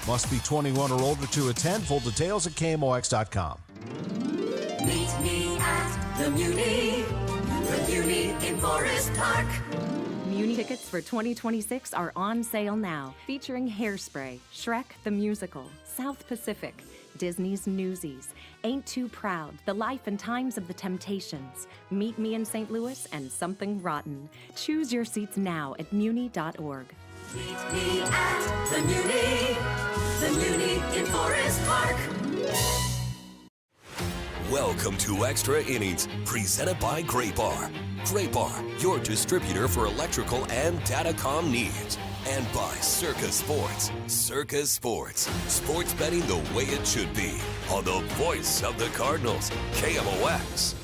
Must be 21 or older to attend. Full details at KMOX.com. Meet me at the Muni in Forest Park. Muni tickets for 2026 are on sale now, featuring Hairspray, Shrek the Musical, South Pacific, Disney's Newsies, Ain't Too Proud, The Life and Times of the Temptations, Meet Me in St. Louis, and Something Rotten. Choose your seats now at muni.org. Meet me at the Muni in Forest Park. Welcome to Extra Innings, presented by Great Bar. Great Bar, your distributor for electrical and datacom needs. And by Circa Sports. Circa Sports. Sports betting the way it should be. On the voice of the Cardinals, KMOX.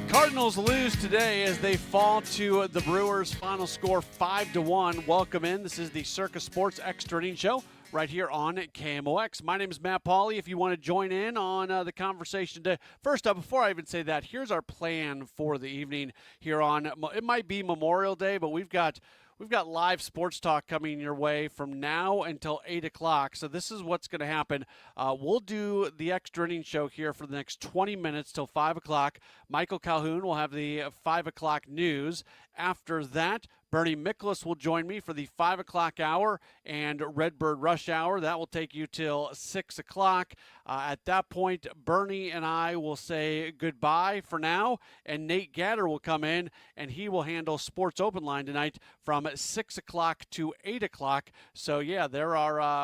Cardinals lose today as they fall to the Brewers. Final score 5-1. Welcome in. This is the Circa Sports Extra Innings Show right here on KMOX. My name is Matt Pauley. If you want to join in on the conversation today, first up, before I even say that, here's our plan for the evening here on, it might be Memorial Day, but we've got live sports talk coming your way from now until 8 o'clock. So this is what's going to happen. We'll do the Extra Innings Show here for the next 20 minutes till 5 o'clock. Michael Calhoun will have the 5 o'clock news. After that, Bernie Miklas will join me for the 5 o'clock hour and Redbird Rush Hour. That will take you till 6 o'clock. At that point, Bernie and I will say goodbye for now, and Nate Gatter will come in, and he will handle Sports Open Line tonight from 6 o'clock to 8 o'clock. So, yeah,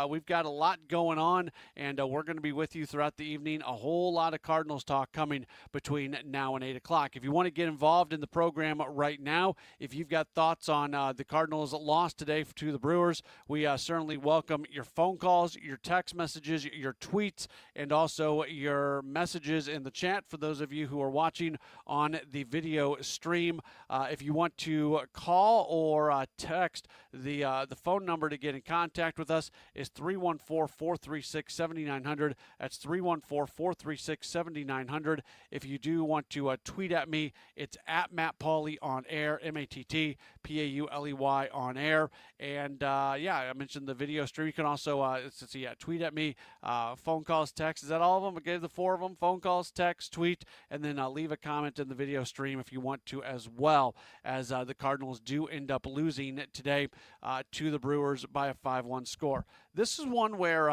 we've got a lot going on, and we're going to be with you throughout the evening. A whole lot of Cardinals talk coming between now and 8 o'clock. If you want to get involved in the program right now, if you've got thoughts on the Cardinals' loss today to the Brewers, we certainly welcome your phone calls, your text messages, your tweets, and also your messages in the chat for those of you who are watching on the video stream. If you want to call or text, the phone number to get in contact with us is 314-436-7900. That's 314-436-7900. If you do want to tweet at me, it's at Matt Pauley on air, MattPauley on air. And I mentioned the video stream. You can also tweet at me. Phone calls, text. Is that all of them? I gave the 4 of them. Phone calls, text, tweet, and then leave a comment in the video stream if you want to as well, as the Cardinals do end up losing today to the Brewers by a 5-1 score. This is one where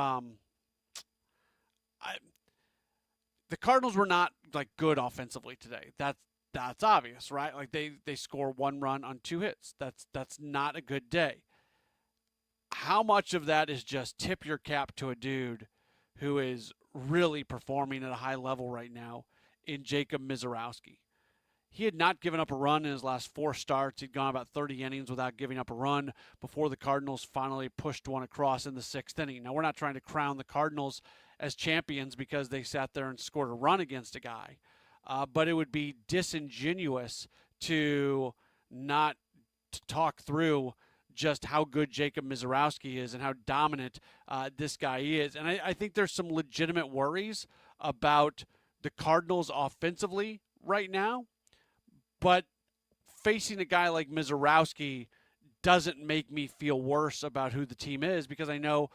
the Cardinals were not good offensively today. That's obvious, right? They score 1 run on 2 hits. That's not a good day. How much of that is just tip your cap to a dude who is really performing at a high level right now in Jacob Misiorowski? He had not given up a run in his last 4 starts. He'd gone about 30 innings without giving up a run before the Cardinals finally pushed one across in the 6th inning. Now, we're not trying to crown the Cardinals as champions because they sat there and scored a run against a guy. But it would be disingenuous to not talk through just how good Jacob Misiorowski is and how dominant this guy is. And I think there's some legitimate worries about the Cardinals offensively right now. But facing a guy like Misiorowski doesn't make me feel worse about who the team is, because I know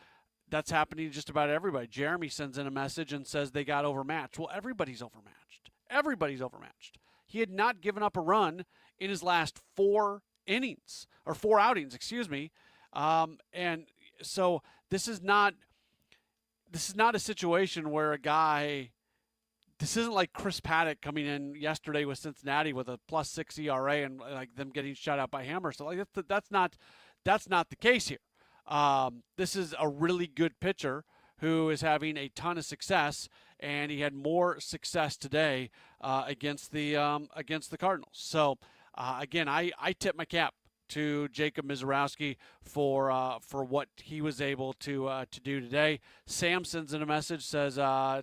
that's happening to just about everybody. Jeremy sends in a message and says they got overmatched. Well, everybody's overmatched. Everybody's overmatched. He had not given up a run in his last 4 innings, or 4 outings, and so this is not a situation where a guy. This isn't like Chris Paddock coming in yesterday with Cincinnati with a +6 ERA and them getting shut out by Hammer. So that's not the case here. This is a really good pitcher who is having a ton of success, and he had more success today against the Cardinals. So again, I tip my cap to Jacob Misiorowski for what he was able to do today. Sam sends in a message, says,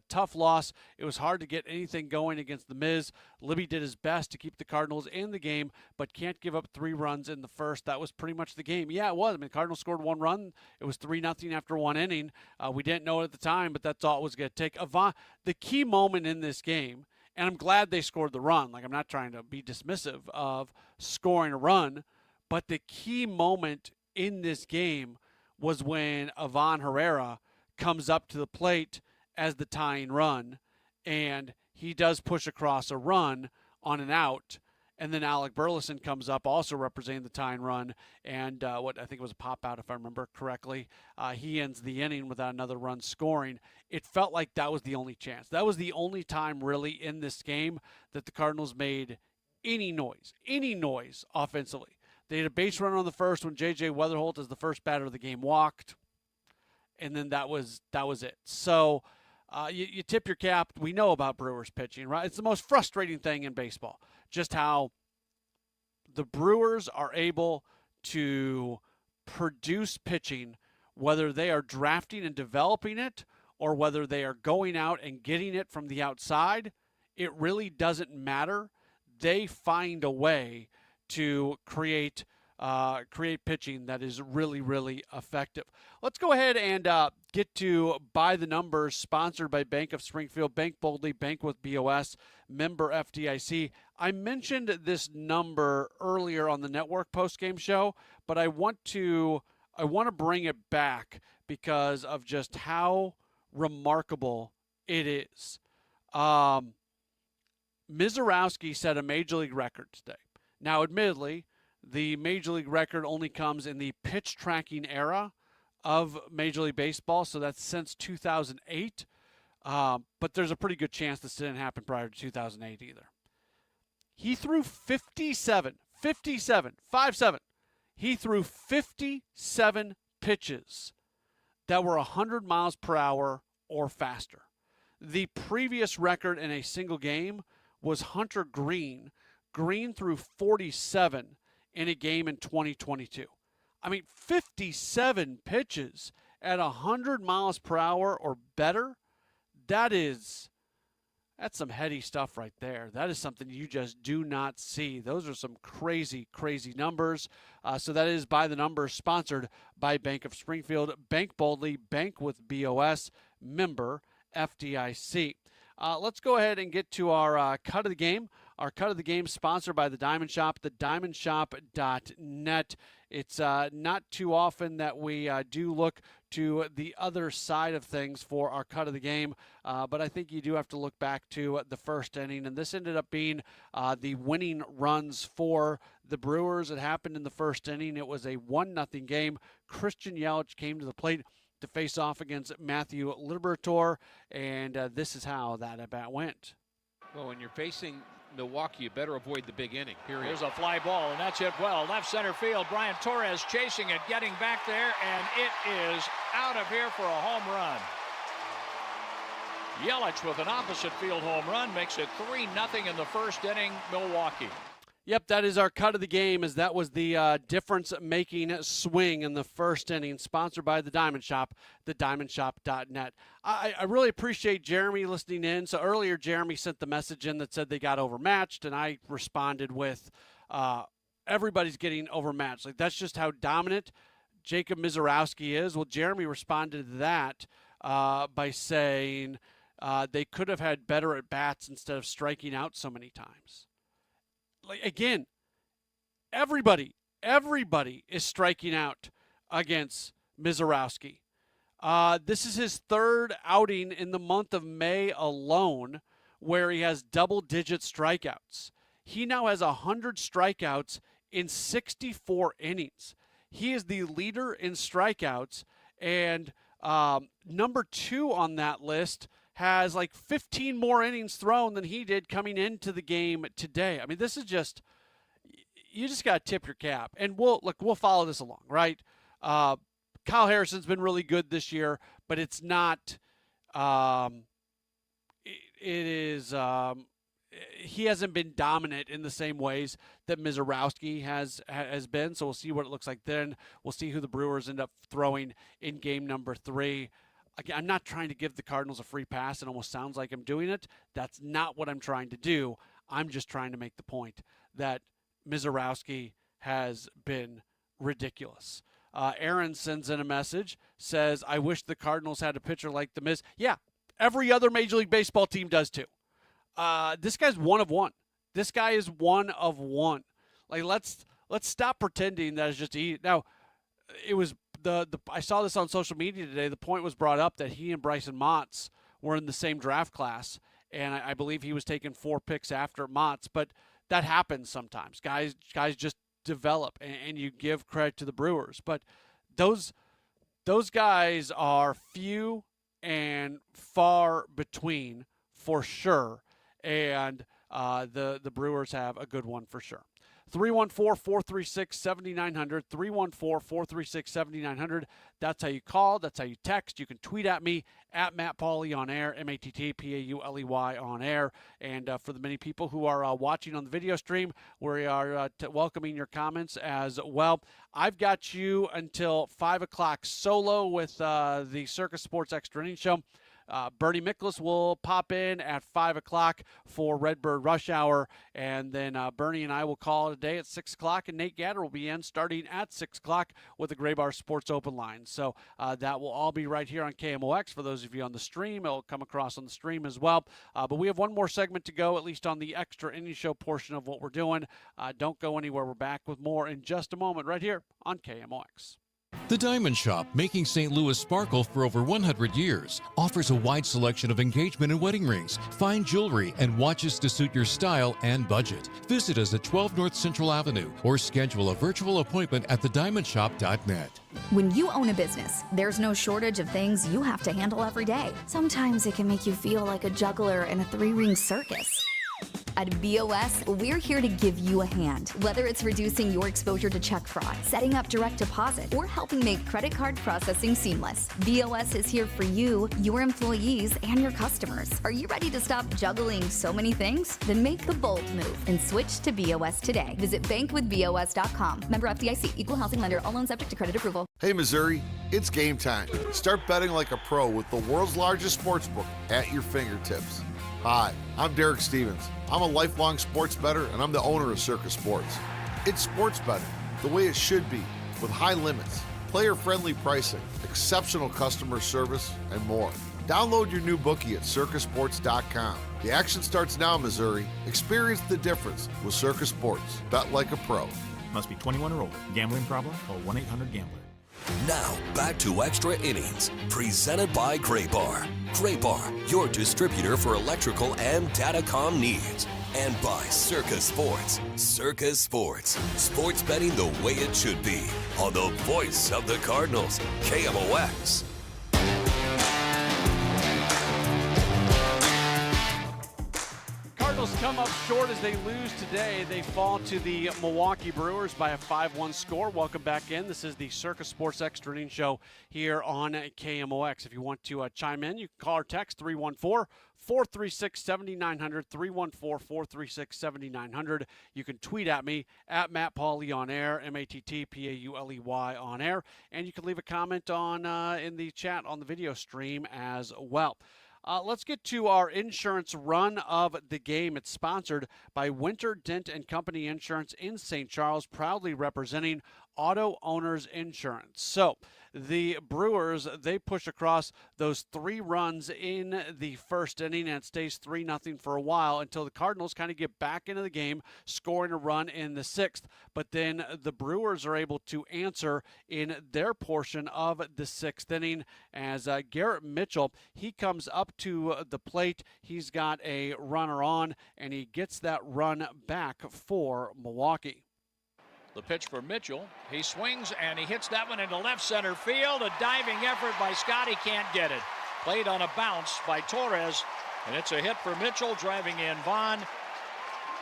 tough loss. It was hard to get anything going against the Miz. Libby did his best to keep the Cardinals in the game, but can't give up 3 runs in the first. That was pretty much the game. Yeah, it was. I mean, the Cardinals scored 1 run. It was 3-0 after 1 inning. We didn't know it at the time, but that's all it was going to take. The key moment in this game, and I'm glad they scored the run. I'm not trying to be dismissive of scoring a run, But the key moment in this game was when Ivan Herrera comes up to the plate as the tying run, and he does push across a run on an out. And then Alec Burleson comes up, also representing the tying run, and what I think was a pop out, if I remember correctly. He ends the inning without another run scoring. It felt like that was the only chance. That was the only time really in this game that the Cardinals made any noise offensively. They had a base runner on the first when J.J. Weatherholt, as the first batter of the game, walked, and then that was it. So you tip your cap. We know about Brewers pitching, right? It's the most frustrating thing in baseball, just how the Brewers are able to produce pitching, whether they are drafting and developing it or whether they are going out and getting it from the outside. It really doesn't matter. They find a way to create pitching that is really, really effective. Let's go ahead and get to By the Numbers, sponsored by Bank of Springfield. Bank boldly, bank with BOS, member FDIC. I mentioned this number earlier on the network postgame show, but I want to bring it back because of just how remarkable it is. Mizorowski set a Major League record today. Now, admittedly, the Major League record only comes in the pitch tracking era of Major League Baseball, so that's since 2008. But there's a pretty good chance this didn't happen prior to 2008 either. He threw 57. He threw 57 pitches that were 100 miles per hour or faster. The previous record in a single game was Hunter Green. Green threw 47 in a game in 2022. I mean, 57 pitches at 100 miles per hour or better, that's some heady stuff right there. That is something you just do not see. Those are some crazy, crazy numbers. So that is By the Numbers, sponsored by Bank of Springfield. Bank boldly, bank with BOS, member FDIC. Let's go ahead and get to our cut of the game. Our cut of the game sponsored by the Diamond Shop, thediamondshop.net. It's not too often that we do look to the other side of things for our cut of the game, but I think you do have to look back to the first inning, and this ended up being the winning runs for the Brewers. It happened in the first inning. It was a 1-0 game. Christian Yelich came to the plate to face off against Matthew Liberatore, and this is how that at-bat went. Well, when you're facing Milwaukee, you better avoid the big inning, period. Here's a fly ball, and that's hit well. Left center field, Brian Torres chasing it, getting back there, and it is out of here for a home run. Yelich with an opposite field home run makes it 3-0 in the first inning, Milwaukee. Yep, that is our cut of the game, as that was the difference-making swing in the first inning, sponsored by the Diamond Shop, thediamondshop.net. I really appreciate Jeremy listening in. So earlier, Jeremy sent the message in that said they got overmatched, and I responded with everybody's getting overmatched. Like, that's just how dominant Jacob Mizorowski is. Well, Jeremy responded to that by saying they could have had better at-bats instead of striking out so many times. Like, again, everybody is striking out against Mizorowski. This is his third outing in the month of May alone where he has double-digit strikeouts. He now has 100 strikeouts in 64 innings. He is the leader in strikeouts, and number 2 on that list has like 15 more innings thrown than he did coming into the game today. I mean, this is just, you just got to tip your cap. And we'll follow this along, right? Kyle Harrison's been really good this year, but it's not, he hasn't been dominant in the same ways that Mizorowski has been. So we'll see what it looks like then. We'll see who the Brewers end up throwing in game number 3. Again, I'm not trying to give the Cardinals a free pass. It almost sounds like I'm doing it. That's not what I'm trying to do. I'm just trying to make the point that Mizorowski has been ridiculous. Aaron sends in a message, says, I wish the Cardinals had a pitcher like the Miz. Yeah, every other Major League Baseball team does too. This guy's one of one. This guy is one of one. Like, let's let's stop pretending that it's just now. It was I saw this on social media today. The point was brought up that he and Bryson Motts were in the same draft class, and I believe he was taking 4 picks after Motts. But that happens sometimes. Guys just develop, and you give credit to the Brewers. But those guys are few and far between for sure, and the Brewers have a good one for sure. 314-436-7900, 314-436-7900. That's how you call. That's how you text. You can tweet at me, at Matt Pauley on air, MattPauley on air. And for the many people who are watching on the video stream, we are welcoming your comments as well. I've got you until 5 o'clock solo with the Circus Sports Extra Innings Show. Bernie Miklasz will pop in at 5 o'clock for Redbird Rush Hour, and then Bernie and I will call it a day at 6 o'clock, and Nate Gatter will be in starting at 6 o'clock with the Gray Bar Sports Open Line. So that will all be right here on KMOX. For those of you on the stream, it'll come across on the stream as well. But we have one more segment to go, at least on the Extra Innings Show portion of what we're doing. Don't go anywhere. We're back with more in just a moment right here on KMOX. The Diamond Shop, making St. Louis sparkle for over 100 years, offers a wide selection of engagement and wedding rings, fine jewelry, and watches to suit your style and budget. Visit us at 12 North Central Avenue or schedule a virtual appointment at thediamondshop.net. When you own a business, there's no shortage of things you have to handle every day. Sometimes it can make you feel like a juggler in a 3-ring circus. At BOS, we're here to give you a hand. Whether it's reducing your exposure to check fraud, setting up direct deposit, or helping make credit card processing seamless, BOS is here for you, your employees, and your customers. Are you ready to stop juggling so many things? Then make the bold move and switch to BOS today. Visit bankwithbos.com. Member FDIC, equal housing lender, all loans subject to credit approval. Hey Missouri, it's game time. Start betting like a pro with the world's largest sportsbook at your fingertips. Hi, I'm Derek Stevens. I'm a lifelong sports bettor, and I'm the owner of Circus Sports. It's sports betting the way it should be, with high limits, player-friendly pricing, exceptional customer service, and more. Download your new bookie at circusports.com. The action starts now, Missouri. Experience the difference with Circus Sports. Bet like a pro. Must be 21 or older. Gambling problem? Call 1-800-GAMBLER. Now, back to Extra Innings, presented by Gray Bar. Gray Bar, your distributor for electrical and datacom needs. And by Circus Sports. Circus Sports. Sports betting the way it should be. On the voice of the Cardinals, KMOX. Cardinals come up short as they lose today. They fall to the Milwaukee Brewers by a 5-1 score. Welcome back in. This is the Circus Sports Extra Innings Show here on KMOX. If you want to chime in, you can call or text 314-436-7900, 314-436-7900. You can tweet at me, at Matt Pauley on air, MattPauley on air, and you can leave a comment on in the chat on the video stream as well. Let's get to our insurance run of the game. It's sponsored by Winter Dent and Company Insurance in St. Charles, proudly representing auto owners insurance. So the Brewers, they push across those 3 runs in the first inning, and it stays 3-0 for a while until the Cardinals kind of get back into the game, scoring a run in the 6th. But then the Brewers are able to answer in their portion of the 6th inning as Garrett Mitchell, he comes up to the plate. He's got a runner on, and he gets that run back for Milwaukee. The pitch for Mitchell. He swings and he hits that one into left center field. A diving effort by Scott. He can't get it. Played on a bounce by Torres, and it's a hit for Mitchell, driving in Vaughn.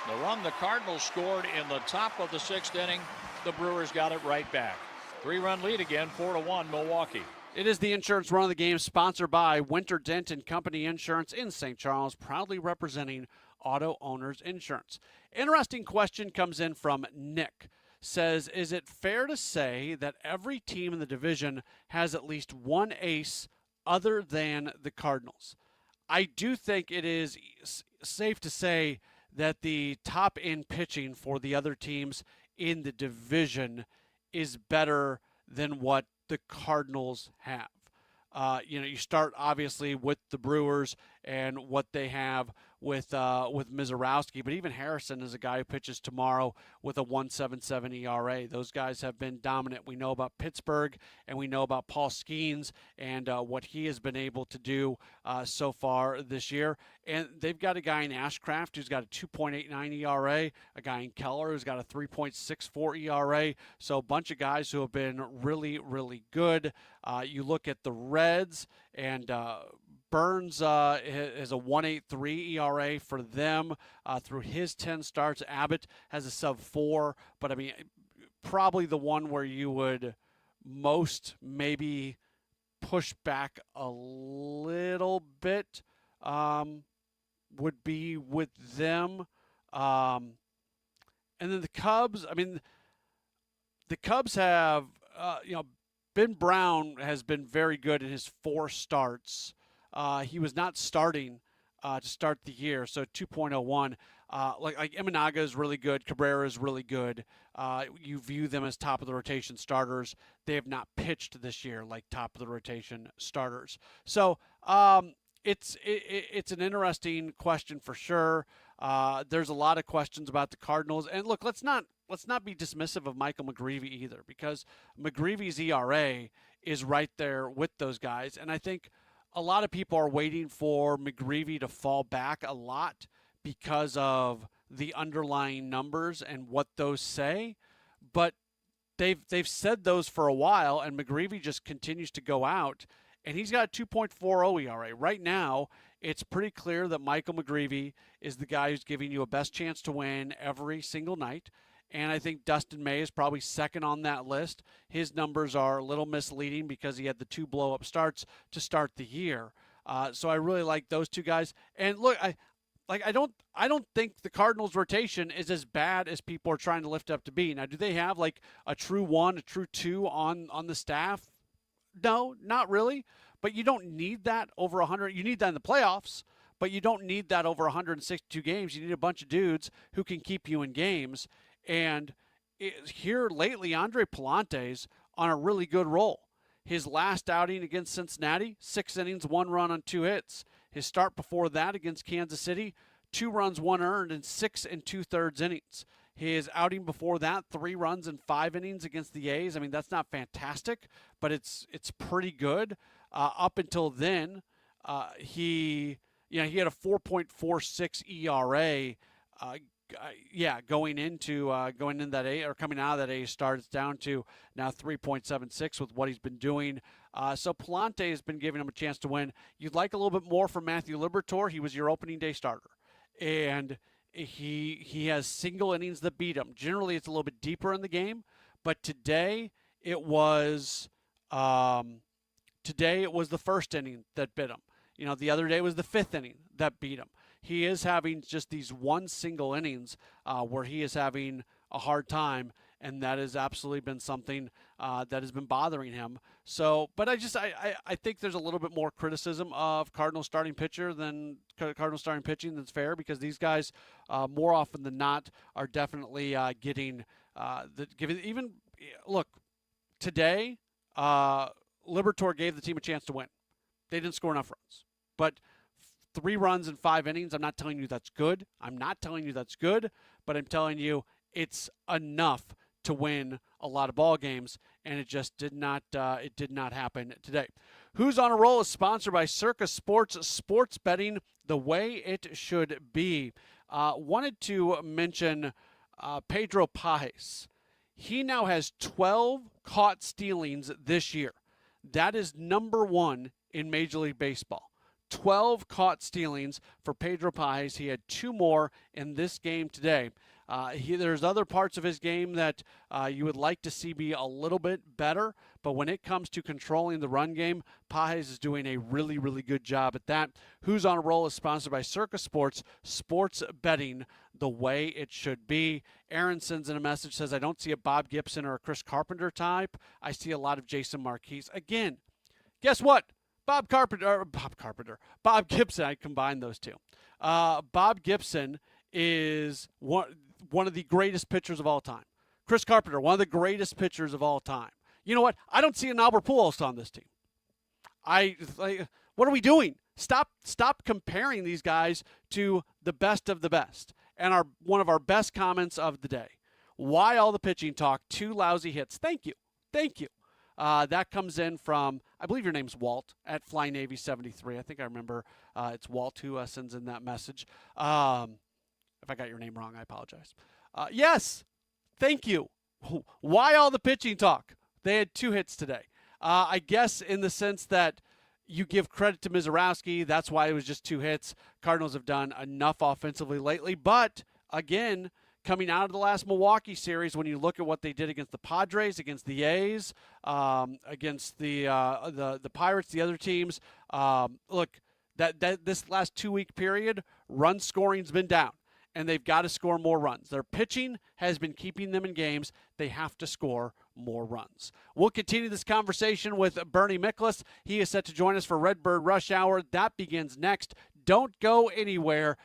The run the Cardinals scored in the top of the 6th inning. The Brewers got it right back. 3-run lead again, 4-1 Milwaukee. It is the insurance run of the game, sponsored by Winter Dent and Company Insurance in St. Charles, proudly representing auto owners insurance. Interesting question comes in from Nick. Says, is it fair to say that every team in the division has at least one ace other than the Cardinals? I do think it is safe to say that the top-end pitching for the other teams in the division is better than what the Cardinals have. You start obviously with the Brewers and what they have with Mizorowski, but even Harrison is a guy who pitches tomorrow with a 1.77 ERA. Those guys have been dominant. We know about Pittsburgh, and we know about Paul Skeens and what he has been able to do so far this year. And they've got a guy in Ashcraft who's got a 2.89 ERA, a guy in Keller who's got a 3.64 ERA. So a bunch of guys who have been really, really good. You look at the Reds, and Burns has a 1.83 ERA for them through his 10 starts. Abbott has a sub-4, but I mean, probably the one where you would most maybe push back a little bit would be with them. And then the Cubs, I mean, the Cubs have, Ben Brown has been very good in his 4 starts. He was not starting to start the year, so 2.01. Like Imanaga is really good. Cabrera is really good. You view them as top of the rotation starters. They have not pitched this year like top of the rotation starters. So it's an interesting question for sure. There's a lot of questions about the Cardinals, and look, let's not be dismissive of Michael McGreevy either, because McGreevy's ERA is right there with those guys, and I think a lot of people are waiting for McGreevy to fall back a lot because of the underlying numbers and what those say, but they've said those for a while, and McGreevy just continues to go out, and he's got a 2.40 ERA. Right now, it's pretty clear that Michael McGreevy is the guy who's giving you a best chance to win every single night. And I think Dustin May is probably second on that list. His numbers are a little misleading because he had the 2 blow-up starts to start the year. So I really like those 2 guys. And look, I don't think the Cardinals' rotation is as bad as people are trying to lift up to be. Now, do they have like a true 1, a true 2 on the staff? No, not really. But you don't need that over 100. You need that in the playoffs, but you don't need that over 162 games. You need a bunch of dudes who can keep you in games. And here lately, Andre Palante's on a really good roll. His last outing against Cincinnati, 6 innings, 1 run on 2 hits. His start before that against Kansas City, 2 runs, 1 earned, in 6 2/3 innings. His outing before that, 3 runs and 5 innings against the A's. I mean, that's not fantastic, but it's pretty good. Up until then, he had a 4.46 ERA. Going into that A, or coming out of that A start, it's down to now 3.76 with what he's been doing. So Palante has been giving him a chance to win. You'd like a little bit more from Matthew Liberatore. He was your opening day starter, and he has single innings that beat him. Generally, it's a little bit deeper in the game, but today it was the first inning that bit him. The other day was the 5th inning that beat him. He is having just these 1 single innings where he is having a hard time, and that has absolutely been something that has been bothering him. So, but I think there's a little bit more criticism of Cardinals starting pitching than's fair, because these guys more often than not are definitely look, today Liberatore gave the team a chance to win. They didn't score enough runs, but 3 runs in 5 innings, I'm not telling you that's good. But I'm telling you it's enough to win a lot of ball games, and it just did not happen today. Who's on a Roll is sponsored by Circus Sports, sports betting the way it should be. Wanted to mention Pedro Pajes. He now has 12 caught stealings this year. That is number 1 in Major League Baseball. 12 caught stealings for Pedro Pajes. He had 2 more in this game today. There's other parts of his game that you would like to see be a little bit better, but when it comes to controlling the run game, Pajes is doing a really, really good job at that. Who's on a Roll is sponsored by Circus Sports, sports betting the way it should be. Aaron sends in a message, says, I don't see a Bob Gibson or a Chris Carpenter type. I see a lot of Jason Marquise. Again, guess what? Bob Gibson, I combined those two. Bob Gibson is one of the greatest pitchers of all time. Chris Carpenter, one of the greatest pitchers of all time. You know what? I don't see an Albert Pujols on this team. What are we doing? Stop comparing these guys to the best of the best. And one of our best comments of the day. Why all the pitching talk? 2 lousy hits. Thank you. That comes in from, I believe your name's Walt at Fly Navy 73. I think I remember it's Walt who sends in that message. If I got your name wrong, I apologize. Yes, thank you. Why all the pitching talk? They had 2 hits today. I guess in the sense that you give credit to Mizorowski. That's why it was just 2 hits. Cardinals have done enough offensively lately. But, again, coming out of the last Milwaukee series, when you look at what they did against the Padres, against the A's, against the Pirates, the other teams, look, that this last 2-week period, run scoring's been down. And they've got to score more runs. Their pitching has been keeping them in games. They have to score more runs. We'll continue this conversation with Bernie Miklas. He is set to join us for Redbird Rush Hour. That begins next. Don't go anywhere.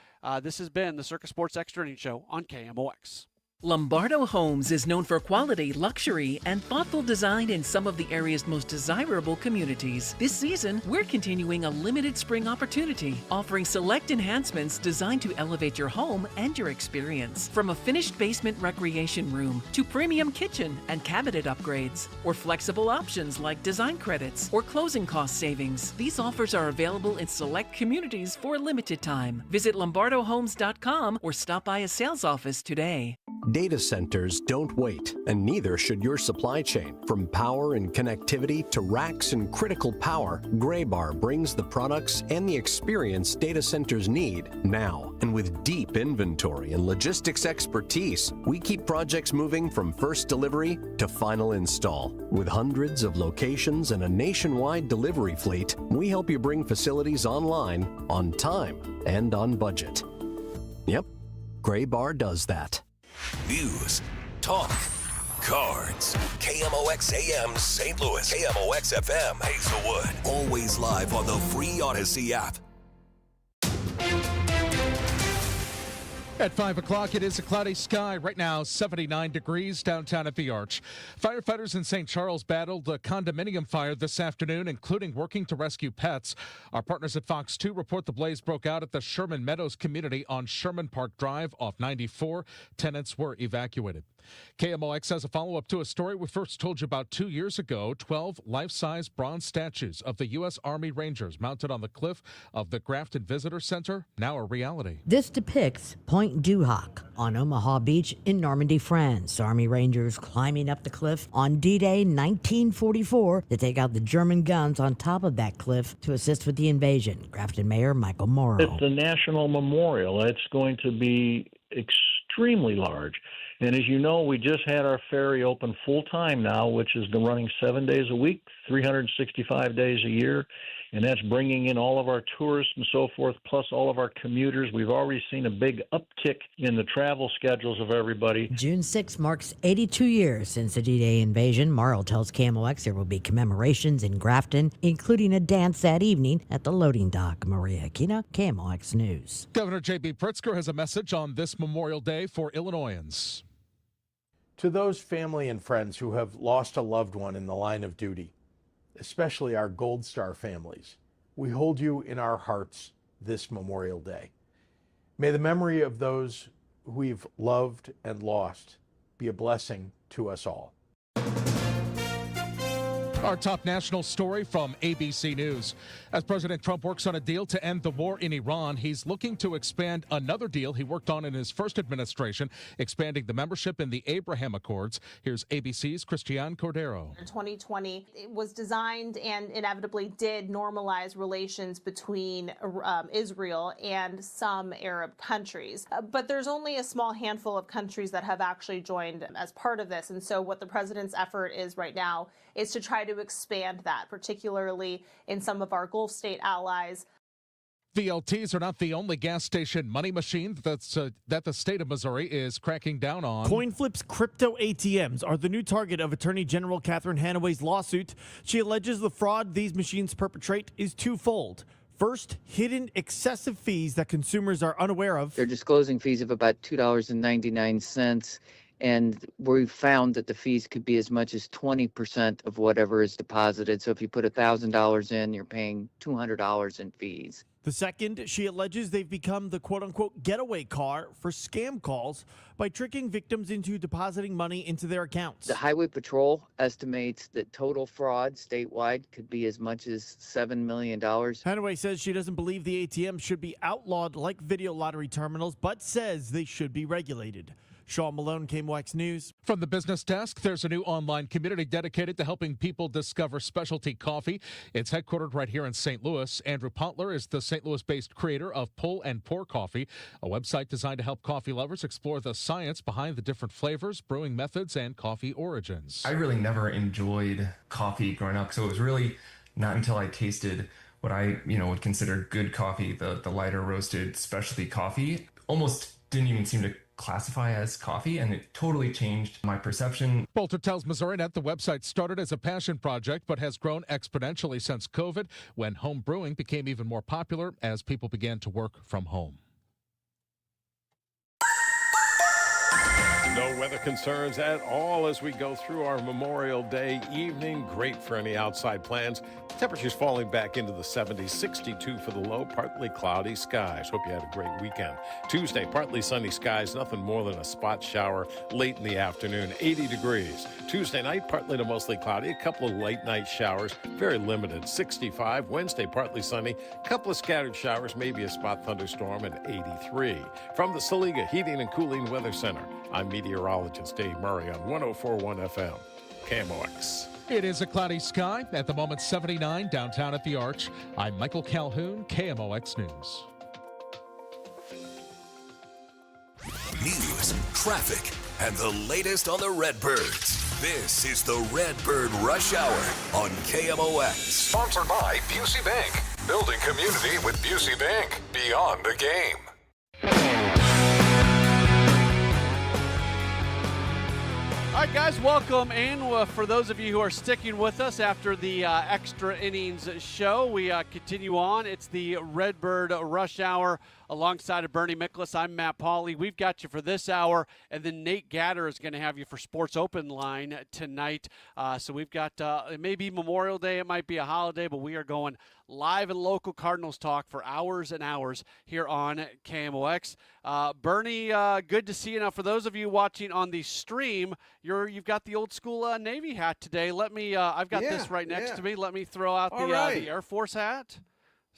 This has been the Circus Sports Extra Innings Show on KMOX. Lombardo Homes is known for quality, luxury, and thoughtful design in some of the area's most desirable communities. This season, we're continuing a limited spring opportunity, offering select enhancements designed to elevate your home and your experience. From a finished basement recreation room to premium kitchen and cabinet upgrades, or flexible options like design credits or closing cost savings. These offers are available in select communities for a limited time. Visit lombardohomes.com or stop by a sales office today. Data centers don't wait, and neither should your supply chain. From power and connectivity to racks and critical power, Graybar brings the products and the experience data centers need now. And with deep inventory and logistics expertise, we keep projects moving from first delivery to final install. With hundreds of locations and a nationwide delivery fleet, we help you bring facilities online, on time, and on budget. Yep, Graybar does that. News, talk, cards. KMOX AM St. Louis. KMOX FM Hazelwood. Always live on the free Odyssey app. At 5 o'clock, it is a cloudy sky. Right now, 79 degrees downtown at the Arch. Firefighters in St. Charles battled a condominium fire this afternoon, including working to rescue pets. Our partners at Fox 2 report the blaze broke out at the Sherman Meadows community on Sherman Park Drive off 94. Tenants were evacuated. KMOX has a follow-up to a story we first told you about 2 years ago. 12 life-size bronze statues of the U.S. Army Rangers mounted on the cliff of the Grafton Visitor Center, now a reality. This depicts Point Duhok on Omaha Beach in Normandy, France. Army Rangers climbing up the cliff on D-Day 1944 to take out the German guns on top of that cliff to assist with the invasion. Grafton Mayor Michael Morrow. It's a national memorial. It's going to be extremely large. And as you know, we just had our ferry open full-time now, which has been running 7 days a week, 365 days a year. And that's bringing in all of our tourists and so forth, plus all of our commuters. We've already seen a big uptick in the travel schedules of everybody. June 6 marks 82 years since the D-Day invasion. Morrow tells KMOX there will be commemorations in Grafton, including a dance that evening at the loading dock. Maria Aquina, KMOX News. Governor J.B. Pritzker has a message on this Memorial Day for Illinoisans. To those family and friends who have lost a loved one in the line of duty, especially our Gold Star families, we hold you in our hearts this Memorial Day. May the memory of those who we've loved and lost be a blessing to us all. Our top national story from ABC News. As President Trump works on a deal to end the war in Iran, he's looking to expand another deal he worked on in his first administration, expanding the membership in the Abraham Accords. Here's ABC's Christiane Cordero. 2020 it was designed and inevitably did normalize relations between Israel and some Arab countries. But there's only a small handful of countries that have actually joined as part of this. And so what the president's effort is right now is to try to expand that, particularly in some of our Gulf state allies. VLTs are not the only gas station money machine that the state of Missouri is cracking down on. CoinFlip's crypto ATMs are the new target of Attorney General Catherine Hanaway's lawsuit. She alleges the fraud these machines perpetrate is twofold. First, hidden excessive fees that consumers are unaware of. They're disclosing fees of about $2.99, And we found that the fees could be as much as 20% of whatever is deposited. So if you put $1,000 in, you're paying $200 in fees. The second, she alleges they've become the quote-unquote getaway car for scam calls by tricking victims into depositing money into their accounts. The Highway Patrol estimates that total fraud statewide could be as much as $7 million. Hanaway says she doesn't believe the ATM should be outlawed like video lottery terminals, but says they should be regulated. Sean Malone, KMOX News. From the business desk, there's a new online community dedicated to helping people discover specialty coffee. It's headquartered right here in St. Louis. Andrew Pontler is the St. Louis-based creator of Pull and Pour Coffee, a website designed to help coffee lovers explore the science behind the different flavors, brewing methods, and coffee origins. I really never enjoyed coffee growing up, so it was really not until I tasted what I, would consider good coffee, the lighter roasted specialty coffee, almost didn't even seem to classify as coffee, and it totally changed my perception. Bolter tells MissouriNet the website started as a passion project but has grown exponentially since COVID, when home brewing became even more popular as people began to work from home. No weather concerns at all as we go through our Memorial Day evening. Great for any outside plans. Temperatures falling back into the 70s, 62 for the low, partly cloudy skies. Hope you had a great weekend. Tuesday, partly sunny skies, nothing more than a spot shower late in the afternoon, 80 degrees. Tuesday night, partly to mostly cloudy, a couple of late night showers, very limited, 65. Wednesday, partly sunny, a couple of scattered showers, maybe a spot thunderstorm, and 83. From the Saliga Heating and Cooling Weather Center, I'm meteorologist Dave Murray on 104.1 FM, KMOX. It is a cloudy sky. At the moment, 79 downtown at the Arch. I'm Michael Calhoun, KMOX News. News, traffic, and the latest on the Redbirds. This is the Redbird Rush Hour on KMOX. Sponsored by Busey Bank. Building community with Busey Bank. Beyond the game. All right, guys, welcome in. For those of you who are sticking with us after the Extra Innings show, we continue on. It's the Redbird Rush Hour alongside of Bernie Miklas. I'm Matt Pauley. We've got you for this hour, and then Nate Gatter is going to have you for Sports Open Line tonight. So we've got, it may be Memorial Day, it might be a holiday, but we are going live and local Cardinals talk for hours and hours here on KMOX. Bernie, good to see you. Now, for those of you watching on the stream, you've got the old school Navy hat today. Let me, I've got this right next to me. Let me throw out the Air Force hat.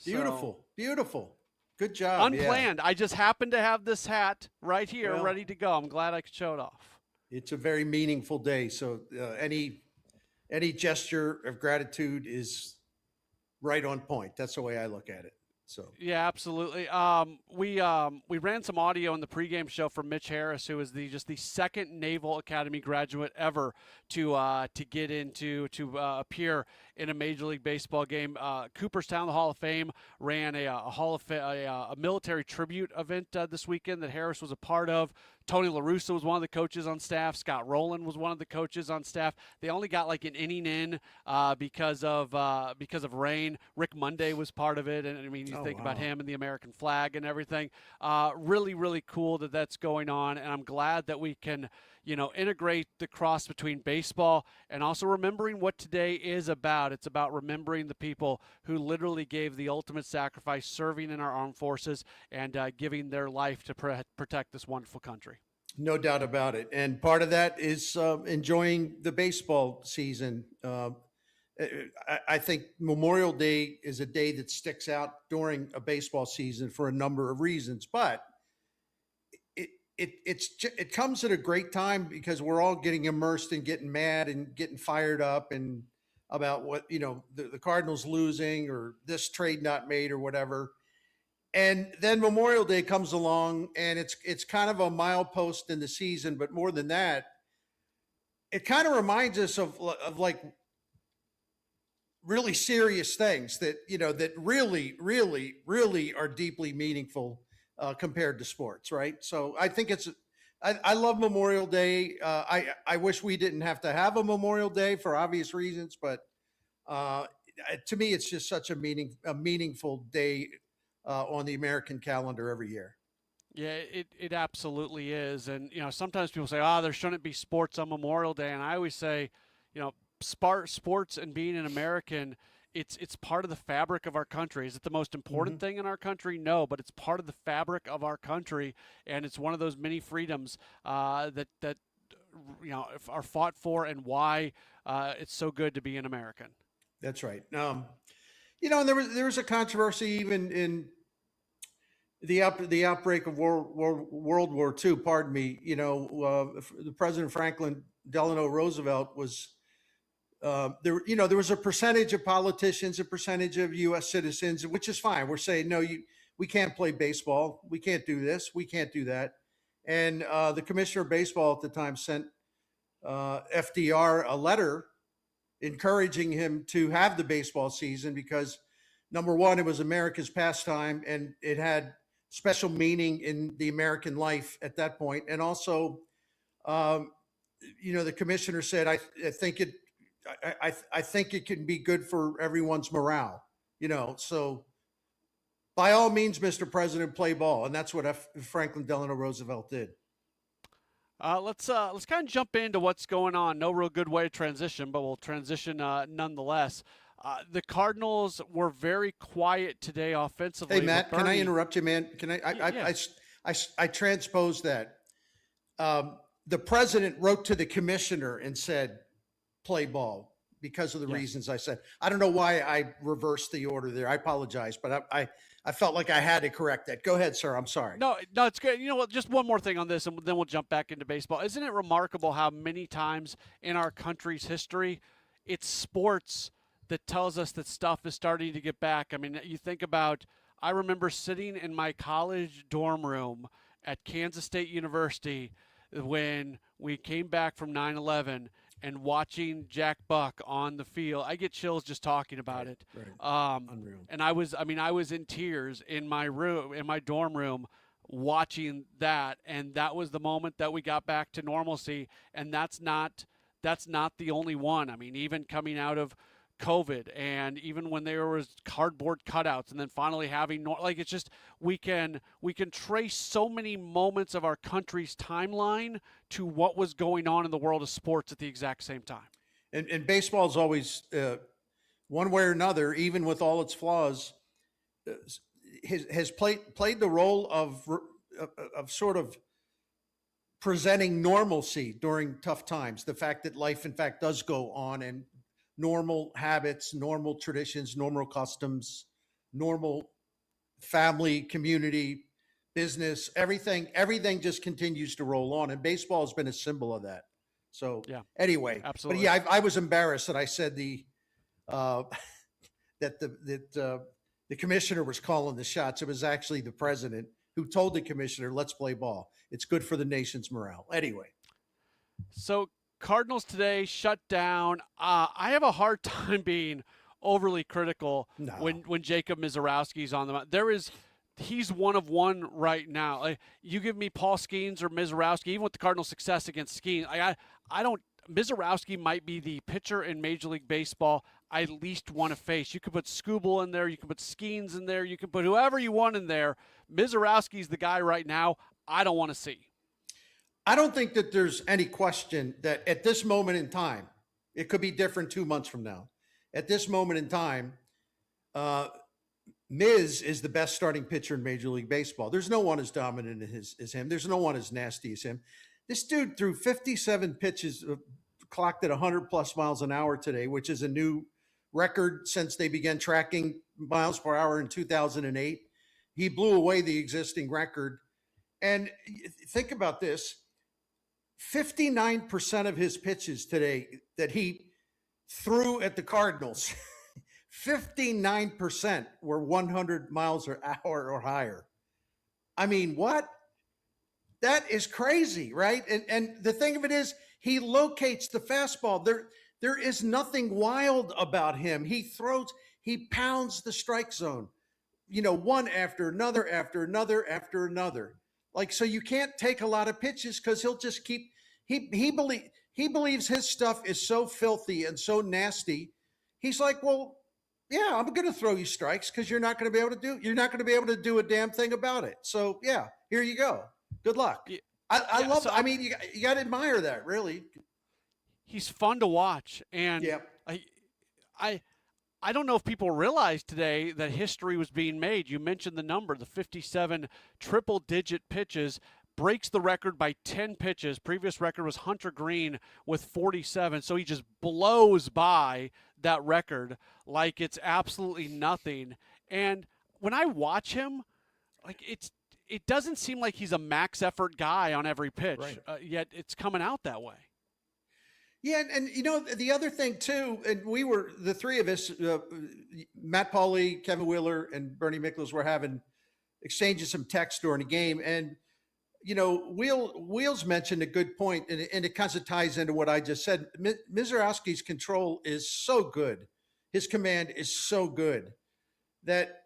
Beautiful, beautiful. Good job. Unplanned. I just happened to have this hat right here ready to go. I'm glad I could show it off. It's a very meaningful day. So any gesture of gratitude is right on point. That's the way I look at it. So yeah, absolutely. We ran some audio in the pregame show from Mitch Harris, who is the second Naval Academy graduate ever to get into appear in a Major League Baseball game. Cooperstown, the Hall of Fame, ran a military tribute event this weekend that Harris was a part of. Tony La Russa was one of the coaches on staff. Scott Rowland was one of the coaches on staff. They only got like an inning in because of rain. Rick Monday was part of it, and I mean, you think about him and the American flag and everything. Really, really cool that that's going on, and I'm glad that we can, integrate the cross between baseball and also remembering what today is about. It's about remembering the people who literally gave the ultimate sacrifice, serving in our armed forces and giving their life to protect this wonderful country. no doubt about it. And part of that is enjoying the baseball season. I think Memorial Day is a day that sticks out during a baseball season for a number of reasons, but it comes at a great time because we're all getting immersed and getting mad and getting fired up and about what, the Cardinals losing or this trade not made or whatever. And then Memorial Day comes along and it's kind of a milepost in the season, but more than that, it kind of reminds us of like really serious things that, that really, really, really are deeply meaningful compared to sports, right? So I think I love Memorial Day. I wish we didn't have to have a Memorial Day for obvious reasons, but to me, it's just such a meaningful day on the American calendar every year. Yeah, it absolutely is. And, sometimes people say, there shouldn't be sports on Memorial Day. And I always say, sports and being an American, it's part of the fabric of our country. Is it the most important thing in our country? No, but it's part of the fabric of our country. And it's one of those many freedoms that are fought for, and why it's so good to be an American. That's right. And there was a controversy even in the outbreak of World War II. Pardon me. The President Franklin Delano Roosevelt was there. There was a percentage of politicians, a percentage of U.S. citizens, which is fine. We're saying no, we can't play baseball. We can't do this. We can't do that. And the commissioner of baseball at the time sent FDR a letter encouraging him to have the baseball season because, number one, it was America's pastime and it had special meaning in the American life at that point. And also, the commissioner said, I think it can be good for everyone's morale, so by all means, Mr. President, play ball. And that's what Franklin Delano Roosevelt did. Let's kind of jump into what's going on. No real good way to transition, but we'll transition nonetheless. The Cardinals were very quiet today offensively. Hey, Matt, can I interrupt you, man? Can I transpose that? The president wrote to the commissioner and said, play ball, because of the reasons I said. I don't know why I reversed the order there. I apologize, but I felt like I had to correct that. Go ahead, sir. I'm sorry. No, it's good. You know what? Just one more thing on this, and then we'll jump back into baseball. Isn't it remarkable how many times in our country's history it's sports that tells us that stuff is starting to get back? I mean, you think about, I remember sitting in my college dorm room at Kansas State University when we came back from 9/11 and watching Jack Buck on the field. I get chills just talking about it. Right. Unreal. And I was in tears in my dorm room watching that. And that was the moment that we got back to normalcy. And that's not the only one. I mean, even coming out of COVID, and even when there was cardboard cutouts, and then finally having it's just we can trace so many moments of our country's timeline to what was going on in the world of sports at the exact same time. And baseball is always one way or another, even with all its flaws, has played the role of sort of presenting normalcy during tough times. The fact that life, in fact, does go on, and normal habits, normal traditions, normal customs, normal family, community, business, everything just continues to roll on. And baseball has been a symbol of that. So anyway, absolutely. But I was embarrassed that I said that the commissioner was calling the shots. It was actually the president who told the commissioner, let's play ball. It's good for the nation's morale. Anyway. So Cardinals today shut down. I have a hard time being overly critical when Jacob Misiorowski's on the mound. He's one of one right now. Like, you give me Paul Skeens or Misiorowski, even with the Cardinals' success against Skeens, I don't. Misiorowski might be the pitcher in Major League Baseball I least want to face. You could put Skubal in there, you can put Skeens in there, you can put whoever you want in there. Misiorowski's the guy right now I don't want to see. I don't think that there's any question that at this moment in time, it could be different 2 months from now. At this moment in time, Miz is the best starting pitcher in Major League Baseball. There's no one as dominant as him. There's no one as nasty as him. This dude threw 57 pitches, clocked at 100 plus miles an hour today, which is a new record since they began tracking miles per hour in 2008. He blew away the existing record. And think about this. 59% of his pitches today that he threw at the Cardinals, 59% were 100 miles per hour or higher. I mean, what? That is crazy, right? And the thing of it is, he locates the fastball. There is nothing wild about him. He pounds the strike zone, one after another, after another, after another. Like, so you can't take a lot of pitches because he'll just keep, he believes his stuff is so filthy and so nasty. He's like, well, yeah, I'm going to throw you strikes because you're not going to be able to do a damn thing about it. So yeah, here you go. Good luck. Yeah, I yeah, love. so I mean, you got to admire that, really. he's fun to watch, and Yep. I don't know if people realize today that history was being made. You mentioned the number, the 57 triple-digit pitches, breaks the record by 10 pitches. Previous record was Hunter Green with 47, so he just blows by that record like it's absolutely nothing. And when I watch him, like it doesn't seem like he's a max effort guy on every pitch, Right. yet it's coming out that way. Yeah, and you know the other thing too, and we were the three of us, Matt Pauley, Kevin Wheeler, and Bernie Miklasz were having exchanging some text during the game, and you know Wheels mentioned a good point, and it kind of ties into what I just said. Mizorowski's control is so good, his command is so good that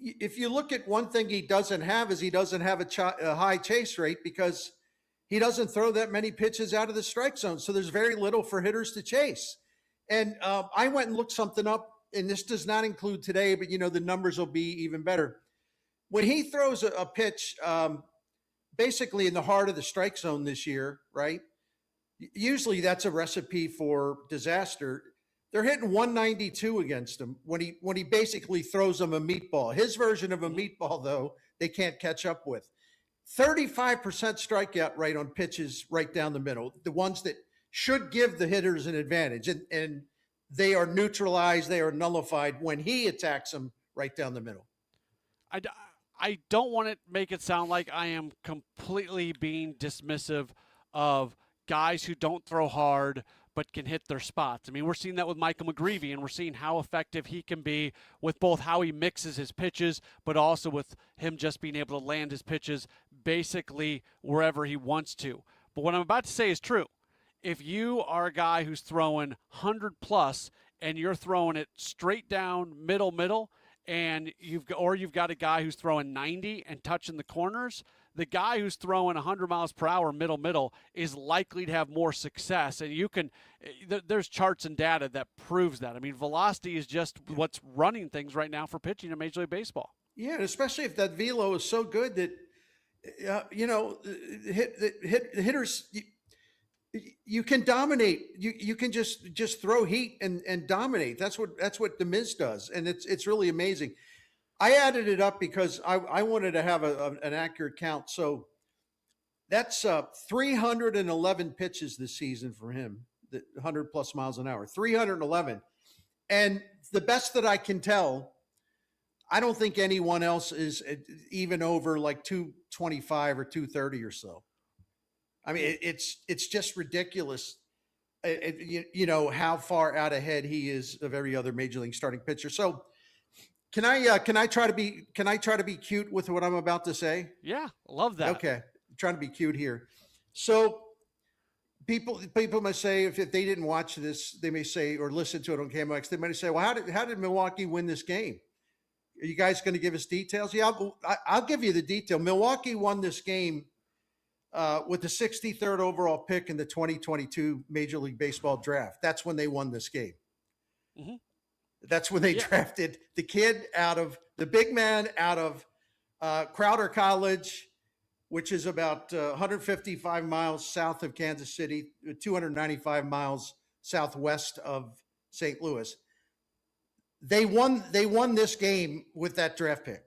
if you look at one thing he doesn't have is he doesn't have a high chase rate because he doesn't throw that many pitches out of the strike zone. So there's very little for hitters to chase. And I went and looked something up, and this does not include today, but you know, the numbers will be even better. When he throws a pitch, basically in the heart of the strike zone this year, right? Usually that's a recipe for disaster. They're hitting 192 against him when he basically throws them a meatball. His version of a meatball, though, they can't catch up with. 35% strikeout rate on pitches right down the middle, the ones that should give the hitters an advantage. And they are neutralized, they are nullified when he attacks them right down the middle. I don't want to make it sound like I am completely being dismissive of guys who don't throw hard but can hit their spots. I mean, we're seeing that with Michael McGreevy, and we're seeing how effective he can be with both how he mixes his pitches, but also with him just being able to land his pitches basically wherever he wants to. But what I'm about to say is true. If you are a guy who's throwing 100+ and you're throwing it straight down middle, and you've got a guy who's throwing 90 and touching the corners, the guy who's throwing 100 miles per hour middle is likely to have more success. And there's charts and data that proves that. I mean, velocity is just what's running things right now for pitching in Major League Baseball. Yeah, and especially if that velo is so good that, hitters, you can dominate. You can just throw heat and dominate. That's what the Miz does, and it's really amazing. I added it up because I wanted to have an accurate count. So that's 311 pitches this season for him, 100+ miles an hour, 311. And the best that I can tell, I don't think anyone else is even over like 225 or 230 or so. I mean, it's just ridiculous, how far out ahead he is of every other major league starting pitcher. So can I try to be cute with what I'm about to say? Yeah, love that. Okay, I'm trying to be cute here. So people must say if they didn't watch this, they may say or listen to it on KMOX, they might say, well, how did Milwaukee win this game? Are you guys going to give us details? Yeah, I'll give you the detail. Milwaukee won this game with the 63rd overall pick in the 2022 Major League Baseball draft. That's when they won this game. Mm-hmm. That's when they drafted the big man out of Crowder College, which is about 155 miles south of Kansas City, 295 miles southwest of St. Louis. They won this game with that draft pick.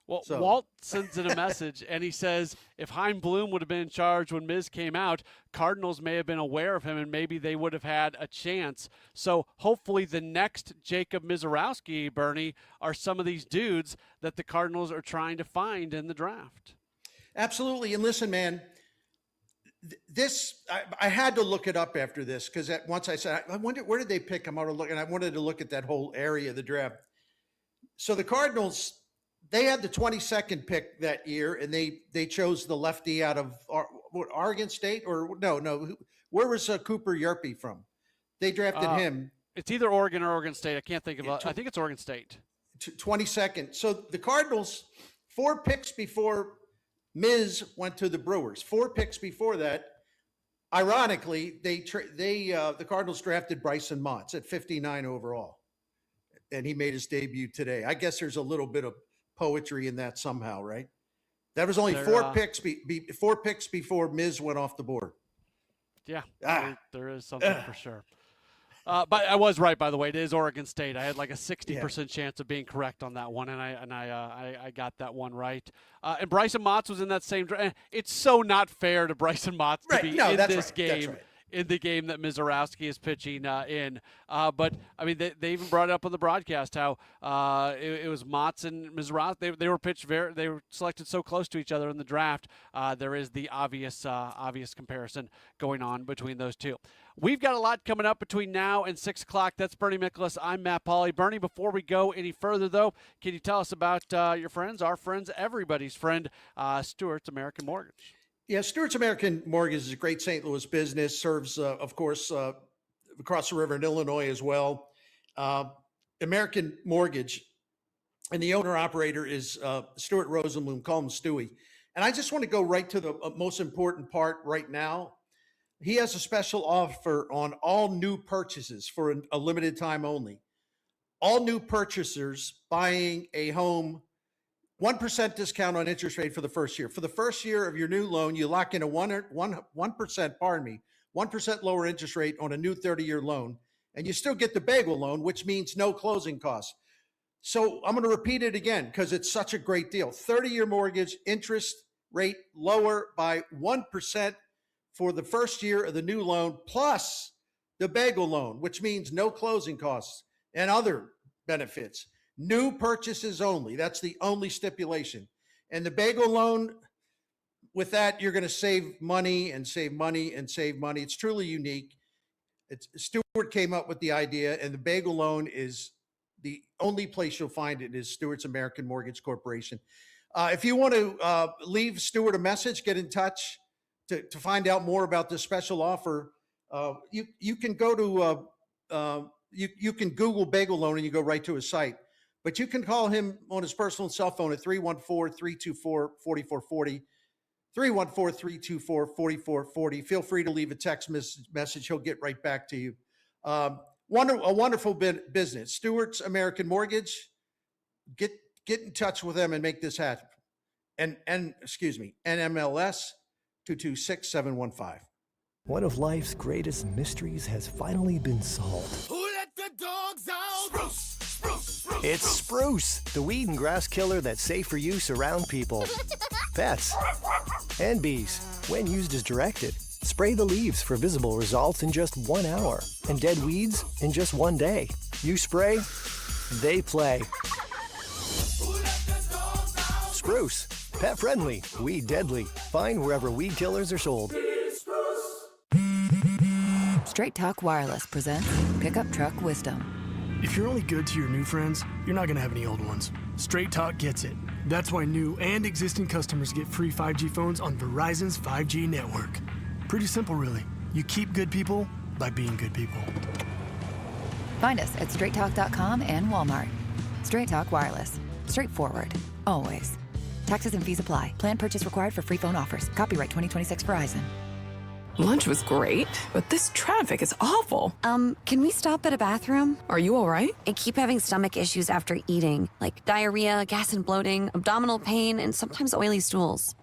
Well, Walt sends in a message, and he says, if Chaim Bloom would have been in charge when Miz came out, Cardinals may have been aware of him, and maybe they would have had a chance. So hopefully the next Jacob Mizorowski, Bernie, are some of these dudes that the Cardinals are trying to find in the draft. Absolutely. And listen, man, I had to look it up after this because once I said, I wonder, where did they pick him? And I wanted to look at that whole area of the draft. So the Cardinals, they had the 22nd pick that year, and they chose the lefty out of Oregon State, or no. Where was Cooper Yerpe from? They drafted him. It's either Oregon or Oregon State. I can't think of it. I think it's Oregon State. 22nd. So the Cardinals, 4 picks before Miz went to the Brewers. 4 picks before that. Ironically, the Cardinals drafted Bryson Motts at 59 overall. and he made his debut today. I guess there's a little bit of poetry in that somehow, right? That was only four picks before Miz went off the board. Yeah, there is something for sure. But I was right, by the way. It is Oregon State. I had like a 60% chance of being correct on that one, and I got that one right. And Bryson Motts was in that same. It's so not fair to Bryson Motts to be in this game. In the game that Mizorowski is pitching in. But, I mean, they even brought it up on the broadcast how it was Motts and Mizorowski. They were pitched they were selected so close to each other in the draft. There is the obvious comparison going on between those two. We've got a lot coming up between now and 6 o'clock. That's Bernie Miklasz. I'm Matt Pauley. Bernie, before we go any further, though, can you tell us about your friends, our friends, everybody's friend, Stewart's American Mortgage? Yeah, Stewart's American Mortgage is a great St. Louis business, serves, of course, across the river in Illinois as well. American Mortgage, and the owner-operator is Stuart Rosenblum, call him Stewie. And I just want to go right to the most important part right now. He has a special offer on all new purchases for a limited time only. All new purchasers buying a home, 1% discount on interest rate for the first year. For the first year of your new loan, you lock in a 1% lower interest rate on a new 30-year loan, and you still get the bagel loan, which means no closing costs. So I'm going to repeat it again because it's such a great deal. 30-year mortgage, interest rate lower by 1% for the first year of the new loan, plus the bagel loan, which means no closing costs and other benefits. New purchases only. That's the only stipulation. And the bagel loan, with that, you're going to save money and save money and save money. It's truly unique. Stewart came up with the idea, and the bagel loan is the only place you'll find it is Stewart's American Mortgage Corporation. If you want to leave Stewart a message, get in touch to find out more about this special offer. You can go to you can Google bagel loan and you go right to his site. But you can call him on his personal cell phone at 314-324-4440, 314-324-4440. Feel free to leave a text message. He'll get right back to you. A wonderful business. Stewart's American Mortgage. Get in touch with them and make this happen. NMLS 226715. One of life's greatest mysteries has finally been solved. Who let the dogs out? Spruce. It's Spruce, the weed and grass killer that's safe for use around people, pets, and bees. When used as directed, spray the leaves for visible results in just 1 hour, and dead weeds in just 1 day. You spray, they play. Spruce, pet friendly, weed deadly. Find wherever weed killers are sold. Straight Talk Wireless presents Pickup Truck Wisdom. If you're only good to your new friends, you're not going to have any old ones. Straight Talk gets it. That's why new and existing customers get free 5G phones on Verizon's 5G network. Pretty simple, really. You keep good people by being good people. Find us at straighttalk.com and Walmart. Straight Talk Wireless. Straightforward. Always. Taxes and fees apply. Plan purchase required for free phone offers. Copyright 2026 Verizon. Lunch was great, but this traffic is awful. Can we stop at a bathroom? Are you all right? I keep having stomach issues after eating, like diarrhea, gas and bloating, abdominal pain, and sometimes oily stools.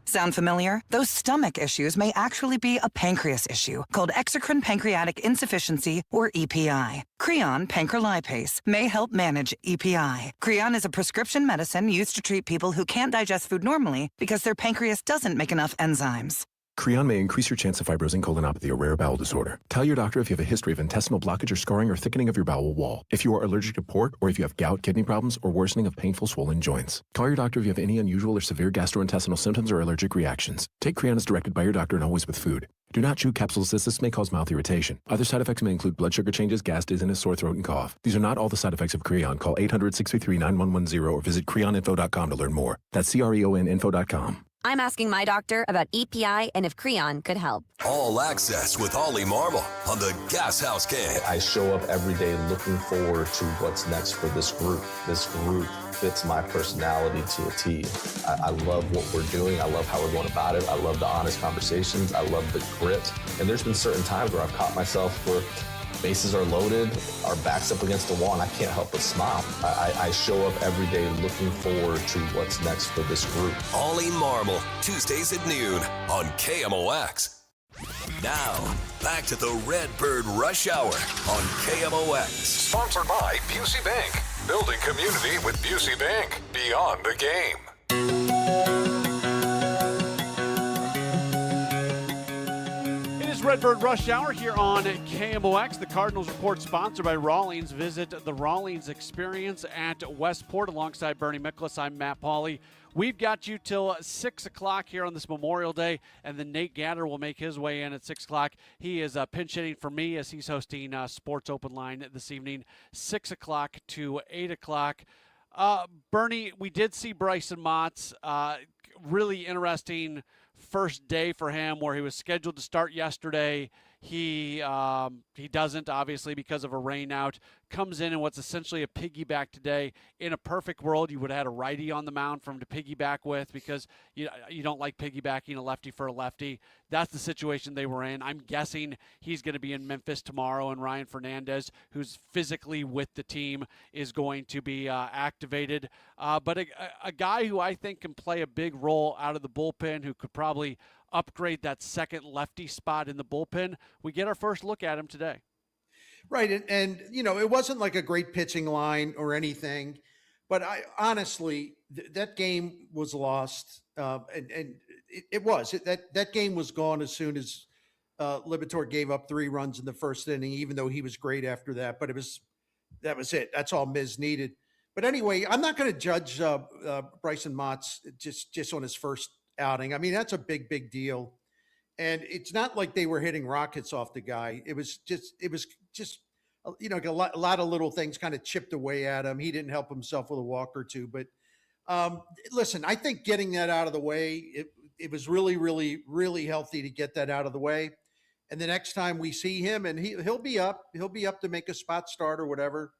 Sound familiar? Those stomach issues may actually be a pancreas issue called exocrine pancreatic insufficiency, or EPI. Creon pancrelipase may help manage EPI. Creon is a prescription medicine used to treat people who can't digest food normally because their pancreas doesn't make enough enzymes. Creon may increase your chance of fibrosing colonopathy, a rare bowel disorder. Tell your doctor if you have a history of intestinal blockage or scarring or thickening of your bowel wall, if you are allergic to pork, or if you have gout, kidney problems, or worsening of painful swollen joints. Call your doctor if you have any unusual or severe gastrointestinal symptoms or allergic reactions. Take Creon as directed by your doctor and always with food. Do not chew capsules as this may cause mouth irritation. Other side effects may include blood sugar changes, gas, dizziness, sore throat, and cough. These are not all the side effects of Creon. Call 800-633-9110 or visit creoninfo.com to learn more. That's CREONinfo.com. I'm asking my doctor about EPI and if Creon could help. All access with Ollie Marble on the Gas House Gang. I show up every day looking forward to what's next for this group. This group fits my personality to a T. I love what we're doing. I love how we're going about it. I love the honest conversations. I love the grit. And there's been certain times where I've caught myself where Bases are loaded, our back's up against the wall, and I can't help but smile. I show up every day looking forward to what's next for this group. Ollie Marmol, Tuesdays at noon on KMOX. Now, back to the Redbird Rush Hour on KMOX. Sponsored by Busey Bank. Building community with Busey Bank. Beyond the game. It is Redbird Rush Hour here on KMOX. The Cardinals Report sponsored by Rawlings. Visit the Rawlings Experience at Westport alongside Bernie Miklas. I'm Matt Pauley. We've got you till 6 o'clock here on this Memorial Day, and then Nate Gatter will make his way in at 6 o'clock. He is pinch hitting for me as he's hosting Sports Open Line this evening, 6 o'clock to 8 o'clock. Bernie, we did see Bryson Mott's really interesting first day for him where he was scheduled to start yesterday. He doesn't, obviously, because of a rain out. Comes in what's essentially a piggyback today. In a perfect world, you would have had a righty on the mound for him to piggyback with because you don't like piggybacking a lefty for a lefty. That's the situation they were in. I'm guessing he's going to be in Memphis tomorrow, and Ryan Fernandez, who's physically with the team, is going to be activated. But a guy who I think can play a big role out of the bullpen, who could probably upgrade that second lefty spot in the bullpen. We get our first look at him today. Right. And it wasn't like a great pitching line or anything, but I honestly, that game was lost. And it was. That game was gone as soon as Libator gave up 3 runs in the first inning, even though he was great after that. But that was it. That's all Miz needed. But anyway, I'm not going to judge Bryson Mott's just on his first outing. I mean, that's a big deal. And it's not like they were hitting rockets off the guy. It was just a lot of little things kind of chipped away at him. He didn't help himself with a walk or two. But listen, I think getting that out of the way, it was really healthy to get that out of the way. And the next time we see him, and he'll be up to make a spot start or whatever,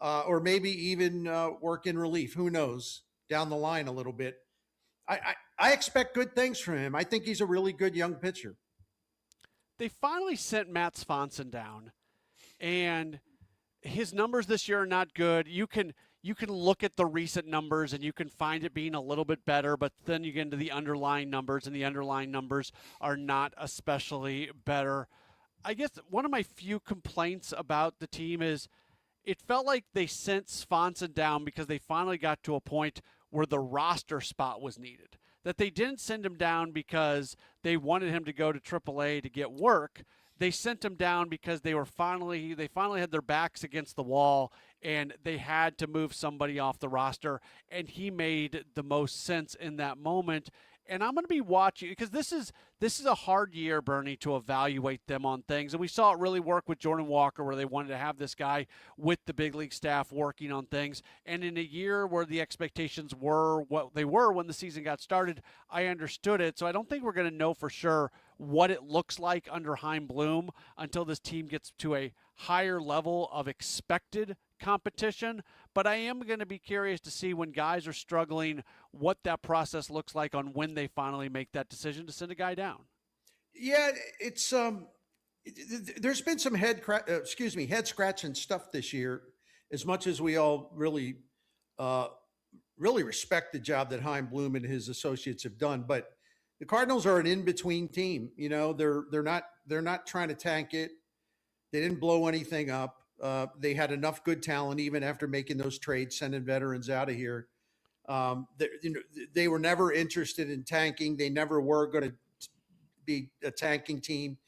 or maybe even work in relief. Who knows? Down the line a little bit. I expect good things from him. I think he's a really good young pitcher. They finally sent Matt Swanson down, and his numbers this year are not good. You can look at the recent numbers, and you can find it being a little bit better, but then you get into the underlying numbers, and the underlying numbers are not especially better. I guess one of my few complaints about the team is it felt like they sent Swanson down because they finally got to a point where the roster spot was needed. That they didn't send him down because they wanted him to go to AAA to get work. They sent him down because they finally had their backs against the wall and they had to move somebody off the roster, and he made the most sense in that moment. And I'm going to be watching because this is a hard year, Bernie, to evaluate them on things. And we saw it really work with Jordan Walker, where they wanted to have this guy with the big league staff working on things. And in a year where the expectations were what they were when the season got started, I understood it. So I don't think we're going to know for sure what it looks like under Chaim Bloom until this team gets to a higher level of expected competition. But I am going to be curious to see when guys are struggling what that process looks like on when they finally make that decision to send a guy down. Yeah, it's there's been some head scratching stuff this year. As much as we all really respect the job that Chaim Bloom and his associates have done, but the Cardinals are an in-between team. They're not trying to tank it. They didn't blow anything up. They had enough good talent even after making those trades, sending veterans out of here. They were never interested in tanking. They never were going to be a tanking team.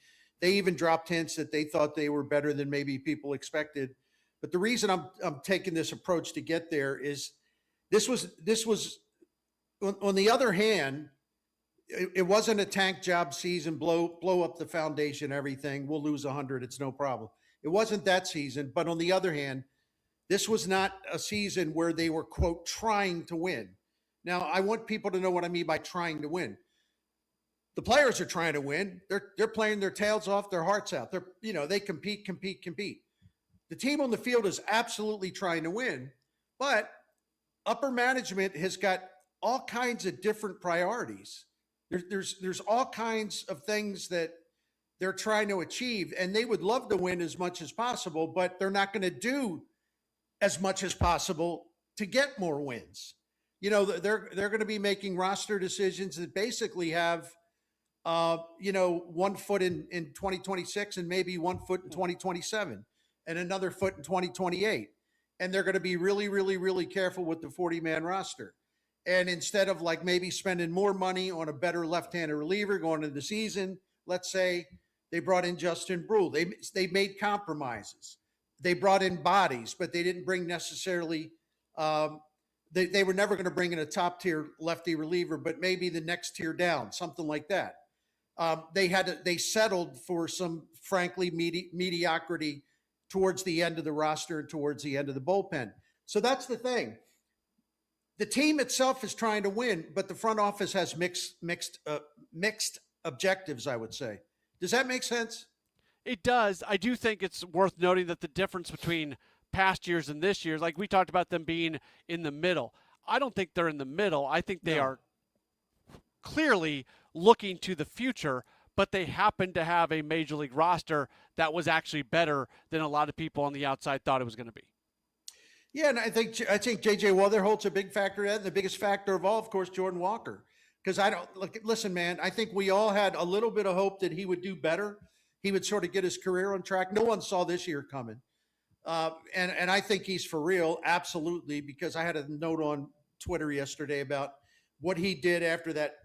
They even dropped hints that they thought they were better than maybe people expected. But the reason I'm taking this approach to get there is this was on the other hand, it wasn't a tank job season, blow up the foundation, everything. We'll lose 100. It's no problem. It wasn't that season. But on the other hand, this was not a season where they were, quote, trying to win. Now, I want people to know what I mean by trying to win. The players are trying to win. They're playing their tails off, their hearts out. They compete. The team on the field is absolutely trying to win, but upper management has got all kinds of different priorities. There's all kinds of things that they're trying to achieve. And they would love to win as much as possible, but they're not going to do as much as possible to get more wins. You know, they're going to be making roster decisions that basically have, 1 foot in 2026 and maybe 1 foot in 2027 and another foot in 2028. And they're going to be really, really, really careful with the 40-man roster. And instead of like maybe spending more money on a better left-handed reliever going into the season, let's say they brought in Justin Brule. They made compromises. They brought in bodies, but they didn't bring necessarily they were never going to bring in a top-tier lefty reliever, but maybe the next tier down, something like that. They settled for some, frankly, mediocrity towards the end of the roster and towards the end of the bullpen. So that's the thing. The team itself is trying to win, but the front office has mixed objectives, I would say. Does that make sense? It does. I do think it's worth noting that the difference between past years and this year, like we talked about them being in the middle. I don't think they're in the middle. I think they are clearly looking to the future, but they happen to have a major league roster that was actually better than a lot of people on the outside thought it was going to be. Yeah, and I think J.J. Weatherholt's a big factor in that. And the biggest factor of all, of course, Jordan Walker. Because listen, man, I think we all had a little bit of hope that he would do better. He would sort of get his career on track. No one saw this year coming. And I think he's for real, absolutely, because I had a note on Twitter yesterday about what he did after that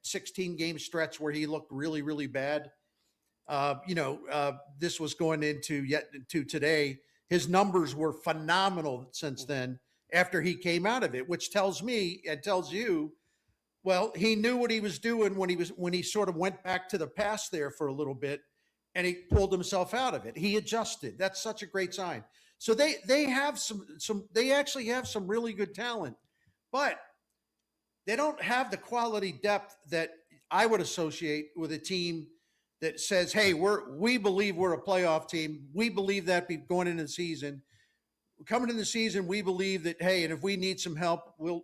16-game stretch where he looked really, really bad. This was going into today. His numbers were phenomenal since then after he came out of it, which tells me and tells you, well, he knew what he was doing when he sort of went back to the past there for a little bit and he pulled himself out of it. He adjusted. That's such a great sign. So they have they actually have some really good talent, but they don't have the quality depth that I would associate with a team that says, hey, we believe we're a playoff team. We believe that going into the season. Coming into the season, we believe that, hey, and if we need some help, we're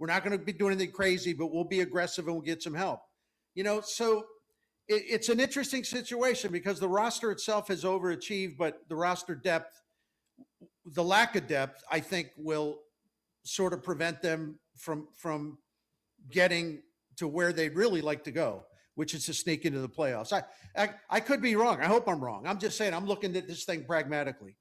not going to be doing anything crazy, but we'll be aggressive and we'll get some help. So it's an interesting situation because the roster itself has overachieved, but the roster depth, the lack of depth, I think will sort of prevent them from getting to where they'd really like to go, which is to sneak into the playoffs. I could be wrong. I hope I'm wrong. I'm just saying I'm looking at this thing pragmatically.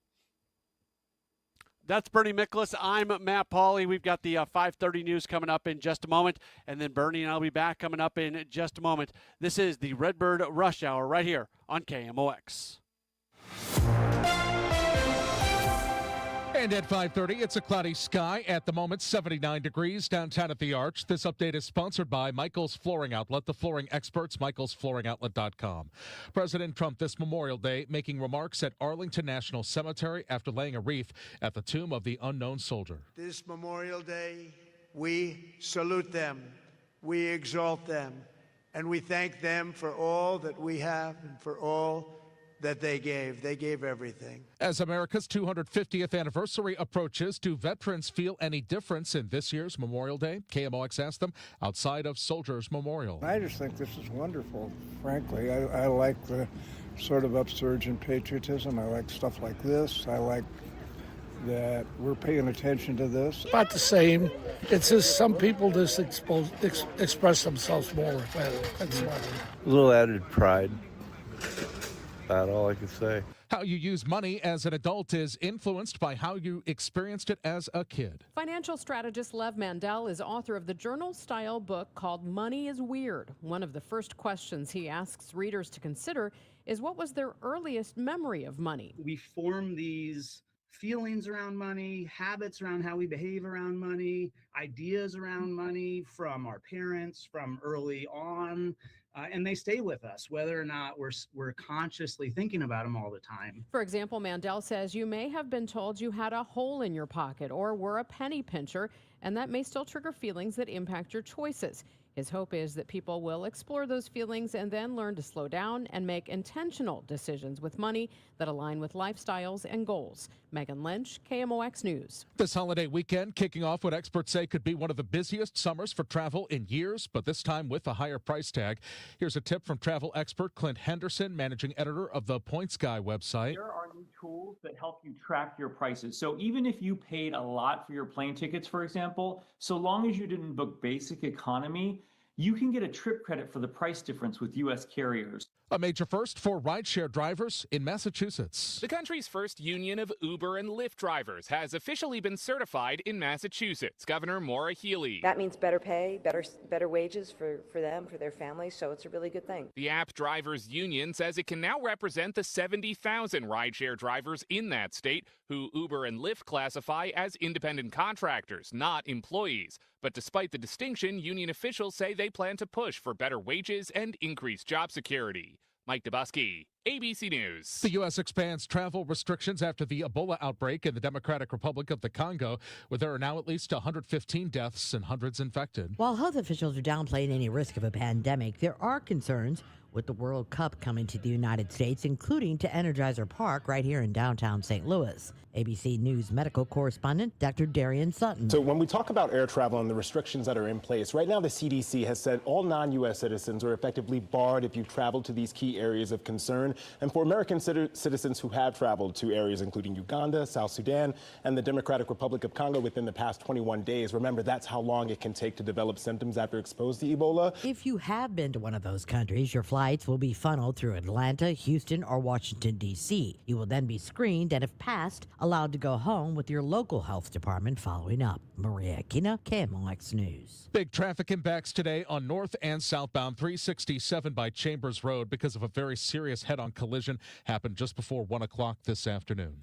That's Bernie Miklasz. I'm Matt Pauley. We've got the 5:30 news coming up in just a moment, and then Bernie and I'll be back coming up in just a moment. This is the Redbird Rush Hour right here on KMOX. And at 5:30, it's a cloudy sky. At the moment, 79 degrees downtown at the Arch. This update is sponsored by Michael's Flooring Outlet, the flooring experts, michaelsflooringoutlet.com. President Trump this Memorial Day making remarks at Arlington National Cemetery after laying a wreath at the tomb of the unknown soldier. This Memorial Day, we salute them, we exalt them, and we thank them for all that we have and for all that they gave. They gave everything. As America's 250th anniversary approaches, do veterans feel any difference in this year's Memorial Day? KMOX asked them outside of Soldiers Memorial. I just think this is wonderful, frankly. I like the sort of upsurge in patriotism. I like stuff like this. I like that we're paying attention to this. About the same. It's just some people just express themselves more. That's why. A little added pride. About all I can say. How you use money as an adult is influenced by how you experienced it as a kid. Financial strategist Lev Mandel is author of the journal-style book called Money is Weird. One of the first questions he asks readers to consider is what was their earliest memory of money? We form these feelings around money, habits around how we behave around money, ideas around money from our parents, from early on. And they stay with us, whether or not we're consciously thinking about them all the time. For example, Mandel says you may have been told you had a hole in your pocket or were a penny pincher, and that may still trigger feelings that impact your choices. His hope is that people will explore those feelings and then learn to slow down and make intentional decisions with money that align with lifestyles and goals. Megan Lynch, KMOX News. This holiday weekend kicking off what experts say could be one of the busiest summers for travel in years, but this time with a higher price tag. Here's a tip from travel expert Clint Henderson, managing editor of the Points Guy website. There are new tools that help you track your prices. So even if you paid a lot for your plane tickets, for example, so long as you didn't book basic economy, you can get a trip credit for the price difference with U.S. carriers. A major first for rideshare drivers in Massachusetts. The country's first union of Uber and Lyft drivers has officially been certified in Massachusetts. Governor Maura Healey. That means better pay, better wages for them, for their families, so it's a really good thing. The app drivers union says it can now represent the 70,000 rideshare drivers in that state who Uber and Lyft classify as independent contractors, not employees. But despite the distinction, union officials say they plan to push for better wages and increased job security. Mike Dubusky, ABC News. The U.S. expands travel restrictions after the Ebola outbreak in the Democratic Republic of the Congo, where there are now at least 115 deaths and hundreds infected. While health officials are downplaying any risk of a pandemic, there are concerns with the World Cup coming to the United States, including to Energizer Park right here in downtown St. Louis. ABC News medical correspondent Dr. Darian Sutton. So when we talk about air travel and the restrictions that are in place, right now the CDC has said all non-U.S. citizens are effectively barred if you travel to these key areas of concern. And for American citizens who have traveled to areas including Uganda, South Sudan, and the Democratic Republic of Congo within the past 21 days, remember that's how long it can take to develop symptoms after exposed to Ebola. If you have been to one of those countries, your flights will be funneled through Atlanta, Houston, or Washington, D.C. You will then be screened and, if passed, allowed to go home with your local health department following up. Maria Aquina, KMOX News. Big traffic impacts today on north and southbound 367 by Chambers Road because of a very serious head-on collision happened just before 1 o'clock this afternoon.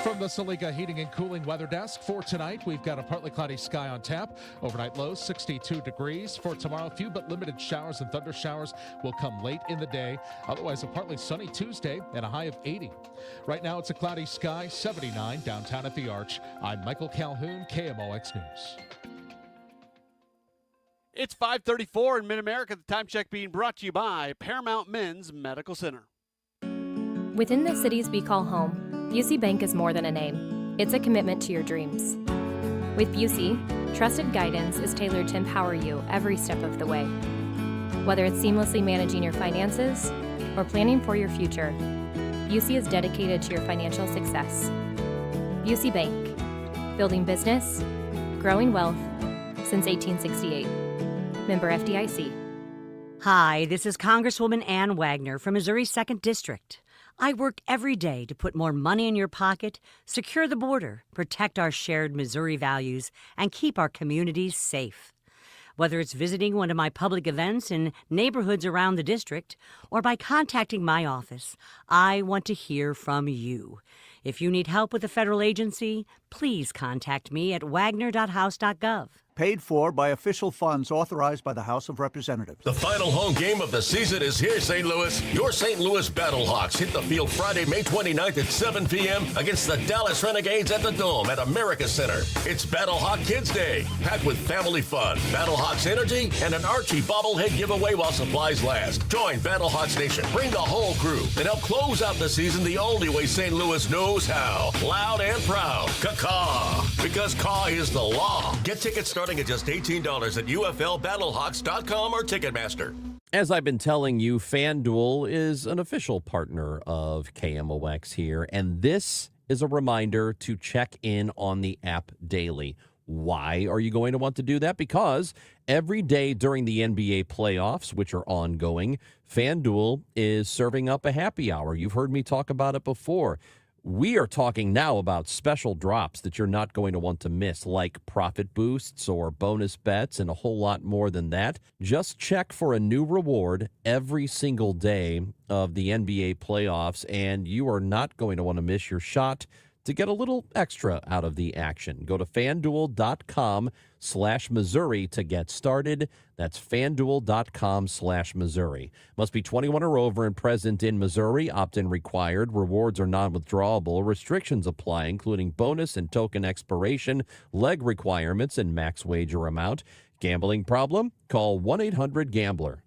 From the Saliga Heating and Cooling Weather Desk for tonight, we've got a partly cloudy sky on tap. Overnight low 62 degrees. For tomorrow, few but limited showers and thunder showers will come late in the day. Otherwise, a partly sunny Tuesday and a high of 80. Right now, it's a cloudy sky, 79 downtown at the Arch. I'm Michael Calhoun, KMOX News. It's 5:34 in Mid-America. The time check being brought to you by Paramount Men's Medical Center. Within the cities we call home, Busey Bank is more than a name. It's a commitment to your dreams. With Busey, trusted guidance is tailored to empower you every step of the way. Whether it's seamlessly managing your finances or planning for your future, Busey is dedicated to your financial success. Busey Bank, building business, growing wealth since 1868. Member FDIC. Hi, this is Congresswoman Ann Wagner from Missouri's 2nd District. I work every day to put more money in your pocket, secure the border, protect our shared Missouri values, and keep our communities safe. Whether it's visiting one of my public events in neighborhoods around the district or by contacting my office, I want to hear from you. If you need help with a federal agency, please contact me at wagner.house.gov. Paid for by official funds authorized by the House of Representatives. The final home game of the season is here, St. Louis. Your St. Louis Battlehawks hit the field Friday, May 29th at 7 p.m. against the Dallas Renegades at the Dome at America Center. It's Battlehawk Kids Day, packed with family fun, Battlehawks energy, and an Archie bobblehead giveaway while supplies last. Join Battlehawks Nation. Bring the whole crew and help close out the season the only way St. Louis knows how. Loud and proud. Caw-caw. Because caw is the law. Get tickets starting at just $18 at UFLBattlehawks.com or Ticketmaster. As I've been telling you, FanDuel is an official partner of KMOX here, and this is a reminder to check in on the app daily. Why are you going to want to do that? Because every day during the NBA playoffs, which are ongoing, FanDuel is serving up a happy hour. You've heard me talk about it before. We are talking now about special drops that you're not going to want to miss, like profit boosts or bonus bets and a whole lot more than that. Just check for a new reward every single day of the NBA playoffs, and you are not going to want to miss your shot to get a little extra out of the action. Go to FanDuel.com/Missouri to get started. That's FanDuel.com/Missouri. Must be 21 or over and present in Missouri. Opt-in required. Rewards are non-withdrawable. Restrictions apply, including bonus and token expiration, leg requirements, and max wager amount. Gambling problem? Call 1-800-GAMBLER.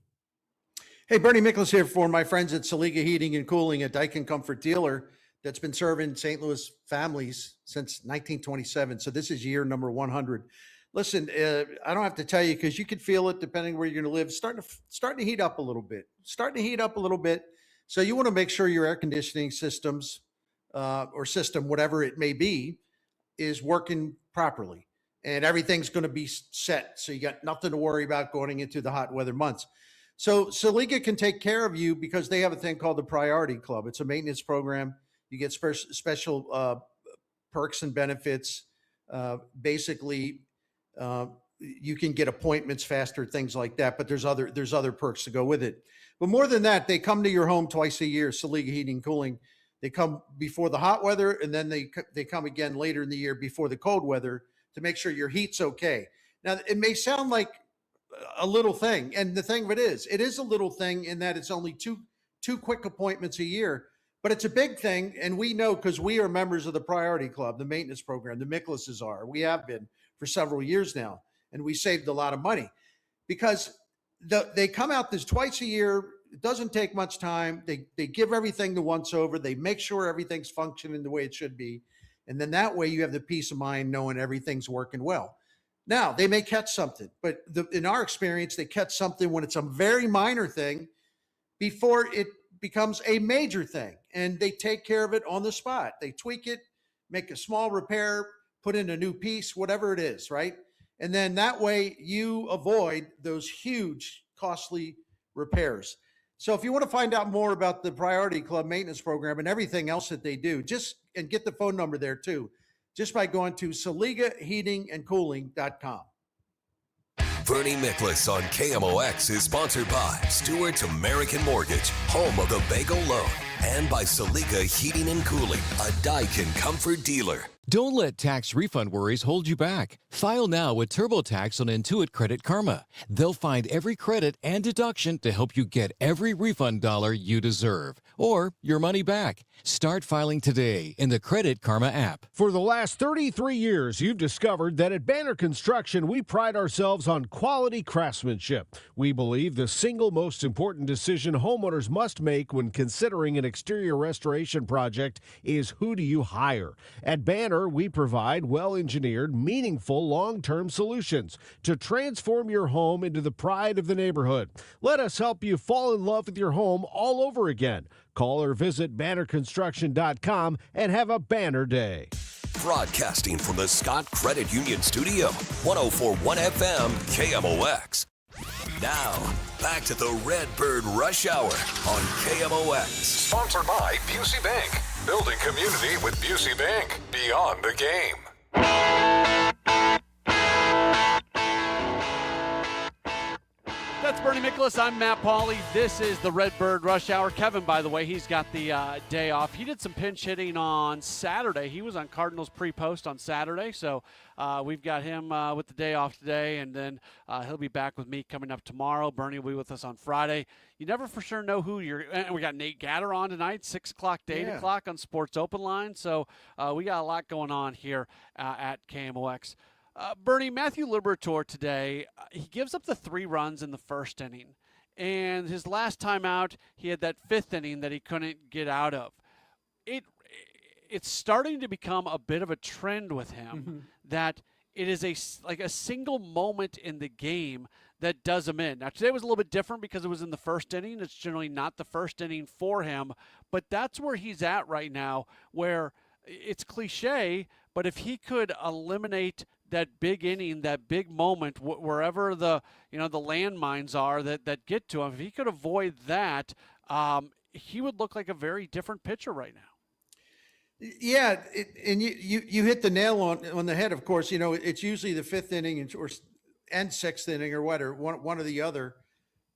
Hey, Bernie Miklasz here for my friends at Saliga Heating and Cooling, a Daikin Comfort dealer that's been serving St. Louis families since 1927. So this is year number 100. Listen, I don't have to tell you because you can feel it depending where you're going to live. Starting to heat up a little bit. So you want to make sure your air conditioning systems or system, whatever it may be, is working properly, and everything's going to be set. So you got nothing to worry about going into the hot weather months. So Saliga can take care of you because they have a thing called the Priority Club. It's a maintenance program. You get special perks and benefits. Basically, you can get appointments faster, things like that. But there's other perks to go with it. But more than that, they come to your home twice a year. Saliga Heating and Cooling. They come before the hot weather, and then they come again later in the year before the cold weather to make sure your heat's okay. Now, it may sound like a little thing, and the thing of it is a little thing in that it's only two quick appointments a year. But it's a big thing, and we know because we are members of the Priority Club, the maintenance program. The Miklases are. We have been for several years now, and we saved a lot of money because they come out this twice a year. It doesn't take much time. They give everything the once over. They make sure everything's functioning the way it should be, and then that way you have the peace of mind knowing everything's working well. Now, they may catch something, but in our experience, they catch something when it's a very minor thing before it becomes a major thing, and they take care of it on the spot. They tweak it, make a small repair, put in a new piece, whatever it is, right? And then that way you avoid those huge, costly repairs. So if you want to find out more about the Priority Club maintenance program and everything else that they do, and get the phone number there too, just by going to SaligaHeatingandCooling.com. Bernie Miklasz on KMOX is sponsored by Stewart's American Mortgage, home of the Bagel Loan, and by Saliga Heating and Cooling, a Daikin Comfort dealer. Don't let tax refund worries hold you back. File now with TurboTax on Intuit Credit Karma. They'll find every credit and deduction to help you get every refund dollar you deserve, or your money back. Start filing today in the Credit Karma app. For the last 33 years, you've discovered that at Banner Construction, we pride ourselves on quality craftsmanship. We believe the single most important decision homeowners must make when considering an exterior restoration project is who do you hire. At Banner, we provide well-engineered, meaningful, long-term solutions to transform your home into the pride of the neighborhood. Let us help you fall in love with your home all over again. Call or visit bannerconstruction.com and have a banner day. Broadcasting from the Scott Credit Union Studio, 104.1 FM KMOX. Now, back to the Redbird Rush Hour on KMOX. Sponsored by Busey Bank. Building community with Busey Bank. Beyond the game. That's Bernie Miklasz. I'm Matt Pauley. This is the Redbird Rush Hour. Kevin, by the way, he's got the day off. He did some pinch hitting on Saturday. He was on Cardinals pre-post on Saturday, so we've got him with the day off today, and then he'll be back with me coming up tomorrow. Bernie will be with us on Friday. You never for sure know who you're – and we got Nate Gatter on tonight, 6 o'clock to 8 o'clock on Sports Open Line. So we got a lot going on here at KMOX. Bernie, Matthew Liberatore today, he gives up the 3 runs in the first inning. And his last time out, he had that 5th inning that he couldn't get out of. It's starting to become a bit of a trend with him that it is a single moment in the game that does him in. Now, today was a little bit different because it was in the first inning. It's generally not the first inning for him. But that's where he's at right now, where it's cliche, but if he could eliminate that big inning, that big moment, wherever the landmines are that get to him, if he could avoid that, he would look like a very different pitcher right now. Yeah, and you hit the nail on the head. Of course, it's usually the 5th inning and 6th inning or whatever, one or the other.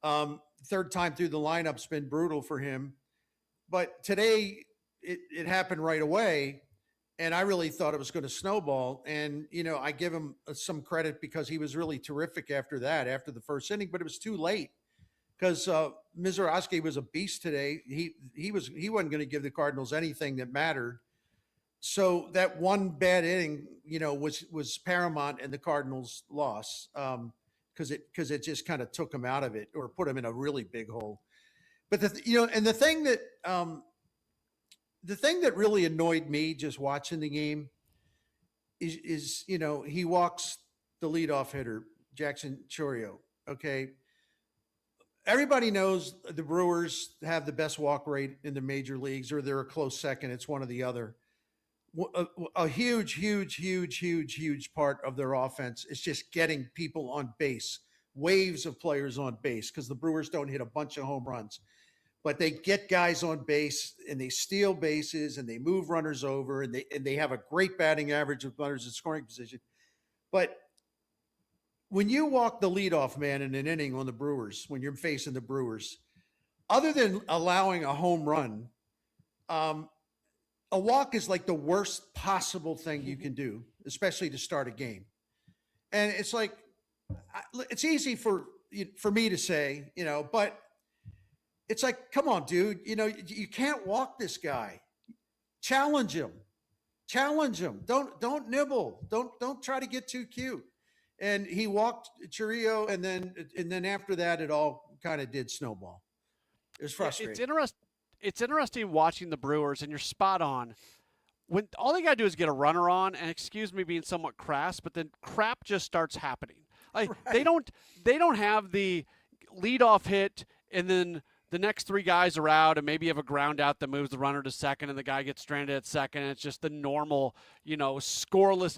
Third time through the lineup's been brutal for him, but today it happened right away. And I really thought it was going to snowball. And, I give him some credit because he was really terrific after that, after the first inning, but it was too late because Mizrahi was a beast today. He wasn't going to give the Cardinals anything that mattered. So that one bad inning, was paramount in the Cardinals' loss because it just kind of took him out of it or put him in a really big hole. But the thing that really annoyed me just watching the game is he walks the leadoff hitter, Jackson Chourio. Okay. Everybody knows the Brewers have the best walk rate in the major leagues, or they're a close second. It's one or the other. A huge part of their offense is just getting people on base, waves of players on base, because the Brewers don't hit a bunch of home runs. But they get guys on base and they steal bases and they move runners over and they have a great batting average of runners in scoring position. But when you walk the leadoff man in an inning on the Brewers, when you're facing the Brewers, other than allowing a home run, a walk is like the worst possible thing you can do, especially to start a game. And it's like, it's easy for me to say, but it's like, come on, dude, you can't walk this guy. Challenge him. Don't nibble. Don't try to get too cute. And he walked Chourio, and then after that, it all kind of did snowball. It was frustrating. It's interesting watching the Brewers, and you're spot on. When all they got to do is get a runner on, and excuse me being somewhat crass, but then crap just starts happening. Like right. They don't have the leadoff hit, and then the next three guys are out, and maybe you have a ground out that moves the runner to second, and the guy gets stranded at second. And it's just the normal, scoreless.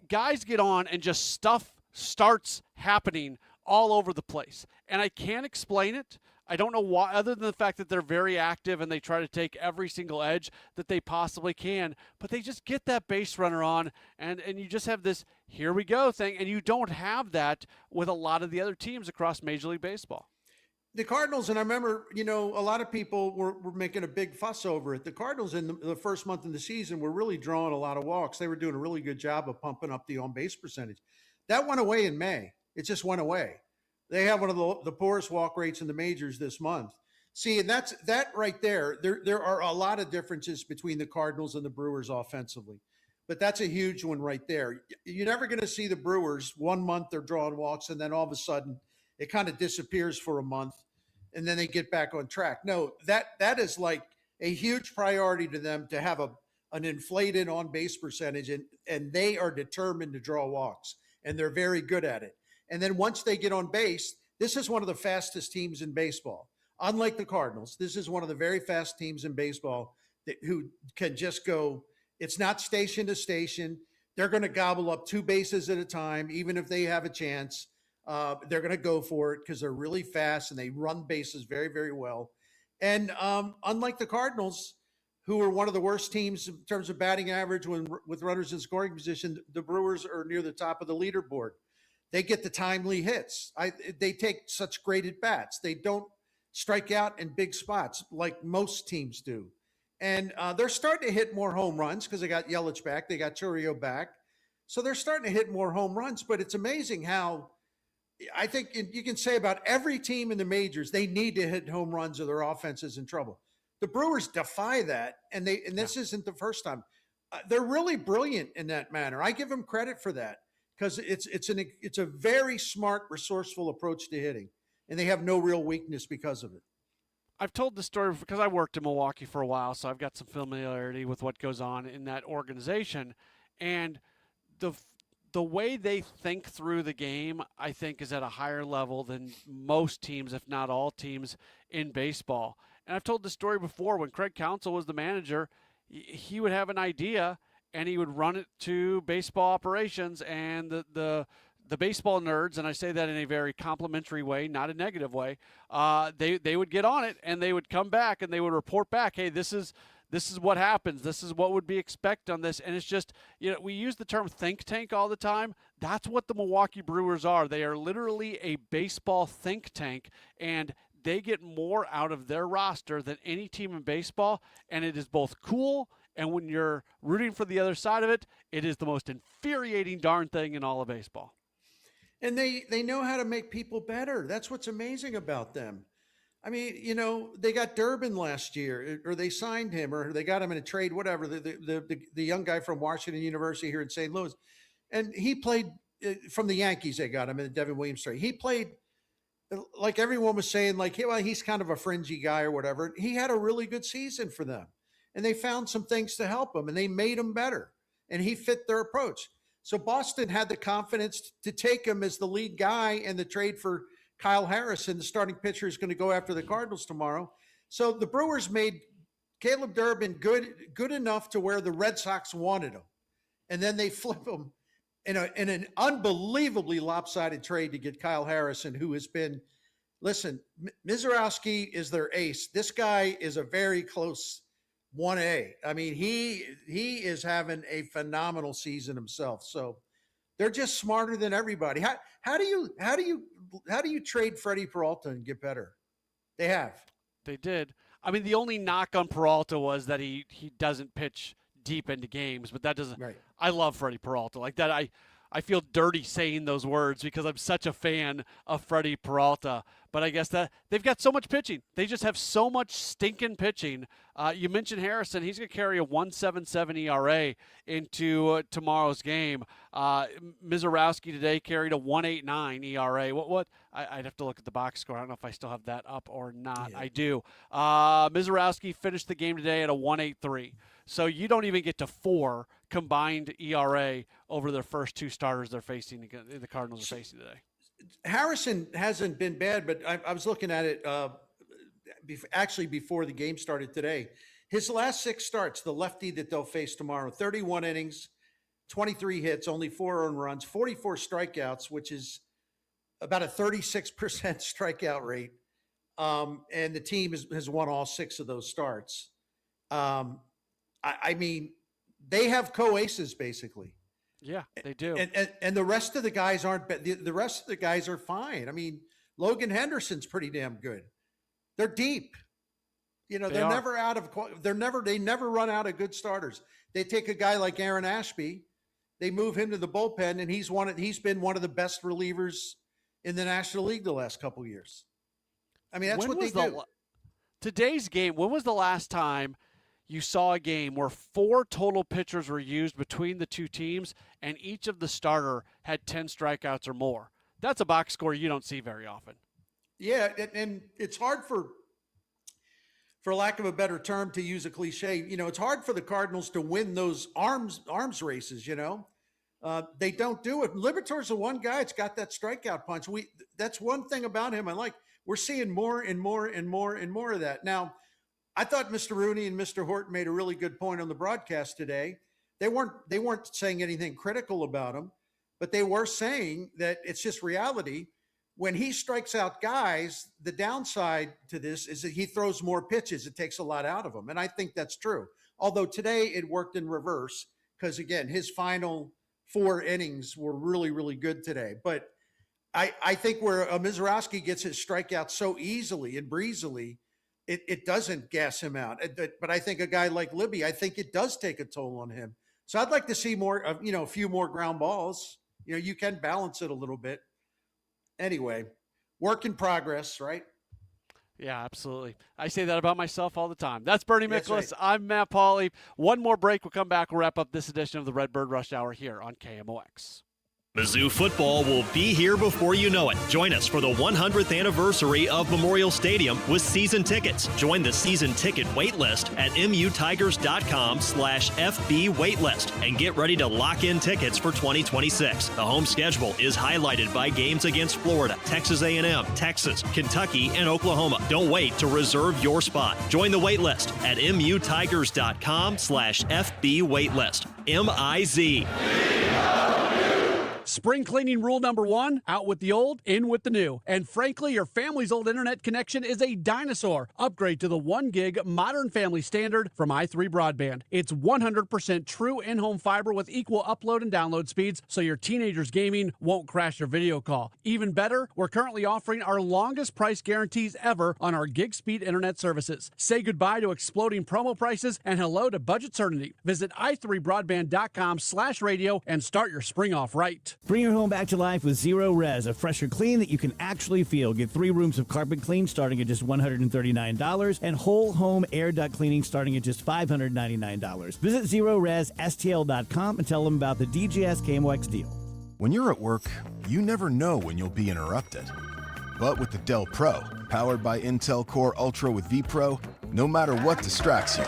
Guys get on, and just stuff starts happening all over the place. And I can't explain it. I don't know why, other than the fact that they're very active and they try to take every single edge that they possibly can. But they just get that base runner on, and you just have this here we go thing, and you don't have that with a lot of the other teams across Major League Baseball. The Cardinals, and I remember, a lot of people were making a big fuss over it. The Cardinals in the first month of the season were really drawing a lot of walks. They were doing a really good job of pumping up the on-base percentage. That went away in May. It just went away. They have one of the poorest walk rates in the majors this month. See, and that right there. There are a lot of differences between the Cardinals and the Brewers offensively, but that's a huge one right there. You're never going to see the Brewers 1 month they're drawing walks, and then all of a sudden it kind of disappears for a month, and then they get back on track. No, that is like a huge priority to them to have an inflated on-base percentage, and they are determined to draw walks, and they're very good at it. And then once they get on base, this is one of the fastest teams in baseball. Unlike the Cardinals, this is one of the very fast teams in baseball who can just go, it's not station to station. They're going to gobble up 2 bases at a time, even if they have a chance. They're going to go for it because they're really fast and they run bases very, very well. And unlike the Cardinals, who are one of the worst teams in terms of batting average with runners in scoring position, the Brewers are near the top of the leaderboard. They get the timely hits. They take such great at-bats. They don't strike out in big spots like most teams do. And they're starting to hit more home runs because they got Yelich back. They got Chourio back. So they're starting to hit more home runs. But it's amazing how I think you can say about every team in the majors, they need to hit home runs or their offense is in trouble. The Brewers defy that, and this isn't the first time. They're really brilliant in that manner. I give them credit for that. Because it's a very smart, resourceful approach to hitting, and they have no real weakness because of it. I've told the story because I worked in Milwaukee for a while, so I've got some familiarity with what goes on in that organization. And the way they think through the game, I think, is at a higher level than most teams, if not all teams, in baseball. And I've told the story before. When Craig Counsell was the manager, he would have an idea, and he would run it to baseball operations, and the baseball nerds, and I say that in a very complimentary way, not a negative way, they would get on it, and they would come back, and they would report back, hey, this is what happens. This is what would be expected on this. And it's just, we use the term think tank all the time. That's what the Milwaukee Brewers are. They are literally a baseball think tank, and they get more out of their roster than any team in baseball, and it is both cool And when you're rooting for the other side of it, it is the most infuriating darn thing in all of baseball. And they know how to make people better. That's what's amazing about them. I mean, you know, they got Durbin last year, or they signed him, or they got him in a trade, whatever. The young guy from Washington University here in St. Louis, and he played from the Yankees. They got him in the Devin Williams trade. He played like everyone was saying, like, well, he's kind of a fringy guy or whatever. He had a really good season for them, and they found some things to help him, and they made him better, and he fit their approach. So Boston had the confidence to take him as the lead guy in the trade for Kyle Harrison. The starting pitcher is going to go after the Cardinals tomorrow. So the Brewers made Caleb Durbin good enough to where the Red Sox wanted him. And then they flip him in an unbelievably lopsided trade to get Kyle Harrison, who has been, listen, Mizorowski is their ace. This guy is a very close 1A. I mean, he is having a phenomenal season himself. So they're just smarter than everybody. How do you trade Freddie Peralta and get better? They have. They did. I mean, the only knock on Peralta was that he doesn't pitch deep into games, but that doesn't. Right. I love Freddie Peralta like that. I feel dirty saying those words because I'm such a fan of Freddie Peralta. But I guess that they've got so much pitching. They just have so much stinking pitching. You mentioned Harrison. He's going to carry a 1.77 ERA into tomorrow's game. Mizorowski today carried a 1.89 ERA. What? I'd have to look at the box score. I don't know if I still have that up or not. Yeah. I do. Mizorowski finished the game today at a 1.83. So you don't even get to 4 combined ERA over their first 2 starters they're facing. The Cardinals are facing today. Harrison hasn't been bad, but I was looking at it actually before the game started today. His last 6 starts, the lefty that they'll face tomorrow, 31 innings, 23 hits, only 4 earned runs, 44 strikeouts, which is about a 36% strikeout rate. And the team has won all 6 of those starts. I mean, they have co-aces basically. Yeah, they do. And the rest of the guys aren't. The rest of the guys are fine. I mean, Logan Henderson's pretty damn good. They're deep. You know, they're never out of. They never run out of good starters. They take a guy like Aaron Ashby, they move him to the bullpen, and he's been one of the best relievers in the National League the last couple of years. I mean, that's what they do. Today's game. When was the last time you saw a game where 4 total pitchers were used between the 2 teams and each of the starter had 10 strikeouts or more? That's a box score you don't see very often. Yeah, and it's hard for lack of a better term, to use a cliche, you know, it's hard for the Cardinals to win those arms races, you know. They don't do it. Libertor's the one guy that's got that strikeout punch. That's one thing about him I like. We're seeing more and more and more and more of that. Now, I thought Mr. Rooney and Mr. Horton made a really good point on the broadcast today. They weren't saying anything critical about him, but they were saying that it's just reality. When he strikes out guys, the downside to this is that he throws more pitches. It takes a lot out of him. And I think that's true. Although today it worked in reverse because, again, his final 4 innings were really, really good today. But I think where Mizorowski gets his strikeout so easily and breezily, it doesn't gas him out. But I think a guy like Libby, I think it does take a toll on him. So I'd like to see more, a few more ground balls. You know, you can balance it a little bit. Anyway, work in progress, right? Yeah, absolutely. I say that about myself all the time. That's Bernie Miklasz. That's right. I'm Matt Pauley. One more break. We'll come back. We'll wrap up this edition of the Redbird Rush Hour here on KMOX. Mizzou football will be here before you know it. Join us for the 100th anniversary of Memorial Stadium with season tickets. Join the season ticket waitlist at mutigers.com/FB waitlist and get ready to lock in tickets for 2026. The home schedule is highlighted by games against Florida, Texas A&M, Texas, Kentucky, and Oklahoma. Don't wait to reserve your spot. Join the waitlist at mutigers.com/FB waitlist. MIZ. Spring cleaning rule number 1, out with the old, in with the new. And frankly, your family's old internet connection is a dinosaur. Upgrade to the 1 gig modern family standard from i3 Broadband. It's 100% true in-home fiber with equal upload and download speeds, so your teenager's gaming won't crash your video call. Even better, we're currently offering our longest price guarantees ever on our gig speed internet services. Say goodbye to exploding promo prices and hello to budget certainty. Visit i3broadband.com/radio and start your spring off right. Bring your home back to life with Zero Res, a fresher clean that you can actually feel. Get 3 rooms of carpet clean starting at just $139 and whole home air duct cleaning starting at just $599. Visit ZeroResSTL.com and tell them about the DGS KMOX deal. When you're at work, you never know when you'll be interrupted. But with the Dell Pro, powered by Intel Core Ultra with vPro, no matter what distracts you,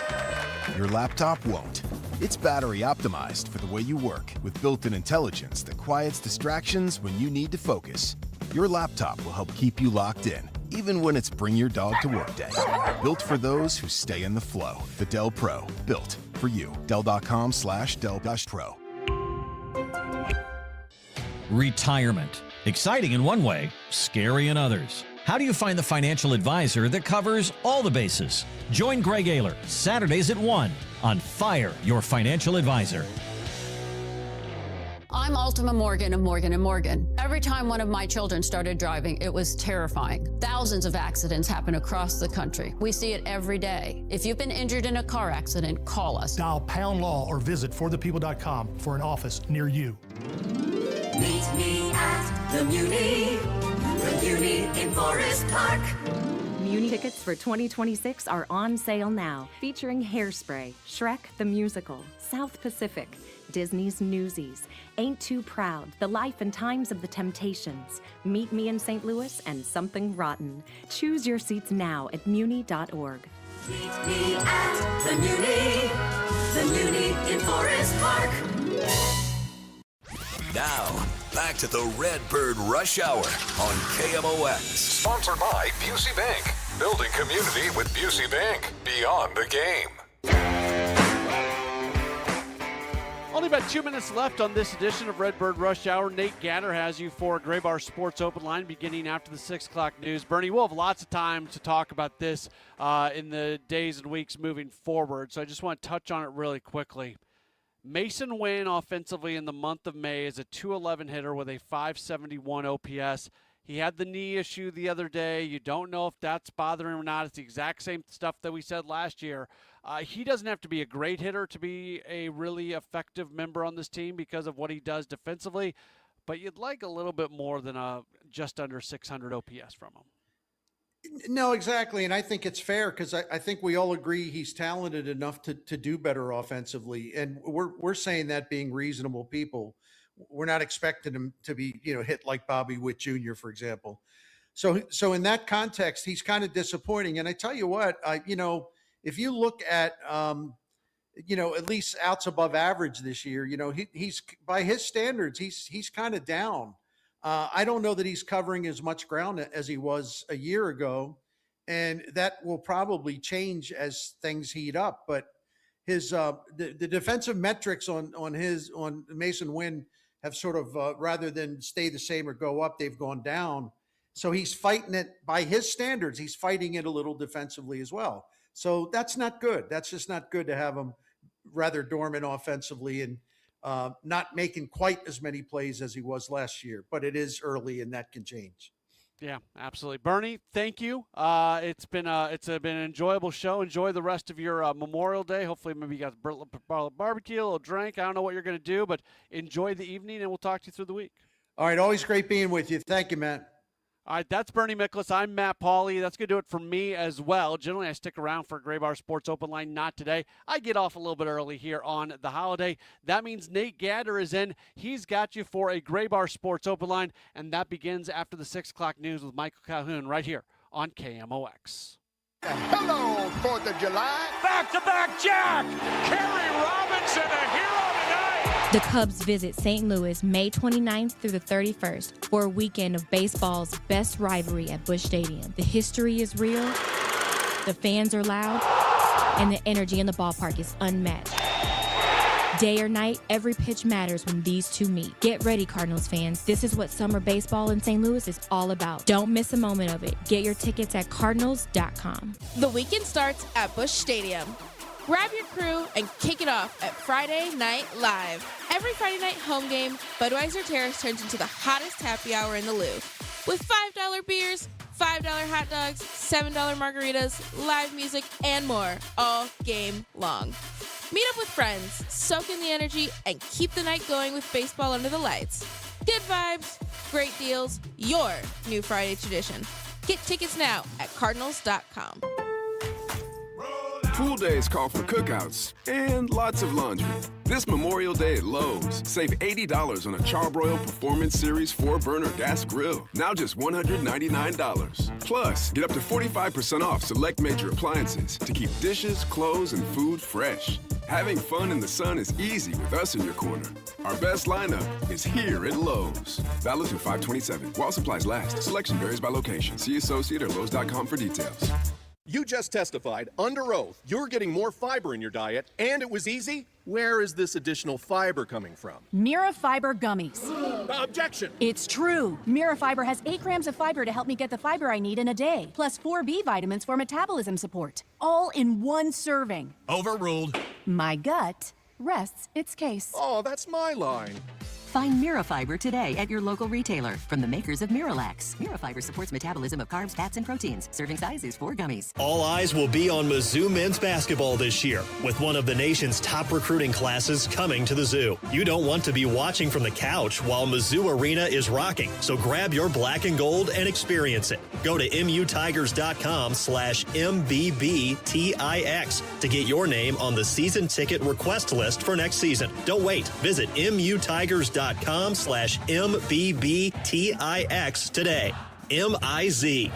your laptop won't. It's battery optimized for the way you work with built-in intelligence that quiets distractions when you need to focus. Your laptop will help keep you locked in, even when it's bring your dog to work day. Built for those who stay in the flow. The Dell Pro, built for you. Dell.com/Dell-Pro. Retirement. Exciting in one way, scary in others. How do you find the financial advisor that covers all the bases? Join Greg Ayler Saturdays at 1 on Fire Your Financial Advisor. I'm Ultima Morgan of Morgan & Morgan. Every time one of my children started driving, it was terrifying. Thousands of accidents happen across the country. We see it every day. If you've been injured in a car accident, call us. Dial pound law or visit forthepeople.com for an office near you. Meet me at the Muni in Forest Park. Muni tickets for 2026 are on sale now, featuring Hairspray, Shrek the Musical, South Pacific, Disney's Newsies, Ain't Too Proud, The Life and Times of the Temptations, Meet Me in St. Louis, and Something Rotten. Choose your seats now at muni.org. Meet me at the Muni in Forest Park. Now, back to the Redbird Rush Hour on KMOX. Sponsored by Busey Bank. Building community with Busey Bank. Beyond the game. Only about 2 minutes left on this edition of Redbird Rush Hour. Nate Gatter has you for Gray Bar Sports Open Line beginning after the 6 o'clock news. Bernie, we'll have lots of time to talk about this in the days and weeks moving forward, so I just want to touch on it really quickly. Mason Wynn offensively in the month of May is a .211 hitter with a .571 OPS. He had the knee issue the other day. You don't know if that's bothering him or not. It's the exact same stuff that we said last year. He doesn't have to be a great hitter to be a really effective member on this team because of what he does defensively, but you'd like a little bit more than a just under 600 OPS from him. No, exactly. And I think it's fair because I think we all agree he's talented enough to do better offensively. And we're saying that being reasonable people. We're not expecting him to be, hit like Bobby Witt Jr., for example. So in that context, he's kind of disappointing. And I tell you what, if you look at, at least outs above average this year, he's by his standards, he's kind of down. I don't know that he's covering as much ground as he was a year ago, and that will probably change as things heat up. But his the defensive metrics on Mason Wynn have sort of rather than stay the same or go up, they've gone down. So he's fighting it by his standards. He's fighting it a little defensively as well. So that's not good. That's just not good to have him rather dormant offensively and not making quite as many plays as he was last year, but it is early and that can change. Yeah, absolutely. Bernie, thank you. It's been an enjoyable show. Enjoy the rest of your Memorial Day. Hopefully maybe you got a barbecue, a little drink. I don't know what you're going to do, but enjoy the evening and we'll talk to you through the week. All right. Always great being with you. Thank you, Matt. All right, that's Bernie Miklasz. I'm Matt Pauley. That's going to do it for me as well. Generally, I stick around for Gray Bar Sports Open Line. Not today. I get off a little bit early here on the holiday. That means Nate Gatter is in. He's got you for a Gray Bar Sports Open Line, and that begins after the 6 o'clock news with Michael Calhoun right here on KMOX. Hello, 4th of July. Back-to-back Jack. Kerry Robinson, a hero tonight. The Cubs visit St. Louis May 29th through the 31st for a weekend of baseball's best rivalry at Busch Stadium. The history is real, the fans are loud, and the energy in the ballpark is unmatched. Day or night, every pitch matters when these two meet. Get ready, Cardinals fans. This is what summer baseball in St. Louis is all about. Don't miss a moment of it. Get your tickets at cardinals.com. The weekend starts at Busch Stadium. Grab your crew and kick it off at Friday Night Live. Every Friday night home game, Budweiser Terrace turns into the hottest happy hour in the Lou. With $5 beers, $5 hot dogs, $7 margaritas, live music, and more all game long. Meet up with friends, soak in the energy, and keep the night going with baseball under the lights. Good vibes, great deals, your new Friday tradition. Get tickets now at cardinals.com. Pool days call for cookouts and lots of laundry. This Memorial Day at Lowe's, save $80 on a Charbroil Performance Series 4-burner gas grill, now just $199. Plus, get up to 45% off select major appliances to keep dishes, clothes, and food fresh. Having fun in the sun is easy with us in your corner. Our best lineup is here at Lowe's. Valid through 5/27. While supplies last. Selection varies by location. See associate or Lowe's.com for details. You just testified under oath you're getting more fiber in your diet, and it was easy? Where is this additional fiber coming from? Mira Fiber Gummies. Objection! It's true. Mira Fiber has 8 grams of fiber to help me get the fiber I need in a day, plus 4 B vitamins for metabolism support. All in one serving. Overruled. My gut rests its case. Oh, that's my line. Find Mirafiber today at your local retailer from the makers of Miralax. Mirafiber supports metabolism of carbs, fats, and proteins. Serving size is 4 gummies. All eyes will be on Mizzou men's basketball this year, with one of the nation's top recruiting classes coming to the Zoo. You don't want to be watching from the couch while Mizzou Arena is rocking, so grab your black and gold and experience it. Go to mutigers.com/MBBTIX to get your name on the season ticket request list for next season. Don't wait. Visit mutigers.com/MBBTIX today. MIZ.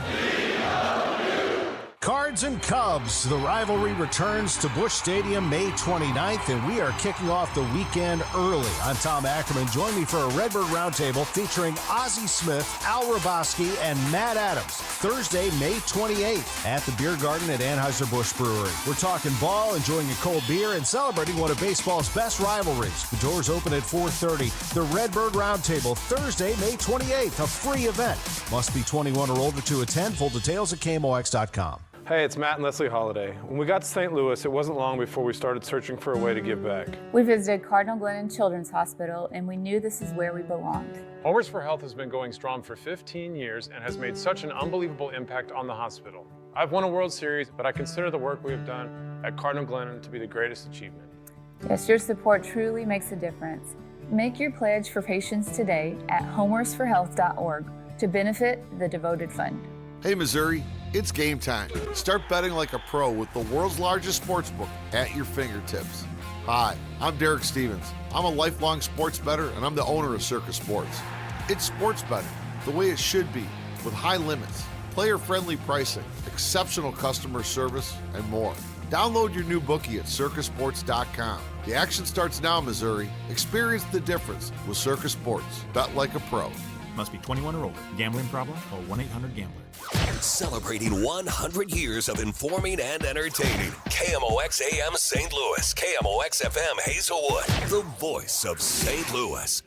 Cards and Cubs. The rivalry returns to Busch Stadium May 29th, and we are kicking off the weekend early. I'm Tom Ackerman. Join me for a Redbird Roundtable featuring Ozzie Smith, Al Raboski, and Matt Adams. Thursday, May 28th at the Beer Garden at Anheuser-Busch Brewery. We're talking ball, enjoying a cold beer, and celebrating one of baseball's best rivalries. The doors open at 4:30. The Redbird Roundtable, Thursday, May 28th, a free event. Must be 21 or older to attend. Full details at KMOX.com. Hey, it's Matt and Leslie Holiday. When we got to St. Louis, it wasn't long before we started searching for a way to give back. We visited Cardinal Glennon Children's Hospital, and we knew this is where we belonged. Homers for Health has been going strong for 15 years and has made such an unbelievable impact on the hospital. I've won a World Series, but I consider the work we have done at Cardinal Glennon to be the greatest achievement. Yes, your support truly makes a difference. Make your pledge for patients today at homersforhealth.org to benefit the devoted fund. Hey, Missouri, it's game time. Start betting like a pro with the world's largest sportsbook at your fingertips. Hi, I'm Derek Stevens. I'm a lifelong sports bettor, and I'm the owner of Circus Sports. It's sports betting the way it should be, with high limits, player-friendly pricing, exceptional customer service, and more. Download your new bookie at circusports.com. The action starts now, Missouri. Experience the difference with Circus Sports. Bet like a pro. Must be 21 or older. Gambling problem? Call 1-800-GAMBLER. Celebrating 100 years of informing and entertaining. KMOX AM St. Louis. KMOX FM Hazelwood. The voice of St. Louis.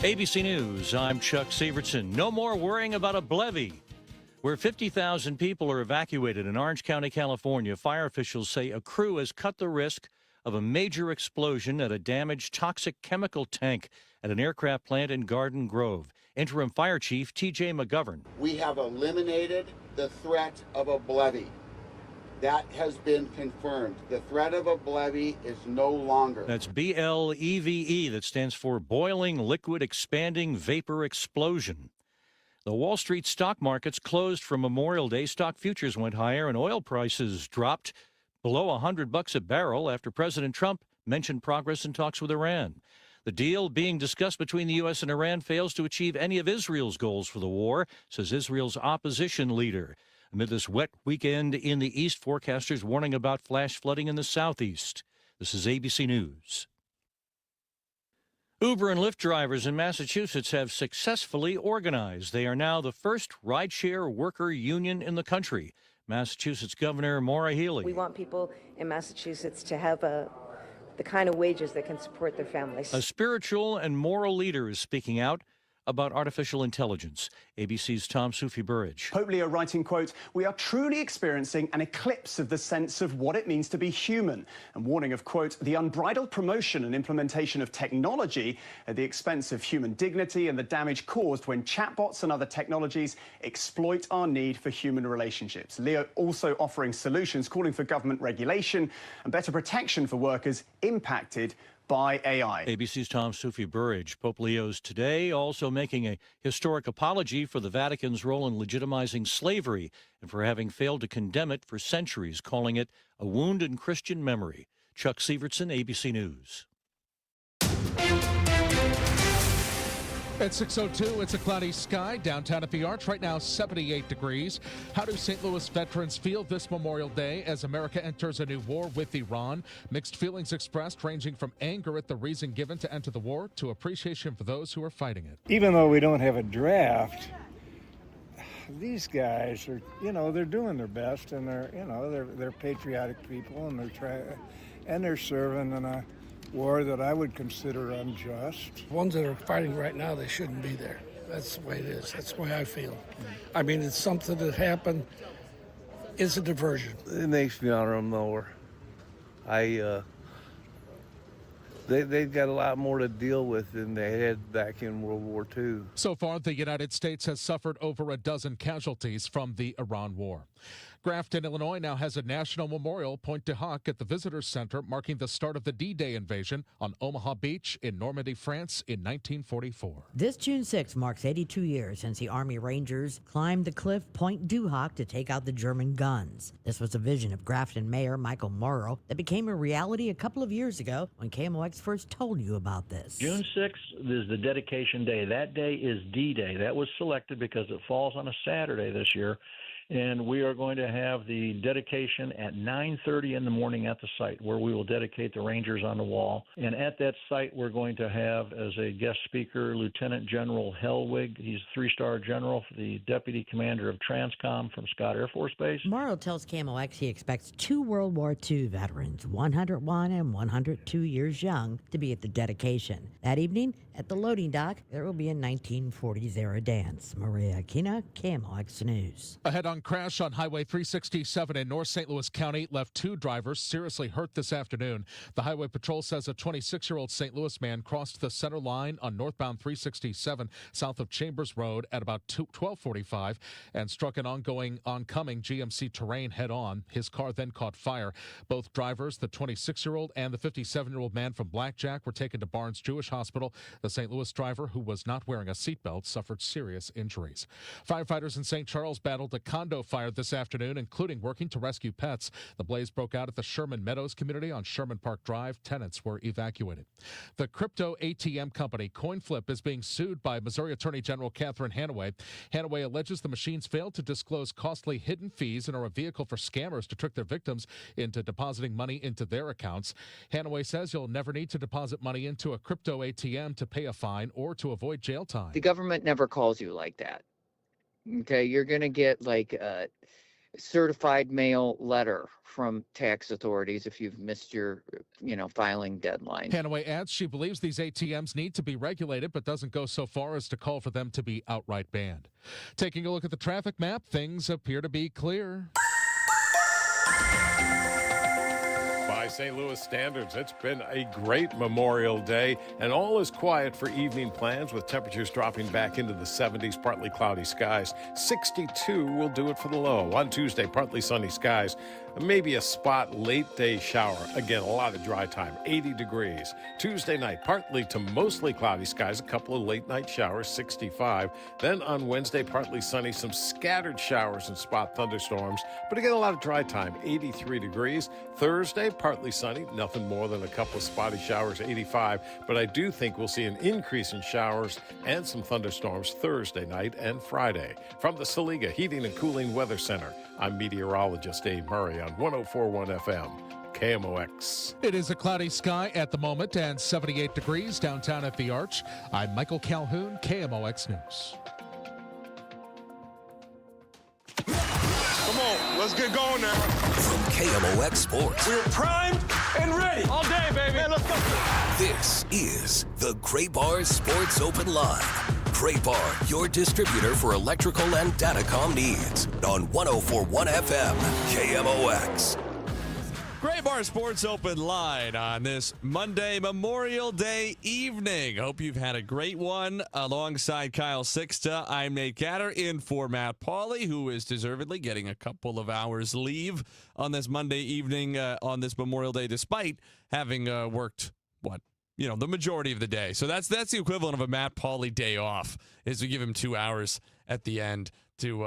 ABC News, I'm Chuck Severson. No more worrying about a levee. Where 50,000 people are evacuated in Orange County, California, fire officials say a crew has cut the risk of a major explosion at a damaged toxic chemical tank at an aircraft plant in Garden Grove. Interim Fire Chief T.J. McGovern. We have eliminated the threat of a levee. That has been confirmed. The threat of a levee is no longer. That's BLEVE. That stands for Boiling Liquid Expanding Vapor Explosion. The Wall Street stock markets closed for Memorial Day. Stock futures went higher and oil prices dropped below $100 a barrel after President Trump mentioned progress in talks with Iran. The deal being discussed between the U.S. and Iran fails to achieve any of Israel's goals for the war, says Israel's opposition leader. Amid this wet weekend in the east, forecasters warning about flash flooding in the southeast. This is ABC News. Uber and Lyft drivers in Massachusetts have successfully organized. They are now the first rideshare worker union in the country. Massachusetts Governor Maura Healey. We want people in Massachusetts to have the kind of wages that can support their families. A spiritual and moral leader is speaking out about artificial intelligence. ABC's Tom Sufi-Burridge. Pope Leo writing, quote, "We are truly experiencing an eclipse of the sense of what it means to be human," and warning of, quote, "the unbridled promotion and implementation of technology at the expense of human dignity and the damage caused when chatbots and other technologies exploit our need for human relationships." Leo also offering solutions, calling for government regulation and better protection for workers impacted by AI. ABC's Tom Sufi-Burridge. Pope Leo's today also making a historic apology for the Vatican's role in legitimizing slavery and for having failed to condemn it for centuries, calling it a wound in Christian memory. Chuck Sievertson, ABC News. At 6:02, it's a cloudy sky downtown at the Arch. Right now, 78 degrees. How do St. Louis veterans feel this Memorial Day as America enters a new war with Iran? Mixed feelings expressed, ranging from anger at the reason given to enter the war to appreciation for those who are fighting it. Even though we don't have a draft, these guys are, they're doing their best, and they're patriotic people, and they're serving in a war that I would consider unjust. Ones that are fighting right now, they shouldn't be there. That's the way it is. That's the way I feel. I mean, it's something that happened. It's a diversion. It makes me honor them more. They've got a lot more to deal with than they had back in World War II. So far, the United States has suffered over a dozen casualties from the Iran war. Grafton, Illinois now has a national memorial, Pointe du Hoc, at the Visitors Center, marking the start of the D-Day invasion on Omaha Beach in Normandy, France in 1944. This June 6 marks 82 years since the Army Rangers climbed the cliff Pointe du Hoc to take out the German guns. This was a vision of Grafton Mayor Michael Morrow that became a reality a couple of years ago when KMOX first told you about this. June 6th is the dedication day. That day is D-Day. That was selected because it falls on a Saturday this year. And we are going to have the dedication at 9:30 in the morning at the site, where we will dedicate the Rangers on the wall. And at that site, we're going to have as a guest speaker Lieutenant General Hellwig. He's a 3-star general, the Deputy Commander of Transcom from Scott Air Force Base. Morrow tells KMOX he expects 2 World War II veterans, 101 and 102 years young, to be at the dedication. That evening, at the loading dock, there will be a 1940s-era dance. Maria Aquina, KMOX News. A head-on crash on Highway 367 in North St. Louis County left 2 drivers seriously hurt this afternoon. The Highway Patrol says a 26-year-old St. Louis man crossed the center line on northbound 367 south of Chambers Road at about 12:45 and struck an oncoming GMC Terrain head-on. His car then caught fire. Both drivers, the 26-year-old and the 57-year-old man from Blackjack, were taken to Barnes Jewish Hospital. The St. Louis driver, who was not wearing a seatbelt, suffered serious injuries. Firefighters in St. Charles battled a condo fire this afternoon, including working to rescue pets. The blaze broke out at the Sherman Meadows community on Sherman Park Drive. Tenants were evacuated. The crypto ATM company CoinFlip is being sued by Missouri Attorney General Catherine Hanaway. Hanaway alleges the machines failed to disclose costly hidden fees and are a vehicle for scammers to trick their victims into depositing money into their accounts. Hanaway says you'll never need to deposit money into a crypto ATM to pay a fine or to avoid jail time. The government never calls you like that. Okay, you're going to get like a certified mail letter from tax authorities if you've missed your, filing deadline. Hanaway adds she believes these ATMs need to be regulated, but doesn't go so far as to call for them to be outright banned. Taking a look at the traffic map, things appear to be clear. By St. Louis standards, it's been a great Memorial Day, and all is quiet for evening plans with temperatures dropping back into the 70s, partly cloudy skies. 62 will do it for the low. On Tuesday, partly sunny skies, maybe a spot late day shower. Again, a lot of dry time, 80 degrees. Tuesday night, partly to mostly cloudy skies, a couple of late night showers, 65. Then on Wednesday, partly sunny, some scattered showers and spot thunderstorms, but again, a lot of dry time, 83 degrees. Thursday, partly sunny, nothing more than a couple of spotty showers, 85. But I do think we'll see an increase in showers and some thunderstorms Thursday night and Friday. From the Saliga Heating and Cooling Weather Center, I'm meteorologist Dave Murray on 104.1 FM, KMOX. It is a cloudy sky at the moment and 78 degrees downtown at the Arch. I'm Michael Calhoun, KMOX News. Come on, let's get going now. From KMOX Sports, We're primed and ready. All day, baby. Man, let's go. this is the Gray Bar Sports Open Line. Gray Bar, your distributor for electrical and datacom needs. On 104.1 FM, KMOX. Gray Bar Sports Open Line on this Monday Memorial Day evening. Hope you've had a great one. Alongside Kyle Sixta, I'm Nate Gatter in for Matt Pauley, who is deservedly getting a couple of hours leave on this Monday evening on this Memorial Day, despite having worked, the majority of the day. So that's the equivalent of a Matt Pauley day off, is we give him 2 hours at the end to,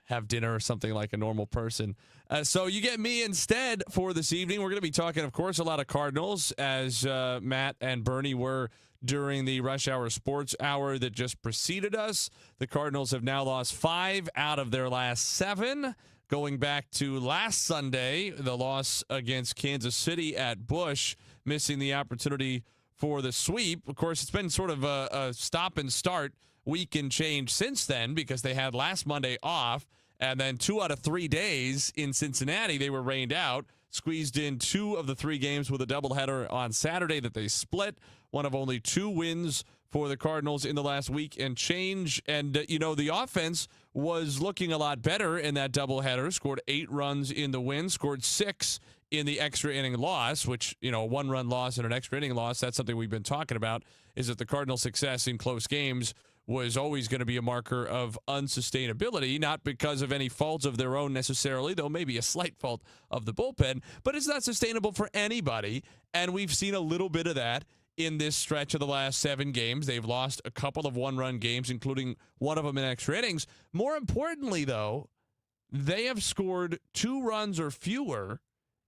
have dinner or something like a normal person. So you get me instead for this evening. We're going to be talking, of course, a lot of Cardinals, as Matt and Bernie were during the Rush Hour Sports Hour that just preceded us. The Cardinals have now lost 5 out of their last 7. Going back to last Sunday, the loss against Kansas City at Busch, missing the opportunity for the sweep. Of course, it's been sort of a stop and start week and change since then, because they had last Monday off, and then 2 out of 3 days in Cincinnati they were rained out. Squeezed in 2 of the 3 games with a doubleheader on Saturday that they split. One of only 2 wins for the Cardinals in the last week and change. And, the offense was looking a lot better in that doubleheader. Scored 8 runs in the win, scored 6 in the extra inning loss, which, a 1-run loss and an extra inning loss, that's something we've been talking about, is that the Cardinals' success in close games was always going to be a marker of unsustainability, not because of any fault of their own necessarily, though maybe a slight fault of the bullpen, but it's not sustainable for anybody, and we've seen a little bit of that in this stretch of the last 7 games. They've lost a couple of 1-run games, including one of them in extra innings. More importantly, though, they have scored 2 runs or fewer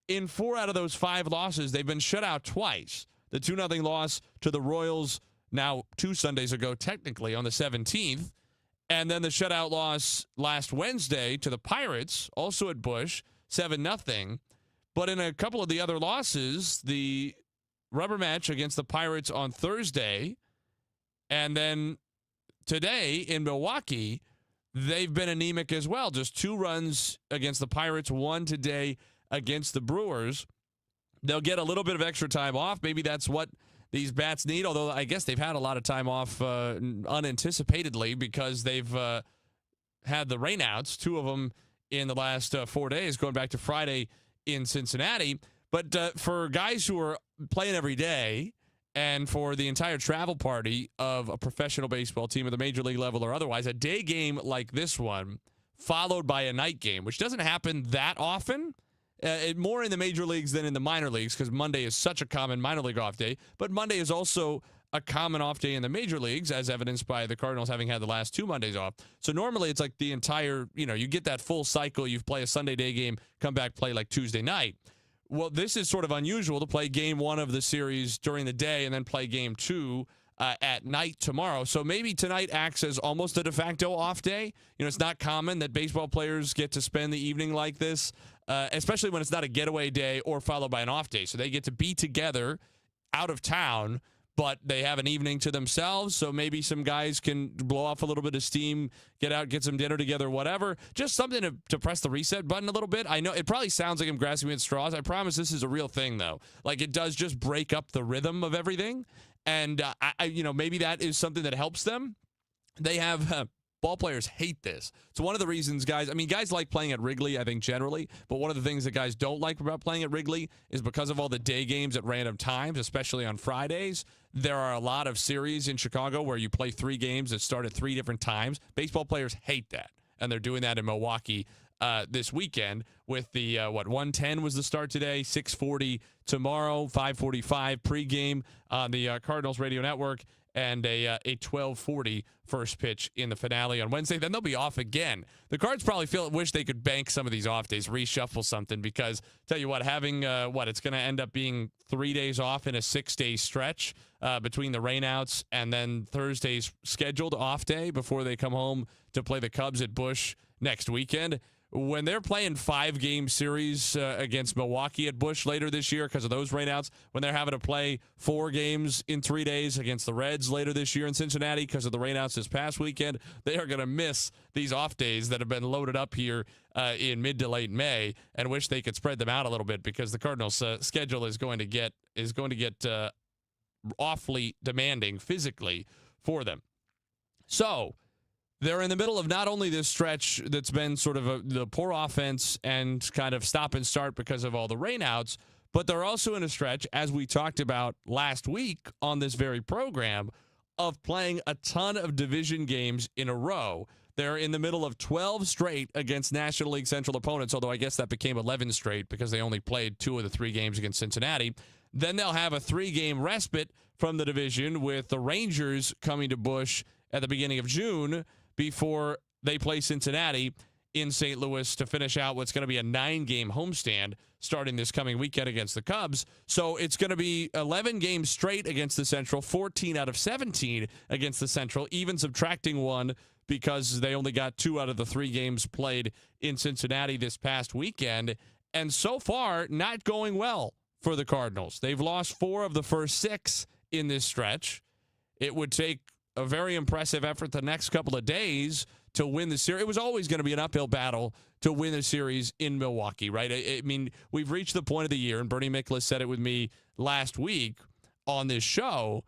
in 4 out of those 5 losses. They've been shut out twice. The 2-0 loss to the Royals now 2 Sundays ago, technically, on the 17th. And then the shutout loss last Wednesday to the Pirates, also at Busch, 7-0. But in a couple of the other losses, the rubber match against the Pirates on Thursday, and then today in Milwaukee, they've been anemic as well. Just 2 runs against the Pirates, 1 today against the Brewers. They'll get a little bit of extra time off. Maybe that's what these bats need, although I guess they've had a lot of time off unanticipatedly, because they've had the rainouts, 2 of them in the last 4 days, going back to Friday in Cincinnati. But for guys who are playing every day, and for the entire travel party of a professional baseball team at the major league level or otherwise, a day game like this one, followed by a night game, which doesn't happen that often, more in the major leagues than in the minor leagues, because Monday is such a common minor league off day. But Monday is also a common off day in the major leagues, as evidenced by the Cardinals having had the last 2 Mondays off. So normally it's like the entire, you get that full cycle. You play a Sunday day game, come back, play like Tuesday night. Well, this is sort of unusual to play game 1 of the series during the day and then play game 2 at night tomorrow. So maybe tonight acts as almost a de facto off day. It's not common that baseball players get to spend the evening like this, especially when it's not a getaway day or followed by an off day. So they get to be together out of town, but they have an evening to themselves. So maybe some guys can blow off a little bit of steam, get out, get some dinner together, whatever. Just something to press the reset button a little bit. I know it probably sounds like I'm grasping at straws. I promise this is a real thing, though. Like, it does just break up the rhythm of everything. And, maybe that is something that helps them. They have ball players hate this. So one of the reasons guys like playing at Wrigley, I think, generally, but one of the things that guys don't like about playing at Wrigley is because of all the day games at random times, especially on Fridays. There are a lot of series in Chicago where you play 3 games that start at 3 different times. Baseball players hate that, and they're doing that in Milwaukee this weekend with the 1:10 was the start today, 6:40 tomorrow, 5:45 pregame on the Cardinals radio network, and a 12:40 first pitch in the finale on Wednesday. Then they'll be off again. The Cards probably wish they could bank some of these off days, reshuffle something, because tell you what, having it's going to end up being 3 days off in a 6-day stretch between the rainouts, and then Thursday's scheduled off day before they come home to play the Cubs at Busch next weekend. when they're playing 5-game series against Milwaukee at Busch later this year because of those rainouts, when they're having to play 4 games in 3 days against the Reds later this year in Cincinnati because of the rainouts this past weekend, they are going to miss these off days that have been loaded up here in mid to late May and wish they could spread them out a little bit because the Cardinals' schedule is going to get awfully demanding physically for them. So they're in the middle of not only this stretch that's been sort of the poor offense and kind of stop and start because of all the rainouts, but they're also in a stretch, as we talked about last week on this very program, of playing a ton of division games in a row. They're in the middle of 12 straight against National League Central opponents, although I guess that became 11 straight because they only played 2 of the 3 games against Cincinnati. Then they'll have a 3-game respite from the division with the Rangers coming to Busch at the beginning of June before they play Cincinnati in St. Louis to finish out what's going to be a 9-game homestand starting this coming weekend against the Cubs. So it's going to be 11 games straight against the Central, 14 out of 17 against the Central, even subtracting 1 because they only got 2 out of the 3 games played in Cincinnati this past weekend. And so far, not going well for the Cardinals. They've lost 4 of the first 6 in this stretch. It would take a very impressive effort the next couple of days to win the series. It was always going to be an uphill battle to win the series in Milwaukee, right? I mean, we've reached the point of the year, and Bernie Miklasz said it with me last week on this show.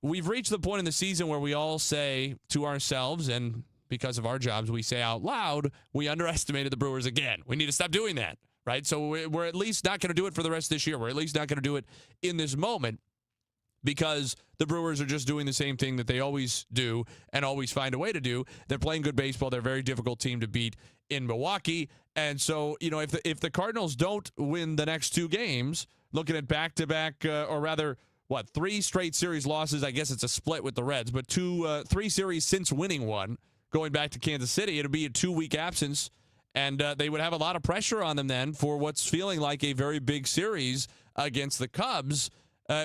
We've reached the point in the season where we all say to ourselves, and because of our jobs, we say out loud, we underestimated the Brewers again. We need to stop doing that, right? So we're at least not going to do it for the rest of this year. We're at least not going to do it in this moment, because the Brewers are just doing the same thing that they always do and always find a way to do. They're playing good baseball. They're a very difficult team to beat in Milwaukee. And so, you know, if the Cardinals don't win the next 2 games, looking at back-to-back, or rather, 3 straight series losses, I guess it's a split with the Reds, but 3 series since winning one, going back to Kansas City, it'll be a 2-week absence, and they would have a lot of pressure on them then for what's feeling like a very big series against the Cubs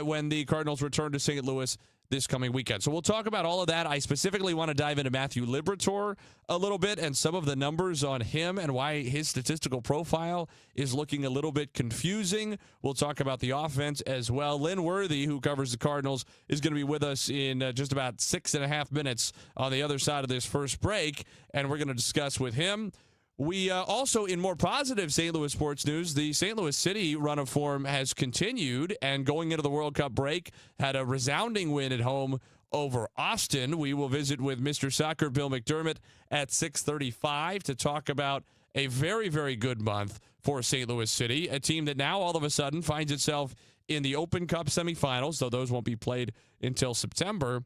when the Cardinals return to St. Louis this coming weekend. So we'll talk about all of that. I specifically want to dive into Matthew Liberatore a little bit and some of the numbers on him and why his statistical profile is looking a little bit confusing. We'll talk about the offense as well. Lynn Worthy, who covers the Cardinals, is going to be with us in just about 6.5 minutes on the other side of this first break, and we're going to discuss with him. We also, in more positive St. Louis sports news, the St. Louis City run of form has continued, and going into the World Cup break, had a resounding win at home over Austin. We will visit with Mr. Soccer Bill McDermott at 6:35 to talk about a very, very good month for St. Louis City, a team that now all of a sudden finds itself in the Open Cup semifinals, though those won't be played until September,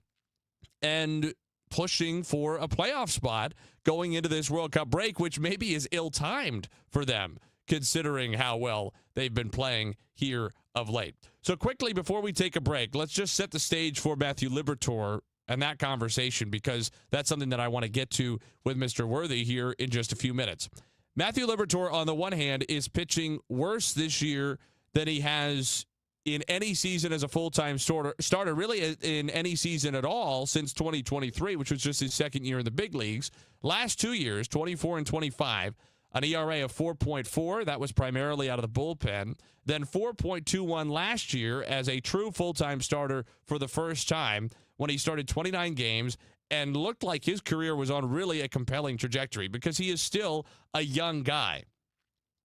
and pushing for a playoff spot going into this World Cup break, which maybe is ill-timed for them, considering how well they've been playing here of late. So quickly, before we take a break, let's just set the stage for Matthew Liberatore and that conversation, because that's something that I want to get to with Mr. Worthy here in just a few minutes. Matthew Liberatore, on the one hand, is pitching worse this year than he has in any season as a full-time starter, really in any season at all since 2023, which was just his second year in the big leagues. Last 2 years, 24 and 25, an ERA of 4.4. That was primarily out of the bullpen. Then 4.21 last year as a true full-time starter for the first time when he started 29 games and looked like his career was on really a compelling trajectory because he is still a young guy.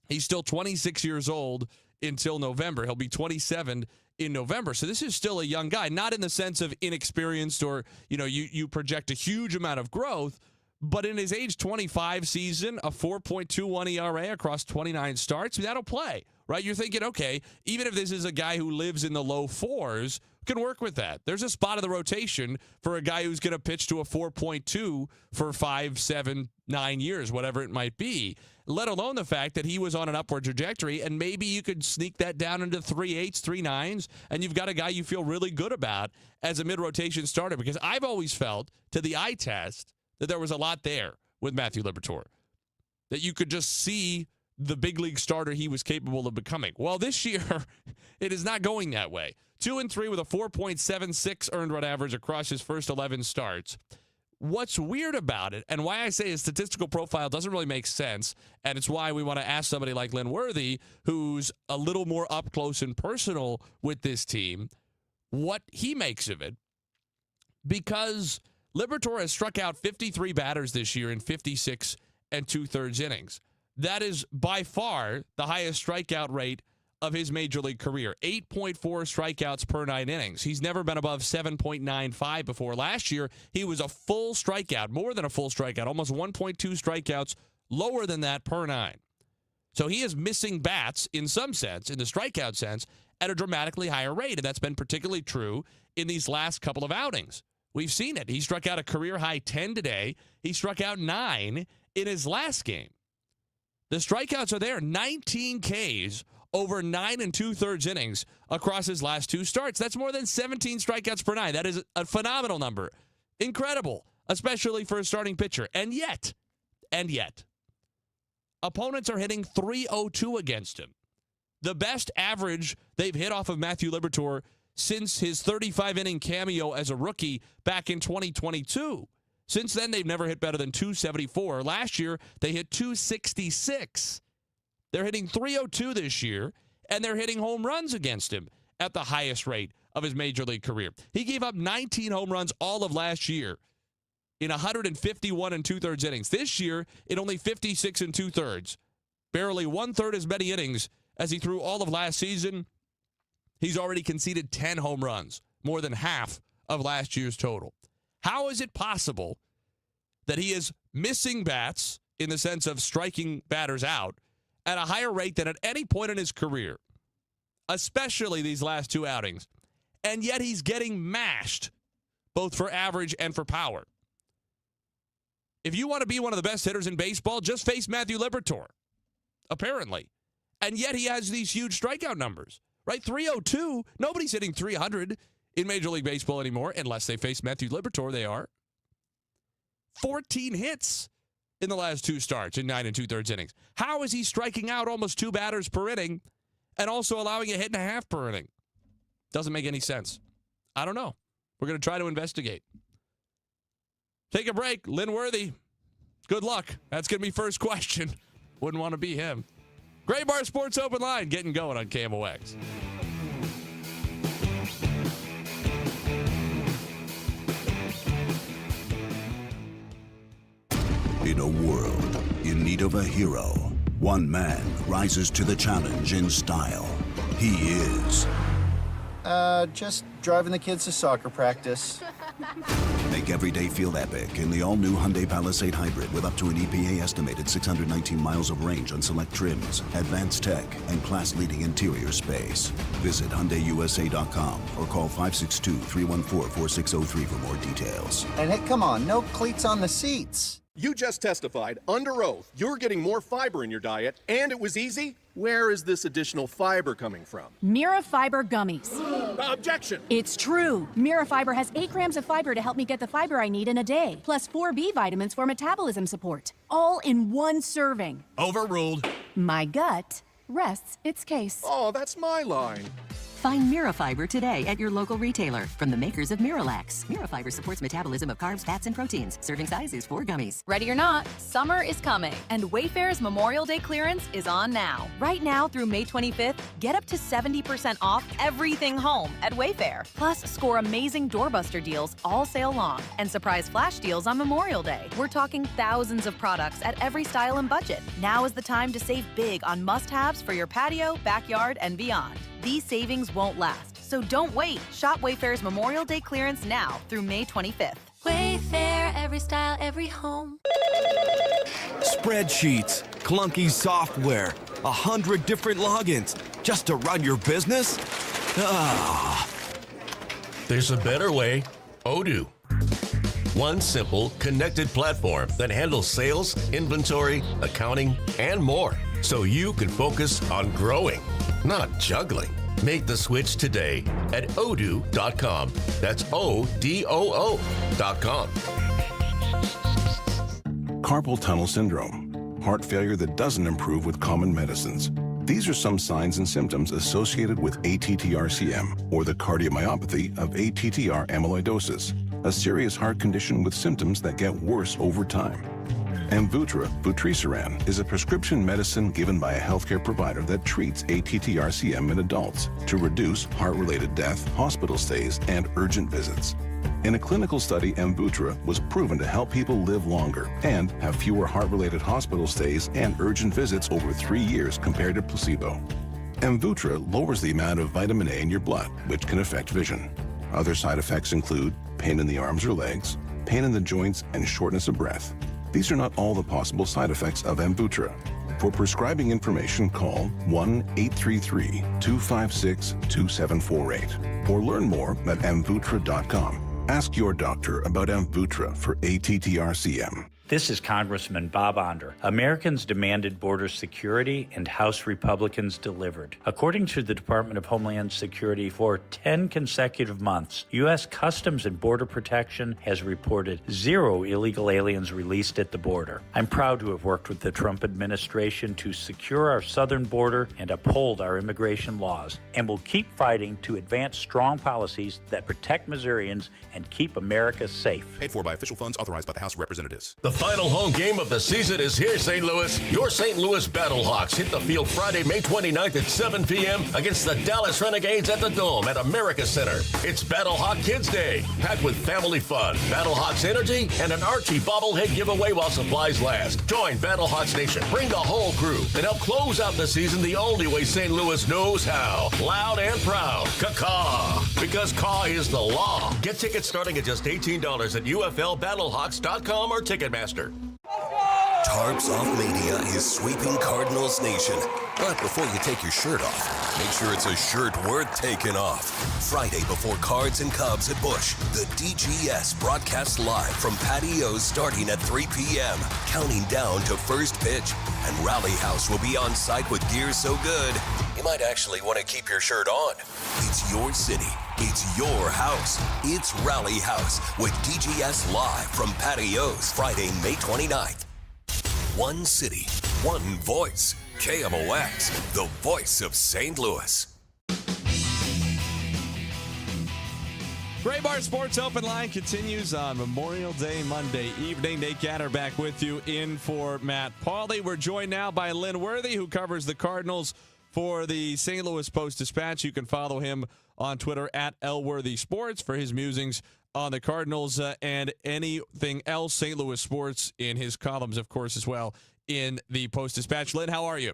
He's still 26 years old until November. He'll be 27 in November. So this is still a young guy, not in the sense of inexperienced or, you project a huge amount of growth, but in his age 25 season, a 4.21 ERA across 29 starts, that'll play, right? You're thinking, okay, even if this is a guy who lives in the low 4s, can work with that. There's a spot of the rotation for a guy who's going to pitch to a 4.2 for 5, 7, 9 years, whatever it might be, let alone the fact that he was on an upward trajectory, and maybe you could sneak that down into 3.8s, 3.9s, and you've got a guy you feel really good about as a mid-rotation starter, because I've always felt, to the eye test, that there was a lot there with Matthew Liberatore, that you could just see the big league starter he was capable of becoming. Well, this year, it is not going that way. 2-3 with a 4.76 earned run average across his first 11 starts. what's weird about it, and why I say his statistical profile doesn't really make sense, and it's why we want to ask somebody like Lynn Worthy, who's a little more up close and personal with this team, what he makes of it, because Liberatore has struck out 53 batters this year in 56 and 2/3 innings. That is by far the highest strikeout rate of his major league career, 8.4 strikeouts per 9 innings. He's never been above 7.95 before. Last year, he was a full strikeout, more than a full strikeout, almost 1.2 strikeouts, lower than that per 9. So he is missing bats in some sense, in the strikeout sense, at a dramatically higher rate, and that's been particularly true in these last couple of outings. We've seen it. He struck out a career-high 10 today. He struck out 9 in his last game. The strikeouts are there, 19 Ks over 9 2/3 innings across his last 2 starts. That's more than 17 strikeouts per 9. That is a phenomenal number. Incredible, especially for a starting pitcher. And yet, opponents are hitting .302 against him. The best average they've hit off of Matthew Liberatore since his 35-inning cameo as a rookie back in 2022. Since then, they've never hit better than .274. Last year, they hit .266. They're hitting .302 this year, and they're hitting home runs against him at the highest rate of his major league career. He gave up 19 home runs all of last year in 151 and 2/3 innings. This year, in only 56 and 2/3. Barely 1/3 as many innings as he threw all of last season. He's already conceded 10 home runs, more than half of last year's total. How is it possible that he is missing bats in the sense of striking batters out at a higher rate than at any point in his career, especially these last 2 outings, and yet he's getting mashed both for average and for power? If you want to be one of the best hitters in baseball, just face Matthew Liberatore, apparently. And yet he has these huge strikeout numbers, right? .302, nobody's hitting .300 in Major League Baseball anymore, unless they face Matthew Liberatore, they are. 14 hits in the last 2 starts in 9 2/3 innings. How is he striking out almost 2 batters per inning and also allowing a hit and a half per inning? Doesn't make any sense. I don't know. We're going to try to investigate. Take a break. Lynn Worthy, good luck. That's going to be first question. Wouldn't want to be him. Gray Bar Sports Open Line getting going on KMOX. In a world in need of a hero, one man rises to the challenge in style. He is... just driving the kids to soccer practice. Make every day feel epic in the all-new Hyundai Palisade Hybrid with up to an EPA-estimated 619 miles of range on select trims, advanced tech, and class-leading interior space. Visit HyundaiUSA.com or call 562-314-4603 for more details. And hey, come on, no cleats on the seats. You just testified under oath you're getting more fiber in your diet, and it was easy? Where is this additional fiber coming from? Mira Fiber Gummies. Objection! It's true. Mira Fiber has 8 grams of fiber to help me get the fiber I need in a day, plus 4 B vitamins for metabolism support. All in one serving. Overruled. My gut rests its case. Oh, that's my line. Find Mira Fiber today at your local retailer from the makers of Miralax. Mira Fiber supports metabolism of carbs, fats, and proteins. Serving size is 4 gummies. Ready or not, summer is coming, and Wayfair's Memorial Day clearance is on now. Right now through May 25th, get up to 70% off everything home at Wayfair. Plus, score amazing doorbuster deals all sale long and surprise flash deals on Memorial Day. We're talking thousands of products at every style and budget. Now is the time to save big on must-haves for your patio, backyard, and beyond. These savings won't last, so don't wait. Shop Wayfair's Memorial Day clearance now through May 25th. Wayfair, every style, every home. Spreadsheets, clunky software, 100 different logins just to run your business? Ah. There's a better way. Odoo. One simple, connected platform that handles sales, inventory, accounting, and more, so you can focus on growing, not juggling. Make the switch today at odoo.com. That's ODOO.com. Carpal tunnel syndrome, heart failure that doesn't improve with common medicines. These are some signs and symptoms associated with ATTR-CM, or the cardiomyopathy of ATTR amyloidosis, a serious heart condition with symptoms that get worse over time. Amvuttra, vutrisiran, is a prescription medicine given by a healthcare provider that treats ATTR-CM in adults to reduce heart-related death, hospital stays, and urgent visits. In a clinical study, Amvuttra was proven to help people live longer and have fewer heart-related hospital stays and urgent visits over 3 years compared to placebo. Amvuttra lowers the amount of vitamin A in your blood, which can affect vision. Other side effects include pain in the arms or legs, pain in the joints, and shortness of breath. These are not all the possible side effects of Amvuttra. For prescribing information, call 1-833-256-2748 or learn more at amvuttra.com. Ask your doctor about Amvuttra for ATTR-CM. This is Congressman Bob Onder. Americans demanded border security, and House Republicans delivered. According to the Department of Homeland Security, for 10 consecutive months, U.S. Customs and Border Protection has reported 0 illegal aliens released at the border. I'm proud to have worked with the Trump administration to secure our southern border and uphold our immigration laws, and will keep fighting to advance strong policies that protect Missourians and keep America safe. Paid for by official funds authorized by the House of Representatives. The final home game of the season is here, St. Louis. Your St. Louis Battlehawks hit the field Friday, May 29th at 7 p.m. against the Dallas Renegades at the Dome at America Center. It's Battlehawk Kids Day, packed with family fun, Battlehawks energy, and an Archie bobblehead giveaway while supplies last. Join Battlehawks Nation. Bring the whole crew and help close out the season the only way St. Louis knows how. Loud and proud. Caw-caw. Because caw is the law. Get tickets starting at just $18 at UFLBattlehawks.com or Ticketmaster. Tarps Off Mania is sweeping Cardinals Nation. But before you take your shirt off, make sure it's a shirt worth taking off. Friday before Cards and Cubs at Busch, the DGS broadcasts live from patios starting at 3 p.m., counting down to first pitch. And Rally House will be on site with gear so good, you might actually want to keep your shirt on. It's your city. It's your house. It's Rally House with DGS live from patios Friday, May 29th. One city, one voice. KMOX, the voice of St. Louis. Gray Bar Sports Open Line continues on Memorial Day Monday evening. Nate Gatter back with you in for Matt Pauley. We're joined now by Lynn Worthy, who covers the Cardinals for the St. Louis Post-Dispatch. You can follow him on Twitter at LWorthySports for his musings on the Cardinals and anything else St. Louis sports in his columns, of course, as well in the Post-Dispatch. Lynn, how are you?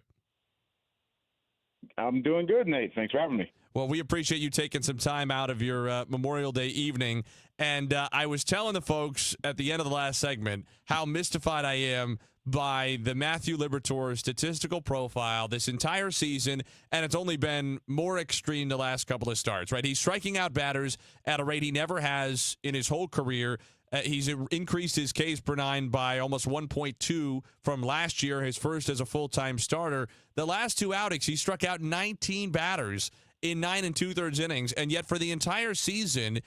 I'm doing good, Nate. Thanks for having me. Well, we appreciate you taking some time out of your Memorial Day evening. And I was telling the folks at the end of the last segment how mystified I am by the Matthew Liberatore statistical profile this entire season, and it's only been more extreme the last couple of starts, right? He's striking out batters at a rate he never has in his whole career. He's increased his Ks per nine by almost 1.2 from last year, his first as a full-time starter. The last two outings, he struck out 19 batters in 9 2/3 innings, and yet for the entire season,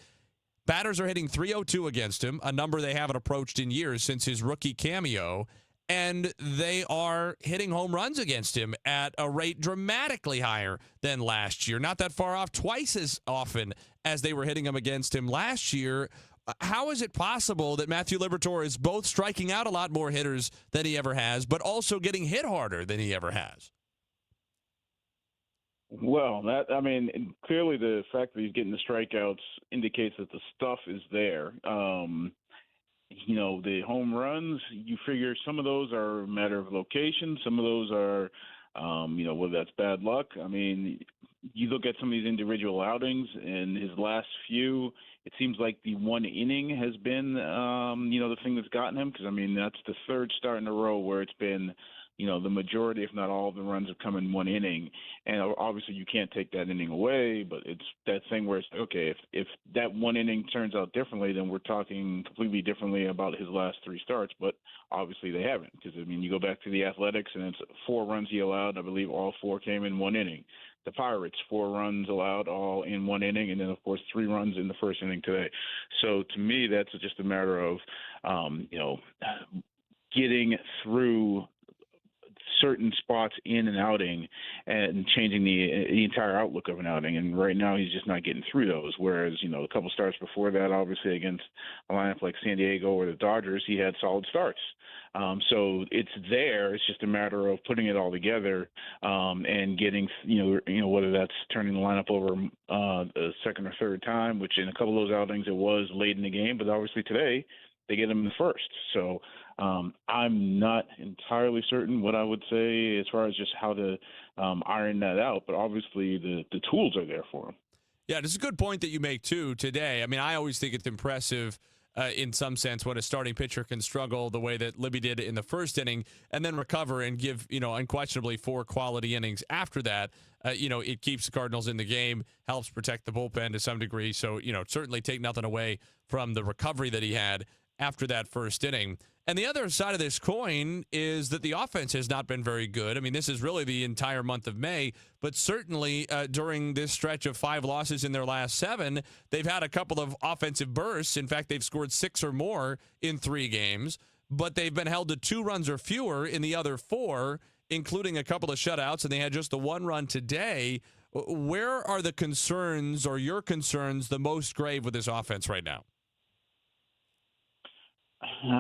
batters are hitting .302 against him, a number they haven't approached in years since his rookie cameo, and they are hitting home runs against him at a rate dramatically higher than last year. Not that far off, twice as often as they were hitting him against him last year. How is it possible that Matthew Liberatore is both striking out a lot more hitters than he ever has, but also getting hit harder than he ever has? Well, clearly the fact that he's getting the strikeouts indicates that the stuff is there. The home runs, you figure some of those are a matter of location. Some of those are, whether that's bad luck. I mean, you look at some of these individual outings and his last few, it seems like the one inning has been, the thing that's gotten him. Because, that's the third start in a row where it's been, the majority, if not all of the runs have come in one inning. And obviously you can't take that inning away, but it's that thing where it's, okay, if that one inning turns out differently, then we're talking completely differently about his last three starts. But obviously they haven't, because, you go back to the Athletics and it's 4 runs he allowed. I believe all 4 came in one inning. The Pirates, 4 runs allowed all in one inning, and then, of course, 3 runs in the first inning today. So to me, that's just a matter of, getting through certain spots in an outing and changing the entire outlook of an outing. And right now he's just not getting through those. Whereas, a couple starts before that, obviously against a lineup like San Diego or the Dodgers, he had solid starts. So it's there. It's just a matter of putting it all together and getting, whether that's turning the lineup over a second or third time, which in a couple of those outings it was late in the game, but obviously today they get him in the first. So I'm not entirely certain what I would say as far as just how to iron that out, but obviously the tools are there for him. Yeah, it's a good point that you make, too, today. I mean, I always think it's impressive in some sense when a starting pitcher can struggle the way that Libby did in the first inning and then recover and give, unquestionably 4 quality innings after that. It keeps the Cardinals in the game, helps protect the bullpen to some degree. So, certainly take nothing away from the recovery that he had after that first inning. And the other side of this coin is that the offense has not been very good. I mean, this is really the entire month of May, but certainly during this stretch of 5 losses in their last 7, they've had a couple of offensive bursts. In fact, they've scored 6 or more in 3 games, but they've been held to 2 runs or fewer in the other 4, including a couple of shutouts, and they had just the 1 run today. Where are the concerns or your concerns the most grave with this offense right now?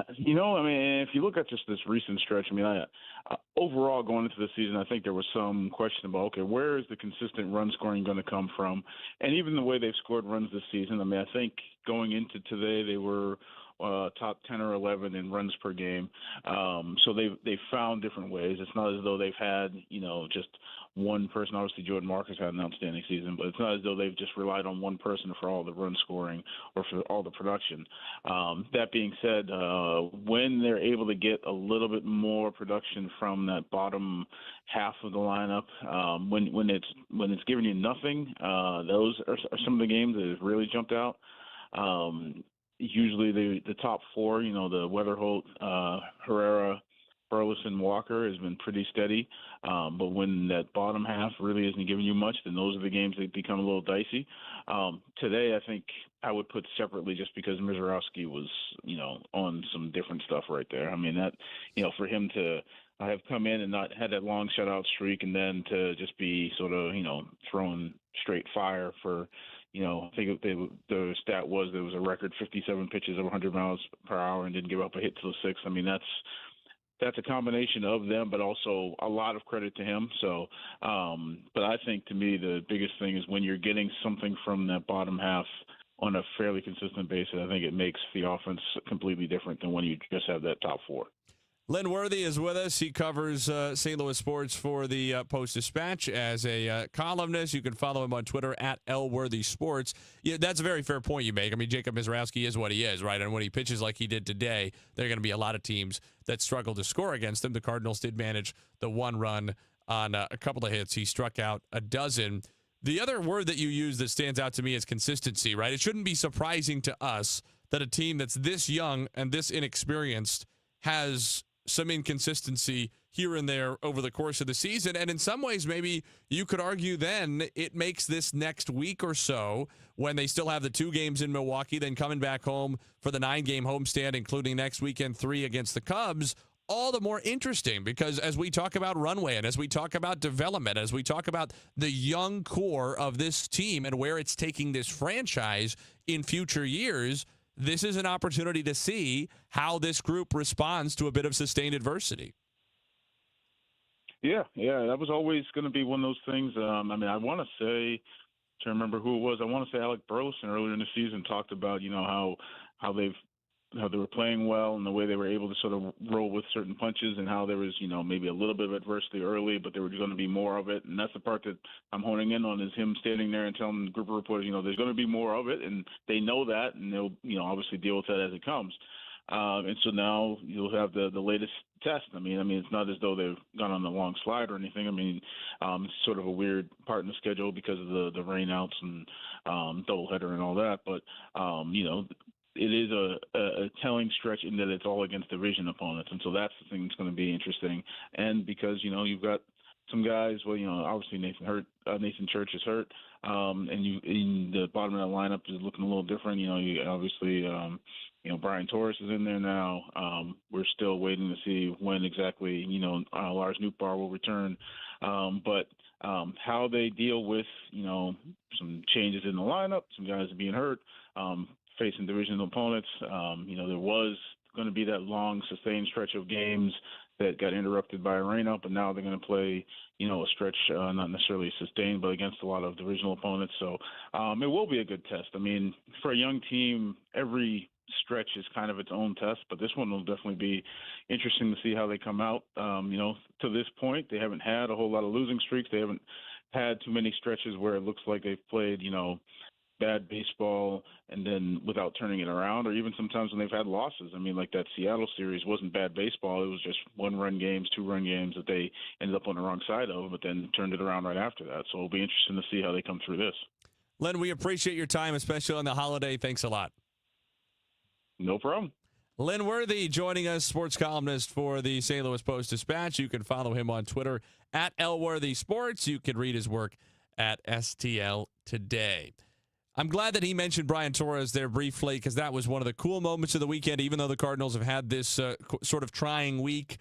If you look at just this recent stretch, overall going into the season, I think there was some question about, okay, where is the consistent run scoring going to come from? And even the way they've scored runs this season, I think going into today, they were top 10 or 11 in runs per game. So they've found different ways. It's not as though they've had, just one person. Obviously, Jordan Marcus had an outstanding season, but it's not as though they've just relied on one person for all the run scoring or for all the production. That being said, when they're able to get a little bit more production from that bottom half of the lineup, when it's giving you nothing, those are some of the games that have really jumped out. Usually the top 4, the Weatherholt, Herrera, Burleson, Walker has been pretty steady. But when that bottom half really isn't giving you much, then those are the games that become a little dicey. Today, I think I would put separately just because Mizorowski was, on some different stuff right there. That, for him to have come in and not had that long shutout streak and then to just be sort of, throwing straight fire for, I think the stat was there was a record 57 pitches of 100 miles per hour and didn't give up a hit till the 6th. That's a combination of them, but also a lot of credit to him. So, but I think to me the biggest thing is when you're getting something from that bottom half on a fairly consistent basis, I think it makes the offense completely different than when you just have that top 4. Len Worthy is with us. He covers St. Louis sports for the Post-Dispatch as a columnist. You can follow him on Twitter at @LWorthySports. Yeah, that's a very fair point you make. Jacob Mizorowski is what he is, right? And when he pitches like he did today, there are going to be a lot of teams that struggle to score against him. The Cardinals did manage the 1 run on a couple of hits. He struck out a dozen. The other word that you use that stands out to me is consistency, right? It shouldn't be surprising to us that a team that's this young and this inexperienced has some inconsistency here and there over the course of the season. And in some ways, maybe you could argue then it makes this next week or so, when they still have the 2 games in Milwaukee, then coming back home for the 9-game homestand, including next weekend 3 against the Cubs, all the more interesting, because as we talk about runway and as we talk about development, as we talk about the young core of this team and where it's taking this franchise in future years, this is an opportunity to see how this group responds to a bit of sustained adversity. Yeah, that was always going to be one of those things. I want to say, to remember who it was, I want to say Alec Burleson earlier in the season talked about, how they were playing well and the way they were able to sort of roll with certain punches and how there was, maybe a little bit of adversity early, but there was going to be more of it. And that's the part that I'm honing in on, is him standing there and telling the group of reporters, there's going to be more of it, and they know that, and they'll, obviously deal with that as it comes. And so now you'll have the latest test. It's not as though they've gone on the long slide or anything. It's sort of a weird part in the schedule because of the rainouts and doubleheader and all that. But, it is a telling stretch in that it's all against division opponents. And so that's the thing that's going to be interesting. And because, you've got some guys. Well, obviously Nathan Church is hurt, and in the bottom of that lineup is looking a little different. You obviously. Brian Torres is in there now. We're still waiting to see when exactly, Lars Nootbaar will return. But how they deal with, some changes in the lineup, some guys being hurt, facing divisional opponents. There was going to be that long, sustained stretch of games that got interrupted by a rain-up, but now they're going to play, a stretch not necessarily sustained, but against a lot of divisional opponents. So it will be a good test. I mean, for a young team, every stretch is kind of its own test, but this one will definitely be interesting to see how they come out. To this point, they haven't had a whole lot of losing streaks. They haven't had too many stretches where it looks like they've played, bad baseball and then without turning it around, or even sometimes when they've had losses. I mean, like that Seattle series wasn't bad baseball. It was just 1-run games, 2-run games that they ended up on the wrong side of, but then turned it around right after that. So it'll be interesting to see how they come through this. Len, we appreciate your time, especially on the holiday. Thanks a lot. No problem. Len Worthy joining us, sports columnist for the St. Louis Post-Dispatch. You can follow him on Twitter at @LWorthySports. You can read his work at STL Today. I'm glad that he mentioned Brian Torres there briefly, because that was one of the cool moments of the weekend, even though the Cardinals have had this sort of trying week.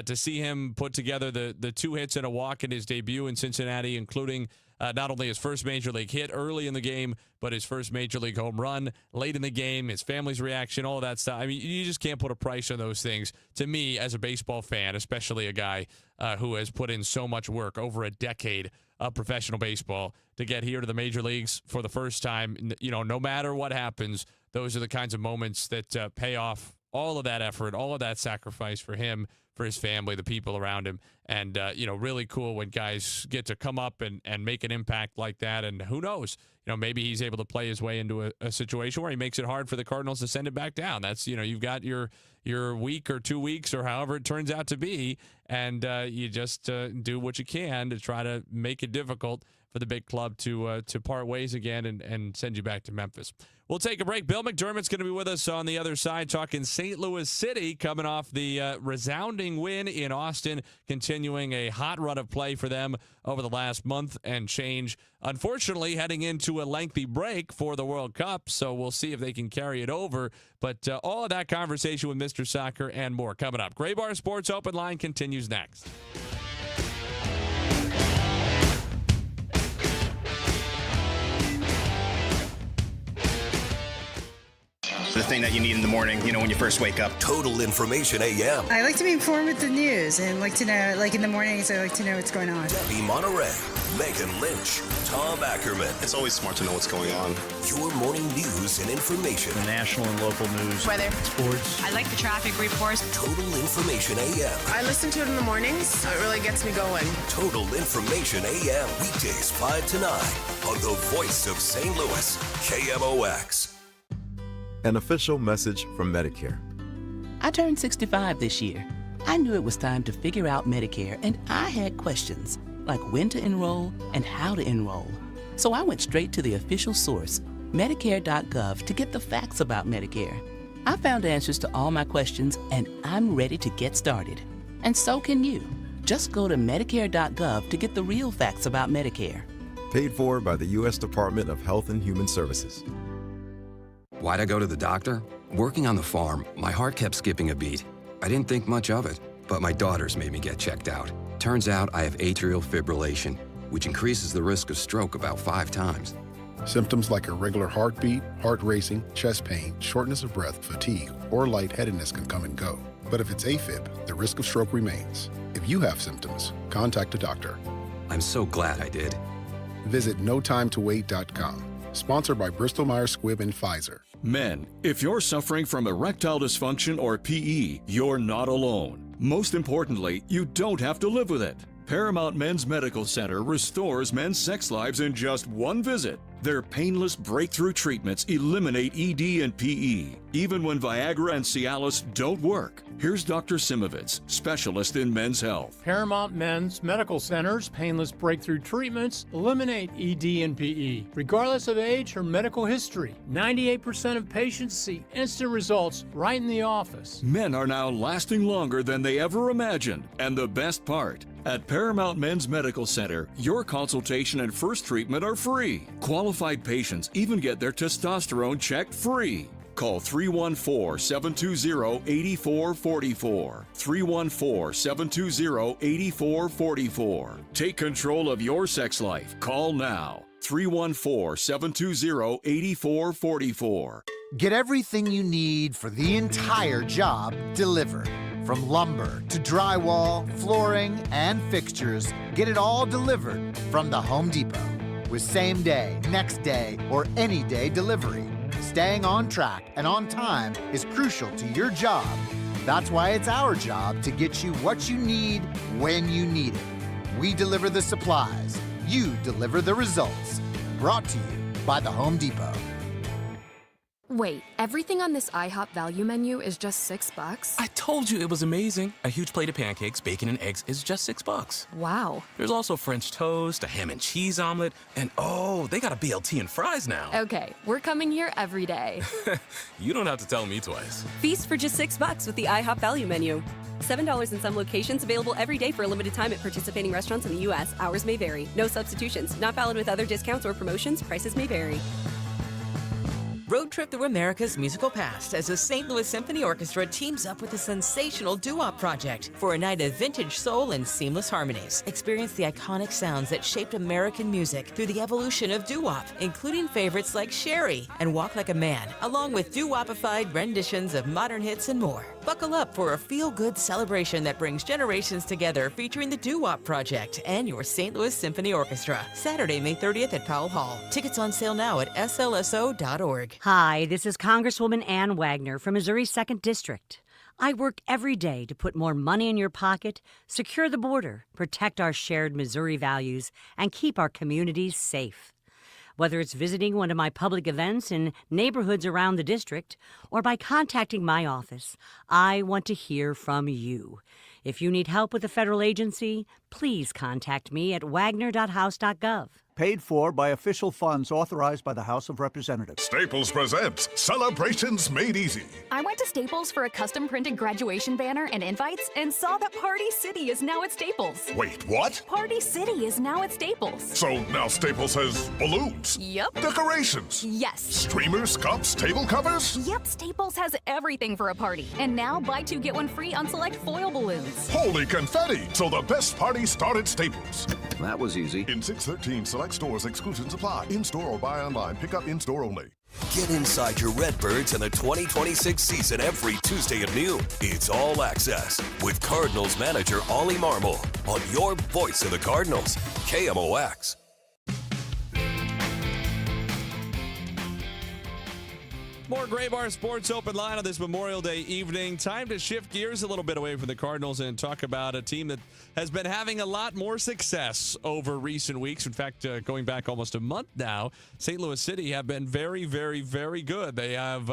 To see him put together the 2 hits and a walk in his debut in Cincinnati, including not only his first major league hit early in the game, but his first major league home run late in the game, his family's reaction, all of that stuff. I mean, you just can't put a price on those things. To me, as a baseball fan, especially a guy who has put in so much work over a decade of professional baseball, to get here to the major leagues for the first time, no matter what happens, those are the kinds of moments that pay off all of that effort, all of that sacrifice for him, for his family, the people around him. And, really cool when guys get to come up and make an impact like that. And who knows, maybe he's able to play his way into a situation where he makes it hard for the Cardinals to send it back down. That's, you've got your week or 2 weeks or however it turns out to be. And you just do what you can to try to make it difficult for the big club to part ways again and send you back to Memphis. We'll take a break. Bill McDermott's going to be with us on the other side, talking St. Louis City, coming off the resounding win in Austin, continuing a hot run of play for them over the last month and change. Unfortunately, heading into a lengthy break for the World Cup, so we'll see if they can carry it over. But all of that conversation with Mr. Soccer and more coming up. Gray Bar Sports Open Line continues next. The thing that you need in the morning, when you first wake up. Total Information AM. I like to be informed with the news and like to know, like in the mornings, I like to know what's going on. Debbie Monterey, Megan Lynch, Tom Ackerman. It's always smart to know what's going on. Your morning news and information. The national and local news. Weather. Sports. I like the traffic reports. Total Information AM. I listen to it in the mornings, so it really gets me going. Total Information AM. Weekdays 5 to 9 on the voice of St. Louis, KMOX. An official message from Medicare. I turned 65 this year. I knew it was time to figure out Medicare, and I had questions, like when to enroll and how to enroll. So I went straight to the official source, Medicare.gov, to get the facts about Medicare. I found answers to all my questions, and I'm ready to get started. And so can you. Just go to Medicare.gov to get the real facts about Medicare. Paid for by the U.S. Department of Health and Human Services. Why'd I go to the doctor? Working on the farm, my heart kept skipping a beat. I didn't think much of it, but my daughters made me get checked out. Turns out I have atrial fibrillation, which increases the risk of stroke about 5 times. Symptoms like irregular heartbeat, heart racing, chest pain, shortness of breath, fatigue, or lightheadedness can come and go. But if it's AFib, the risk of stroke remains. If you have symptoms, contact a doctor. I'm so glad I did. Visit notimetowait.com. Sponsored by Bristol-Myers Squibb and Pfizer. Men, if you're suffering from erectile dysfunction or PE, you're not alone. Most importantly, you don't have to live with it. Paramount Men's Medical Center restores men's sex lives in just one visit. Their painless breakthrough treatments eliminate ED and PE, even when Viagra and Cialis don't work. Here's Dr. Simovitz, specialist in men's health. Paramount Men's Medical Center's painless breakthrough treatments eliminate ED and PE, regardless of age or medical history. 98% of patients see instant results right in the office. Men are now lasting longer than they ever imagined. And the best part, At Paramount Men's Medical Center, your consultation and first treatment are free. Qualified patients even get their testosterone checked free. Call 314-720-8444. 314-720-8444. Take control of your sex life. Call now. 314-720-8444. Get everything you need for the entire job delivered. From lumber to drywall, flooring, and fixtures, get it all delivered from the Home Depot. With same day, next day, or any day delivery. Staying on track and on time is crucial to your job. That's why it's our job to get you what you need when you need it. We deliver the supplies. You deliver the results. Brought to you by the Home Depot. Wait, everything on this IHOP value menu is just $6? I told you it was amazing. A huge plate of pancakes, bacon, and eggs is just $6. Wow. There's also French toast, a ham and cheese omelet, and oh, they got a BLT and fries now. Okay, we're coming here every day. You don't have to tell me twice. Feast for just $6 with the IHOP value menu. $7 in some locations, available every day for a limited time at participating restaurants in the U.S. Hours may vary. No substitutions. Not valid with other discounts or promotions. Prices may vary. Road trip through America's musical past as the St. Louis Symphony Orchestra teams up with the sensational doo-wop project for a night of vintage soul and seamless harmonies. Experience the iconic sounds that shaped American music through the evolution of doo-wop, including favorites like Sherry and Walk Like a Man, along with doo-wopified renditions of modern hits and more. Buckle up for a feel-good celebration that brings generations together, featuring the doo-wop project and your St. Louis Symphony Orchestra. Saturday, May 30th at Powell Hall. Tickets on sale now at slso.org. Hi, this is Congresswoman Ann Wagner from Missouri's 2nd District. I work every day to put more money in your pocket, secure the border, protect our shared Missouri values, and keep our communities safe. Whether it's visiting one of my public events in neighborhoods around the district or by contacting my office, I want to hear from you. If you need help with a federal agency, please contact me at wagner.house.gov. Paid for by official funds authorized by the House of Representatives. Staples presents Celebrations Made Easy. I went to Staples for a custom printed graduation banner and invites and saw that Party City is now at Staples. Wait, what? Party City is now at Staples. So now Staples has balloons? Yep. Decorations? Yes. Streamers, cups, table covers? Yep, Staples has everything for a party. And now buy two, get one free on select foil balloons. Holy confetti! So the best party started at Staples. That was easy. In 613 select stores, exclusions apply. In-store or buy online. Pick up in-store only. Get inside your Redbirds in the 2026 season every Tuesday at noon. It's All Access with Cardinals manager Ollie Marmol on your voice of the Cardinals, KMOX. More Gray Bar Sports Open Line on this Memorial Day evening. Time to shift gears a little bit away from the Cardinals and talk about a team that has been having a lot more success over recent weeks. In fact, going back almost a month now, St. Louis City have been very, very, very good. They have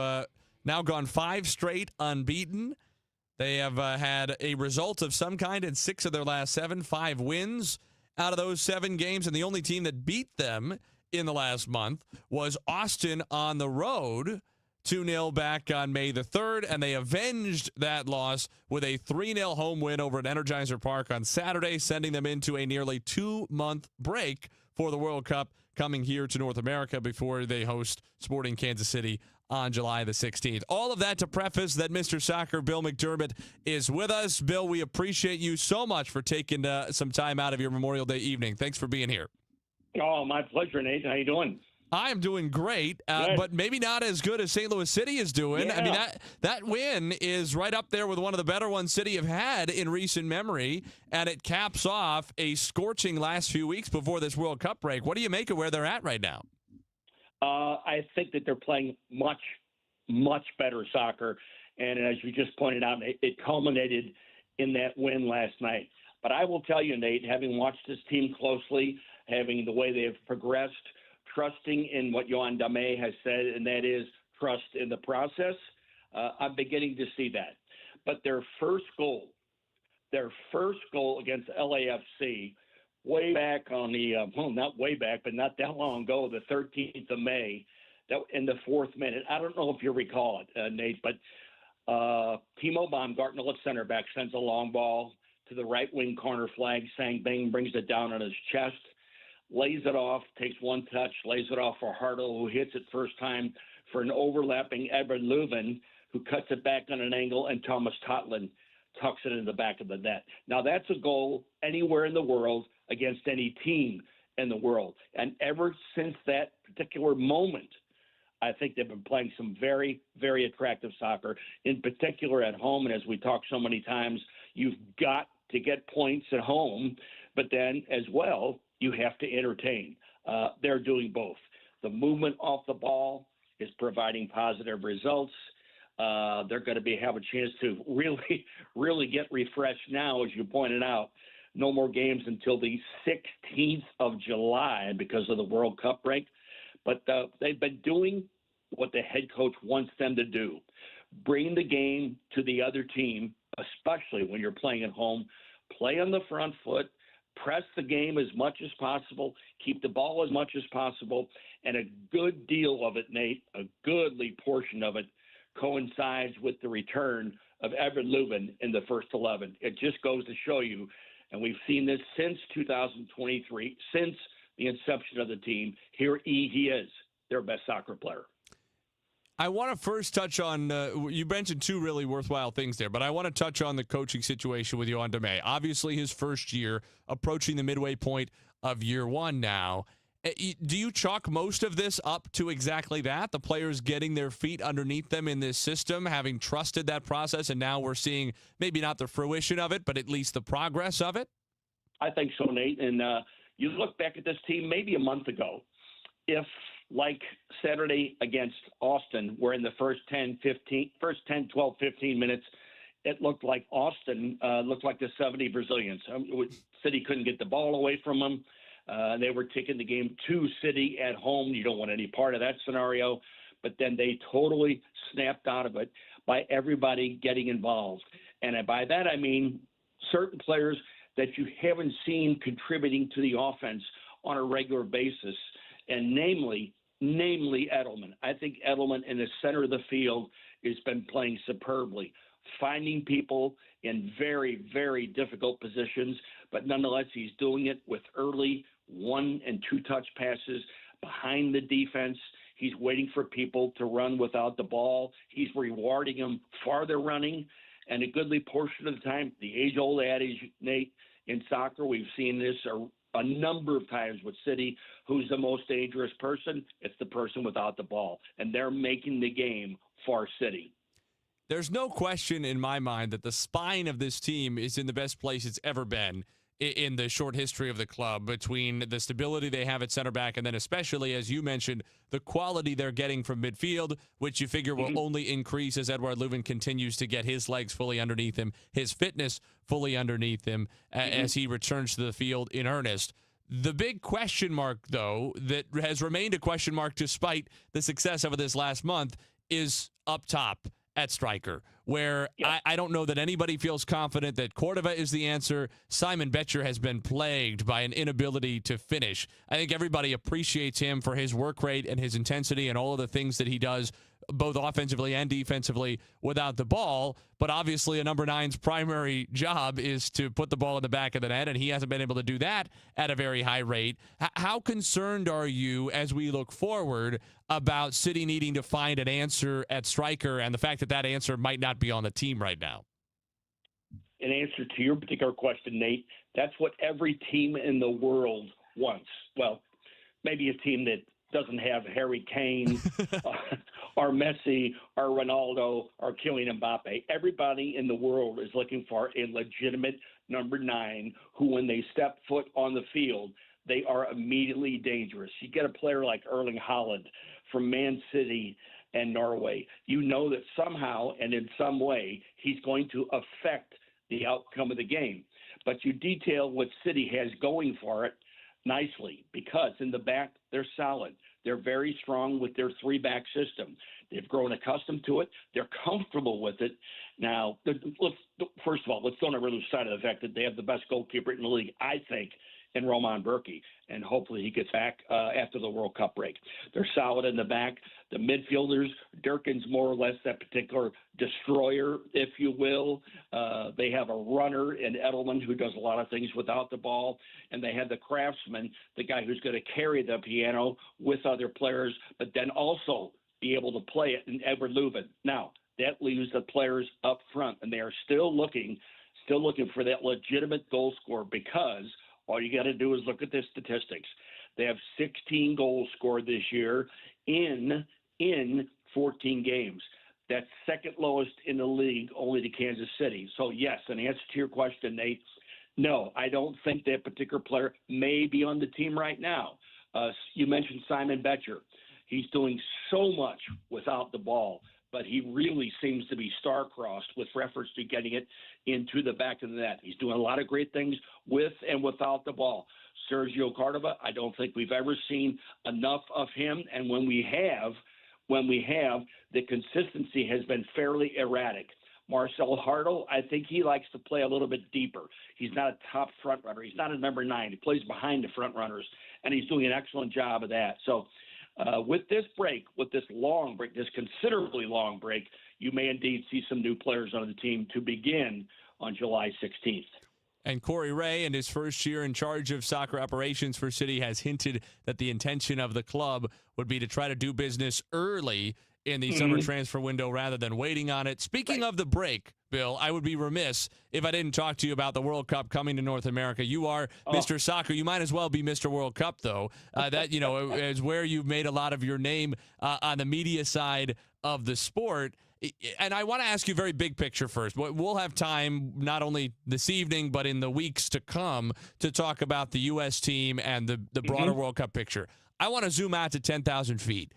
now gone 5 straight unbeaten. They have had a result of some kind in 6 of their last 7, 5 wins out of those 7 games, and the only team that beat them in the last month was Austin on the road. 2-0 back on May the 3rd, and they avenged that loss with a 3-0 home win over at Energizer Park on Saturday, sending them into a nearly 2-month break for the World Cup coming here to North America before they host Sporting Kansas City on July the 16th. All of that to preface that Mr. Soccer Bill McDermott is with us. Bill, we appreciate you so much for taking some time out of your Memorial Day evening. Thanks for being here. Oh, my pleasure, Nate. How you doing? I am doing great, but maybe not as good as St. Louis City is doing. Yeah. I mean, that win is right up there with one of the better ones City have had in recent memory, and it caps off a scorching last few weeks before this World Cup break. What do you make of where they're at right now? I think that they're playing much, much better soccer, and as you just pointed out, it culminated in that win last night. But I will tell you, Nate, having watched this team closely, having the way they have progressed, trusting in what Yohan Damet has said, and that is trust in the process. I'm beginning to see that. But their first goal against LAFC, way back on the, not way back, but not that long ago, the 13th of May, that in the 4th minute. I don't know if you recall it, Nate, but Timo Baumgartner, center back, sends a long ball to the right wing corner flag. Sang Bing brings it down on his chest, lays it off, takes one touch, lays it off for Hartle, who hits it first time for an overlapping Edward Leuven, who cuts it back on an angle, and Thomas Totland tucks it in the back of the net. Now, that's a goal anywhere in the world against any team in the world. And ever since that particular moment, I think they've been playing some very, very attractive soccer, in particular at home. And as we talk so many times, you've got to get points at home, but then as well, you have to entertain. They're doing both. The movement off the ball is providing positive results. They're going to have a chance to really get refreshed now, as you pointed out. No more games until the 16th of July because of the World Cup break. But they've been doing what the head coach wants them to do. Bring the game to the other team, especially when you're playing at home. Play on the front foot. Press the game as much as possible. Keep the ball as much as possible. And a good deal of it, Nate, a goodly portion of it, coincides with the return of Edward Leuven in the first 11. It just goes to show you, and we've seen this since 2023, since the inception of the team. Here he is, their best soccer player. I want to first touch on, you mentioned two really worthwhile things there, but I want to touch on the coaching situation with Yohan Demay. Obviously, his first year, approaching the midway point of year one now. Do you chalk most of this up to exactly that? The players getting their feet underneath them in this system, having trusted that process, and now we're seeing maybe not the fruition of it, but at least the progress of it? I think so, Nate. And you look back at this team maybe a month ago, if like Saturday against Austin, where in the first 10, 12, 15 minutes, it looked like Austin looked like the 70 Brazilians. City couldn't get the ball away from them. They were taking the game to City at home. You don't want any part of that scenario. But then they totally snapped out of it by everybody getting involved. And by that, I mean certain players that you haven't seen contributing to the offense on a regular basis, and namely Edelman. I think Edelman in the center of the field has been playing superbly, finding people in very, very difficult positions, but nonetheless, he's doing it with early 1- and 2-touch passes behind the defense. He's waiting for people to run without the ball. He's rewarding them farther running, and a goodly portion of the time, the age-old adage, Nate, in soccer, we've seen this a number of times with City. Who's the most dangerous person? It's the person without the ball, and they're making the game for City. There's no question in my mind that the spine of this team is in the best place it's ever been in the short history of the club, between the stability they have at center back and then especially, as you mentioned, the quality they're getting from midfield, which you figure will only increase as Edward Leuven continues to get his legs fully underneath him, his fitness fully underneath him as he returns to the field in earnest. The big question mark, though, that has remained a question mark despite the success of this last month is up top at striker, where I don't know that anybody feels confident that Cordova is the answer. Simon Betcher has been plagued by an inability to finish. I think everybody appreciates him for his work rate and his intensity and all of the things that he does, both offensively and defensively, without the ball. But obviously a number 9's primary job is to put the ball in the back of the net, and he hasn't been able to do that at a very high rate. How concerned are you as we look forward about City needing to find an answer at striker and the fact that that answer might not be on the team right now? In answer to your particular question, Nate, that's what every team in the world wants. Well, maybe a team that doesn't have Harry Kane or Messi or Ronaldo or Kylian Mbappe. Everybody in the world is looking for a legitimate number 9 who, when they step foot on the field, they are immediately dangerous. You get a player like Erling Haaland from Man City and Norway. You know that somehow and in some way he's going to affect the outcome of the game. But you detail what City has going for it nicely, because in the back they're solid. They're very strong with their 3-back system. They've grown accustomed to it. They're comfortable with it. Now, first of all, let's don't ever lose sight of the fact that they have the best goalkeeper in the league, I think, in Roman Berkey, and hopefully he gets back after the World Cup break. They're solid in the back. The midfielders, Durkin's more or less that particular destroyer, if you will. They have a runner in Edelman who does a lot of things without the ball, and they have the craftsman, the guy who's going to carry the piano with other players, but then also be able to play it in Edward Leuven. Now, that leaves the players up front, and they are still looking for that legitimate goal scorer, because all you got to do is look at the statistics. They have 16 goals scored this year in 14 games. That's second lowest in the league, only to Kansas City. So, yes, in answer to your question, Nate, no, I don't think that particular player may be on the team right now. You mentioned Simon Betcher. He's doing so much without the ball, but he really seems to be star-crossed with reference to getting it into the back of the net. He's doing a lot of great things with and without the ball. Sergio Cordova, I don't think we've ever seen enough of him, and when we have, the consistency has been fairly erratic. Marcel Hartl, I think he likes to play a little bit deeper. He's not a top front runner. He's not a number 9. He plays behind the front runners, and he's doing an excellent job of that. So with this break, with this long break, this considerably long break, you may indeed see some new players on the team to begin on July 16th. And Corey Ray, in his first year in charge of soccer operations for City, has hinted that the intention of the club would be to try to do business early in the summer transfer window rather than waiting on it. Speaking of the break, Bill, I would be remiss if I didn't talk to you about the World Cup coming to North America. You are Mr. Soccer. You might as well be Mr. World Cup, though. That, is where you've made a lot of your name on the media side of the sport. And I want to ask you very big picture first. We'll have time not only this evening but in the weeks to come to talk about the U.S. team and the broader World Cup picture. I want to zoom out to 10,000 feet.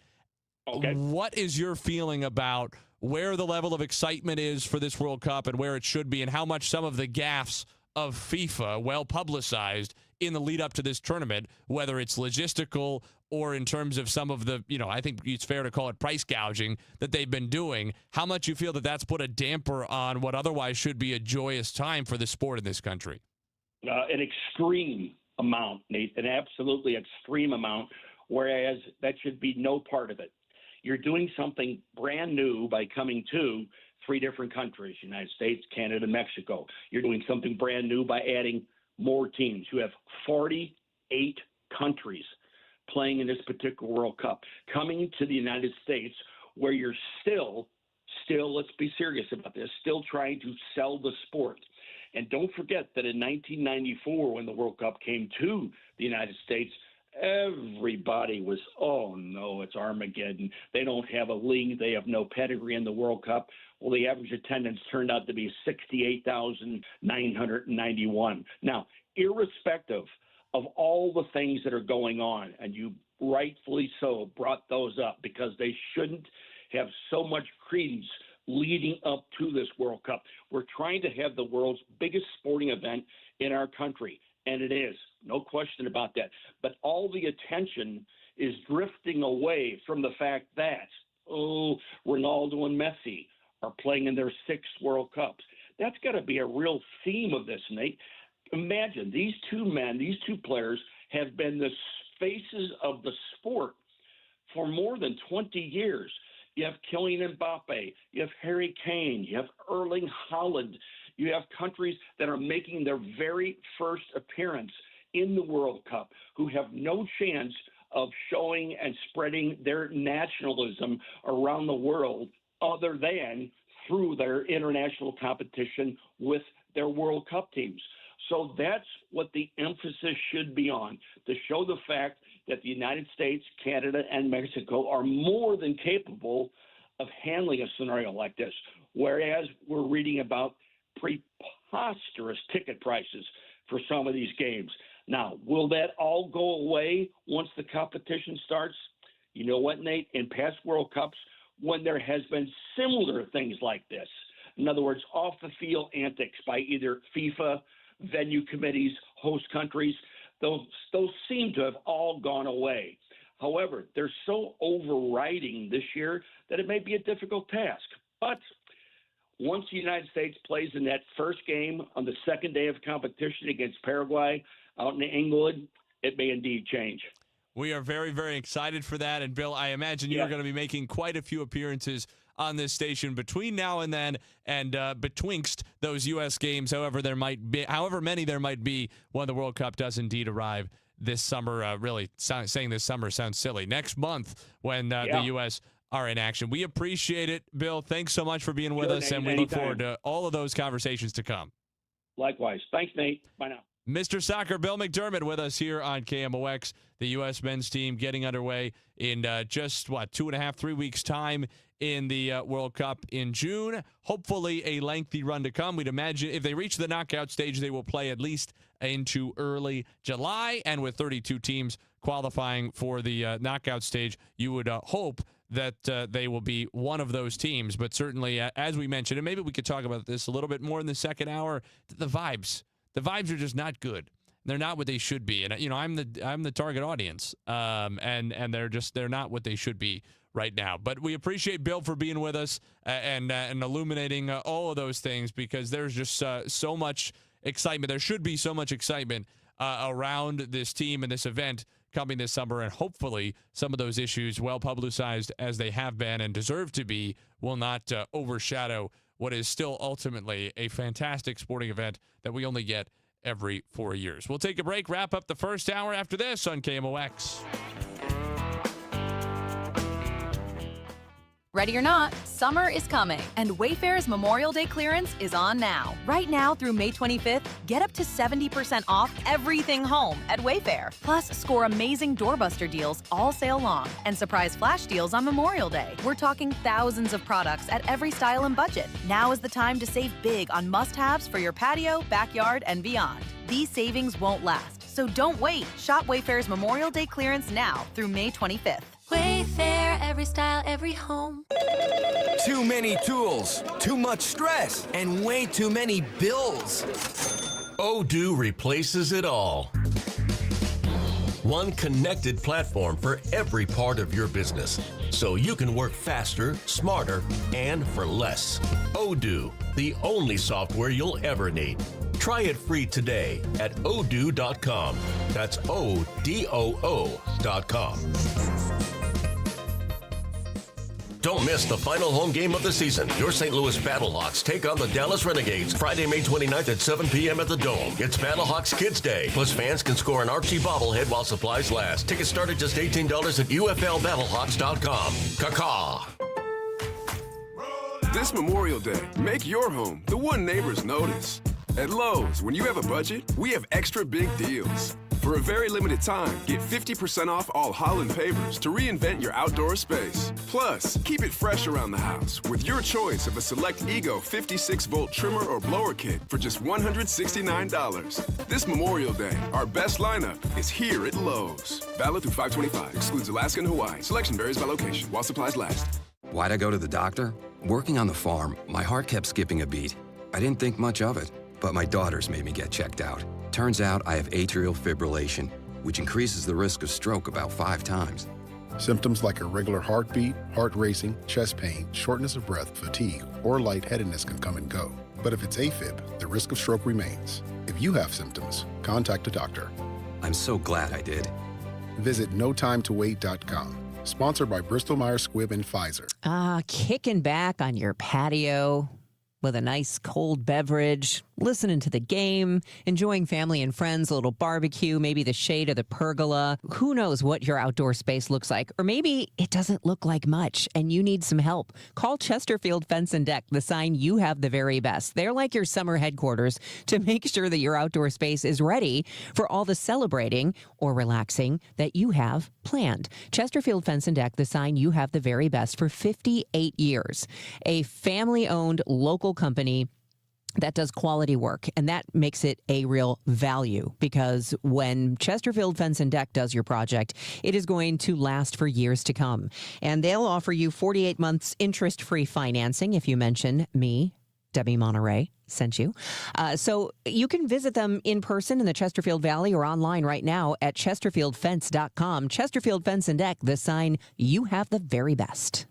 Okay. What is your feeling about where the level of excitement is for this World Cup and where it should be, and how much some of the gaffes of FIFA, well publicized in the lead up to this tournament, whether it's logistical or in terms of some of the, I think it's fair to call it price gouging that they've been doing, how much you feel that that's put a damper on what otherwise should be a joyous time for the sport in this country? An extreme amount, Nate, an absolutely extreme amount, whereas that should be no part of it. You're doing something brand new by coming to 3 different countries, United States, Canada, Mexico. You're doing something brand new by adding more teams. You have 48 countries playing in this particular World Cup. Coming to the United States, where you're still, let's be serious about this, still trying to sell the sport. And don't forget that in 1994, when the World Cup came to the United States, everybody was, oh no, it's Armageddon. They don't have a league. They have no pedigree in the World Cup. Well, the average attendance turned out to be 68,991. Now, irrespective of all the things that are going on, and you rightfully so brought those up because they shouldn't have so much credence leading up to this World Cup. We're trying to have the world's biggest sporting event in our country. And it is, no question about that. But all the attention is drifting away from the fact that, Ronaldo and Messi are playing in their 6th World Cups. That's got to be a real theme of this, Nate. Imagine these two men, these two players have been the faces of the sport for more than 20 years. You have Kylian Mbappe, you have Harry Kane, you have Erling Haaland. You have countries that are making their very first appearance in the World Cup who have no chance of showing and spreading their nationalism around the world other than through their international competition with their World Cup teams. So that's what the emphasis should be on, to show the fact that the United States, Canada, and Mexico are more than capable of handling a scenario like this, whereas we're reading about preposterous ticket prices for some of these games. Now, will that all go away once the competition starts? You know what, Nate? In past World Cups, when there has been similar things like this, in other words, off-the-field antics by either FIFA, venue committees, host countries, those seem to have all gone away. However, they're so overriding this year that it may be a difficult task. But once the United States plays in that first game on the second day of competition against Paraguay, out in Englewood, it may indeed change. We are very, very excited for that. And, Bill, I imagine you're going to be making quite a few appearances on this station between now and then, and betwixt those U.S. games, however many there might be when the World Cup does indeed arrive this summer. Saying this summer sounds silly. Next month when the U.S. are in action. We appreciate it, Bill. Thanks so much for being with us, and we look forward to all of those conversations to come. Likewise. Thanks, Nate. Bye now. Mr. Soccer, Bill McDermott with us here on KMOX. The U.S. men's team getting underway in just, 2.5, 3 weeks' time in the World Cup in June. Hopefully a lengthy run to come. We'd imagine if they reach the knockout stage, they will play at least into early July. And with 32 teams qualifying for the knockout stage, you would hope that they will be one of those teams. But certainly, as we mentioned, and maybe we could talk about this a little bit more in the second hour, the vibes are just not good. They're not what they should be. And, I'm the target audience. And they're not what they should be right now. But we appreciate Bill for being with us and illuminating all of those things, because there's just so much excitement. There should be so much excitement around this team and this event coming this summer. And hopefully some of those issues, well publicized as they have been and deserve to be, will not overshadow what is still ultimately a fantastic sporting event that we only get every 4 years. We'll take a break, wrap up the first hour after this on KMOX. Ready or not, summer is coming, and Wayfair's Memorial Day clearance is on now. Right now through May 25th, get up to 70% off everything home at Wayfair. Plus, score amazing doorbuster deals all sale long and surprise flash deals on Memorial Day. We're talking thousands of products at every style and budget. Now is the time to save big on must-haves for your patio, backyard, and beyond. These savings won't last, so don't wait. Shop Wayfair's Memorial Day clearance now through May 25th. Wayfair, every style, every home. Too many tools, too much stress, and way too many bills. Odoo replaces it all. One connected platform for every part of your business, so you can work faster, smarter, and for less. Odoo, the only software you'll ever need. Try it free today at odoo.com. That's ODOO.com. Don't miss the final home game of the season. Your St. Louis Battlehawks take on the Dallas Renegades Friday, May 29th at 7 p.m. at the Dome. It's Battlehawks Kids Day. Plus, fans can score an Archie bobblehead while supplies last. Tickets start at just $18 at UFLBattlehawks.com. Caw-caw. This Memorial Day, make your home the one neighbors notice. At Lowe's, when you have a budget, we have extra big deals. For a very limited time, get 50% off all Holland pavers to reinvent your outdoor space. Plus, keep it fresh around the house with your choice of a select Ego 56-volt trimmer or blower kit for just $169. This Memorial Day, our best lineup is here at Lowe's. Valid through 5/25. Excludes Alaska and Hawaii. Selection varies by location while supplies last. Why'd I go to the doctor? Working on the farm, my heart kept skipping a beat. I didn't think much of it, but my daughters made me get checked out. Turns out I have atrial fibrillation, which increases the risk of stroke about 5 times. Symptoms like irregular heartbeat, heart racing, chest pain, shortness of breath, fatigue, or lightheadedness can come and go. But if it's AFib, the risk of stroke remains. If you have symptoms, contact a doctor. I'm so glad I did. Visit notimetowait.com. Sponsored by Bristol-Myers Squibb and Pfizer. Kicking back on your patio with a nice cold beverage, listening to the game, enjoying family and friends, a little barbecue, maybe the shade of the pergola. Who knows what your outdoor space looks like? Or maybe it doesn't look like much and you need some help. Call Chesterfield Fence and Deck, the sign you have the very best. They're like your summer headquarters to make sure that your outdoor space is ready for all the celebrating or relaxing that you have planned. Chesterfield Fence and Deck, the sign you have the very best for 58 years. A family-owned local company that does quality work, and that makes it a real value, because when Chesterfield Fence and Deck does your project, it is going to last for years to come. And they'll offer you 48 months interest-free financing if you mention me, Debbie Monterey, sent you. So you can visit them in person in the Chesterfield Valley or online right now at chesterfieldfence.com. Chesterfield Fence and Deck, the sign you have the very best.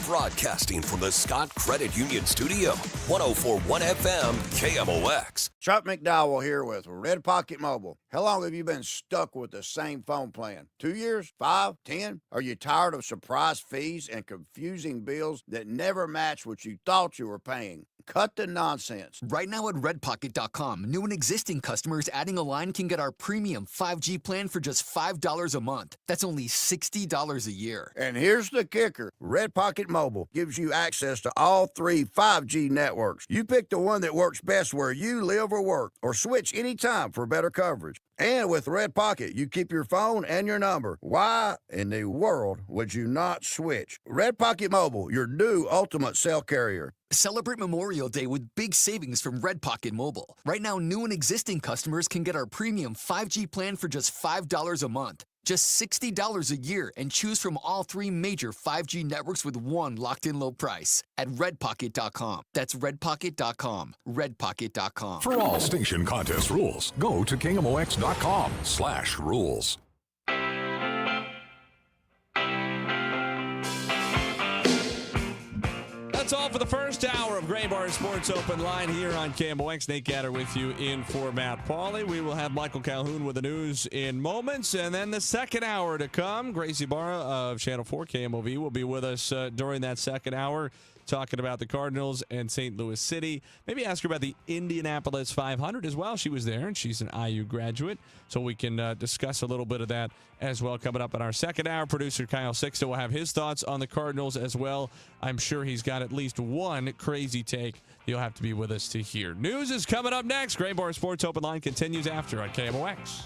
Broadcasting from the Scott Credit Union Studio, 104.1 FM KMOX. Chuck McDowell here with Red Pocket Mobile. How long have you been stuck with the same phone plan? 2 years? 5? 10? Are you tired of surprise fees and confusing bills that never match what you thought you were paying? Cut the nonsense. Right now at redpocket.com, new and existing customers adding a line can get our premium 5G plan for just $5 a month. That's only $60 a year. And here's the kicker. Red Pocket Mobile gives you access to all 3 5G networks. You pick the one that works best where you live or work, or switch anytime for better coverage. And with Red Pocket, you keep your phone and your number. Why in the world would you not switch? Red Pocket Mobile, your new ultimate cell carrier. Celebrate Memorial Day with big savings from Red Pocket Mobile. Right now, new and existing customers can get our premium 5G plan for just $5 a month. Just $60 a year, and choose from all 3 major 5G networks with one locked-in low price at redpocket.com. That's redpocket.com. redpocket.com. For all station contest rules, go to KMOX.com/rules. That's all for the first hour of Gray Bar Sports Open Line here on KMOX. Nate Gatter with you in for Matt Pauley. We will have Michael Calhoun with the news in moments. And then the second hour to come, Gracie Barra of Channel 4 KMOV will be with us during that second hour, talking about the Cardinals and St. Louis City. Maybe ask her about the Indianapolis 500 as well. She was there, and she's an IU graduate, so we can discuss a little bit of that as well coming up in our second hour. Producer Kyle Sixto will have his thoughts on the Cardinals as well. I'm sure he's got at least one crazy take you'll have to be with us to hear. News is coming up next. Gray Bar Sports Open Line continues after on KMOX.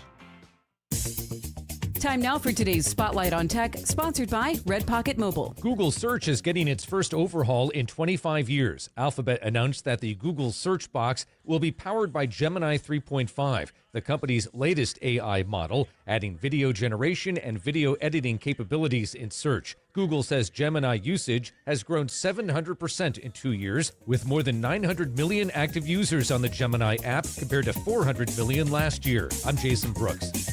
Time now for today's Spotlight on Tech, sponsored by Red Pocket Mobile. Google Search is getting its first overhaul in 25 years. Alphabet announced that the Google Search box will be powered by Gemini 3.5, the company's latest AI model, adding video generation and video editing capabilities in search. Google says Gemini usage has grown 700% in 2 years, with more than 900 million active users on the Gemini app compared to 400 million last year. I'm Jason Brooks.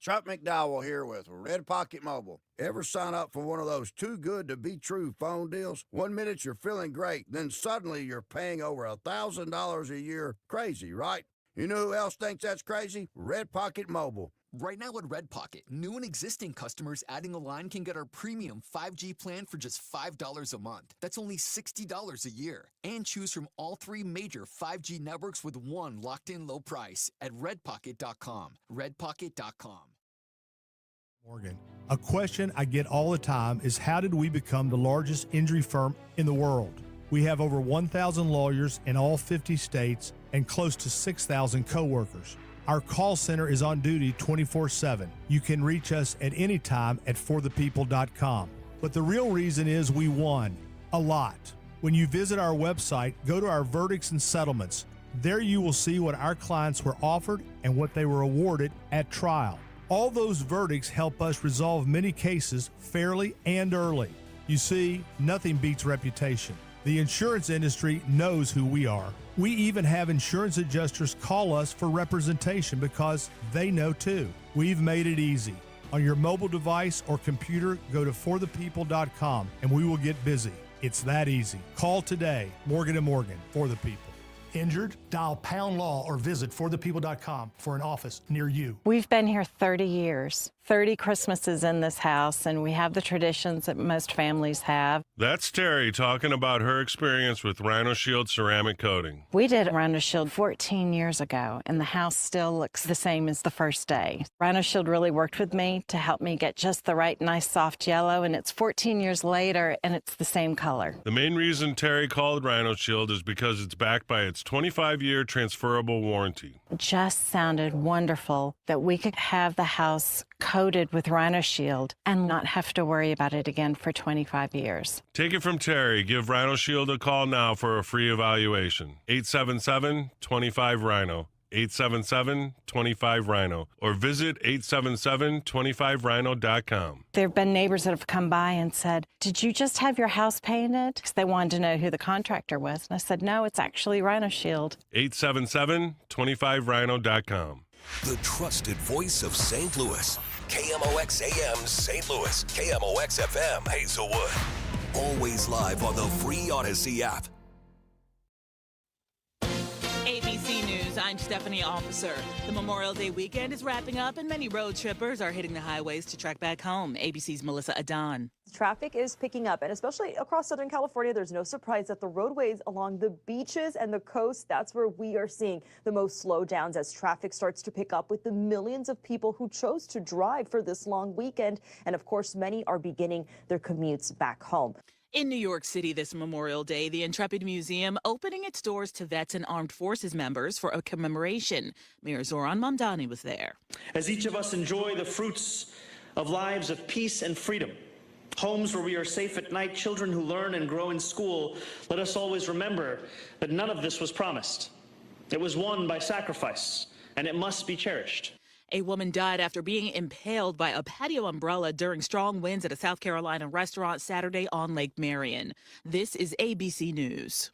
Chuck McDowell here with Red Pocket Mobile. Ever sign up for one of those too good to be true phone deals? 1 minute you're feeling great, then suddenly you're paying over $1,000 a year. Crazy, right? You know who else thinks that's crazy? Red Pocket Mobile. Right now at Red Pocket, new and existing customers adding a line can get our premium 5G plan for just $5 a month. That's only $60 a year. And choose from all 3 major 5G networks with one locked-in low price at redpocket.com. redpocket.com. Morgan. A question I get all the time is, how did we become the largest injury firm in the world? We have over 1,000 lawyers in all 50 states and close to 6,000 coworkers. Our call center is on duty 24/7. You can reach us at any time at forthepeople.com. But the real reason is we won a lot. When you visit our website, go to our verdicts and settlements. There you will see what our clients were offered and what they were awarded at trial. All those verdicts help us resolve many cases fairly and early. You see, nothing beats reputation. The insurance industry knows who we are. We even have insurance adjusters call us for representation because they know too. We've made it easy. On your mobile device or computer, go to forthepeople.com and we will get busy. It's that easy. Call today. Morgan & Morgan, For the People. Injured? Dial pound law or visit forthepeople.com for an office near you. We've been here 30 years, 30 Christmases in this house, and we have the traditions that most families have. That's Terry talking about her experience with Rhino Shield ceramic coating. We did Rhino Shield 14 years ago, and the house still looks the same as the first day. Rhino Shield really worked with me to help me get just the right nice soft yellow, and it's 14 years later, and it's the same color. The main reason Terry called Rhino Shield is because it's backed by its 25-year transferable warranty. It just sounded wonderful that we could have the house coated with Rhino Shield and not have to worry about it again for 25 years. Take it from Terry. Give Rhino Shield a call now for a free evaluation. 877-25-RHINO. 877-25-RHINO. Or visit 877-25rhino.com. There have been neighbors that have come by and said, "Did you just have your house painted?" Because they wanted to know who the contractor was. And I said, "No, it's actually Rhino Shield." 877-25rhino.com. The trusted voice of St. Louis. KMOX AM St. Louis. KMOX FM Hazelwood. Always live on the free Odyssey app. ABC News, I'm Stephanie Officer. The Memorial Day weekend is wrapping up and many road trippers are hitting the highways to trek back home. ABC's Melissa Adon. Traffic is picking up, and especially across Southern California, there's no surprise that the roadways along the beaches and the coast, that's where we are seeing the most slowdowns as traffic starts to pick up with the millions of people who chose to drive for this long weekend. And of course, many are beginning their commutes back home. In New York City this Memorial Day, the Intrepid Museum opening its doors to vets and armed forces members for a commemoration. Mayor Zoran Mamdani was there. As each of us enjoy the fruits of lives of peace and freedom, homes where we are safe at night, children who learn and grow in school, let us always remember that none of this was promised. It was won by sacrifice, and it must be cherished. A woman died after being impaled by a patio umbrella during strong winds at a South Carolina restaurant Saturday on Lake Marion. This is ABC News.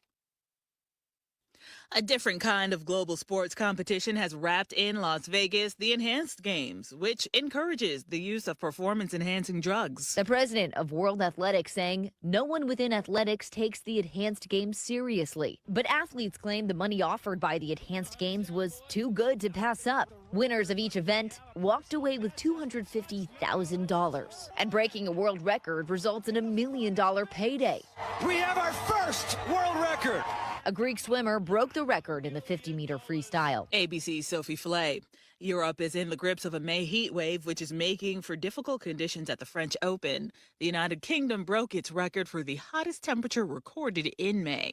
A different kind of global sports competition has wrapped in Las Vegas, the Enhanced Games, which encourages the use of performance-enhancing drugs. The president of World Athletics saying no one within athletics takes the Enhanced Games seriously. But athletes claim the money offered by the Enhanced Games was too good to pass up. Winners of each event walked away with $250,000. And breaking a world record results in $1 million payday. We have our first world record! A Greek swimmer broke the record in the 50-meter freestyle. ABC's Sophie Flay. Europe is in the grips of a May heat wave, which is making for difficult conditions at the French Open. The United Kingdom broke its record for the hottest temperature recorded in May.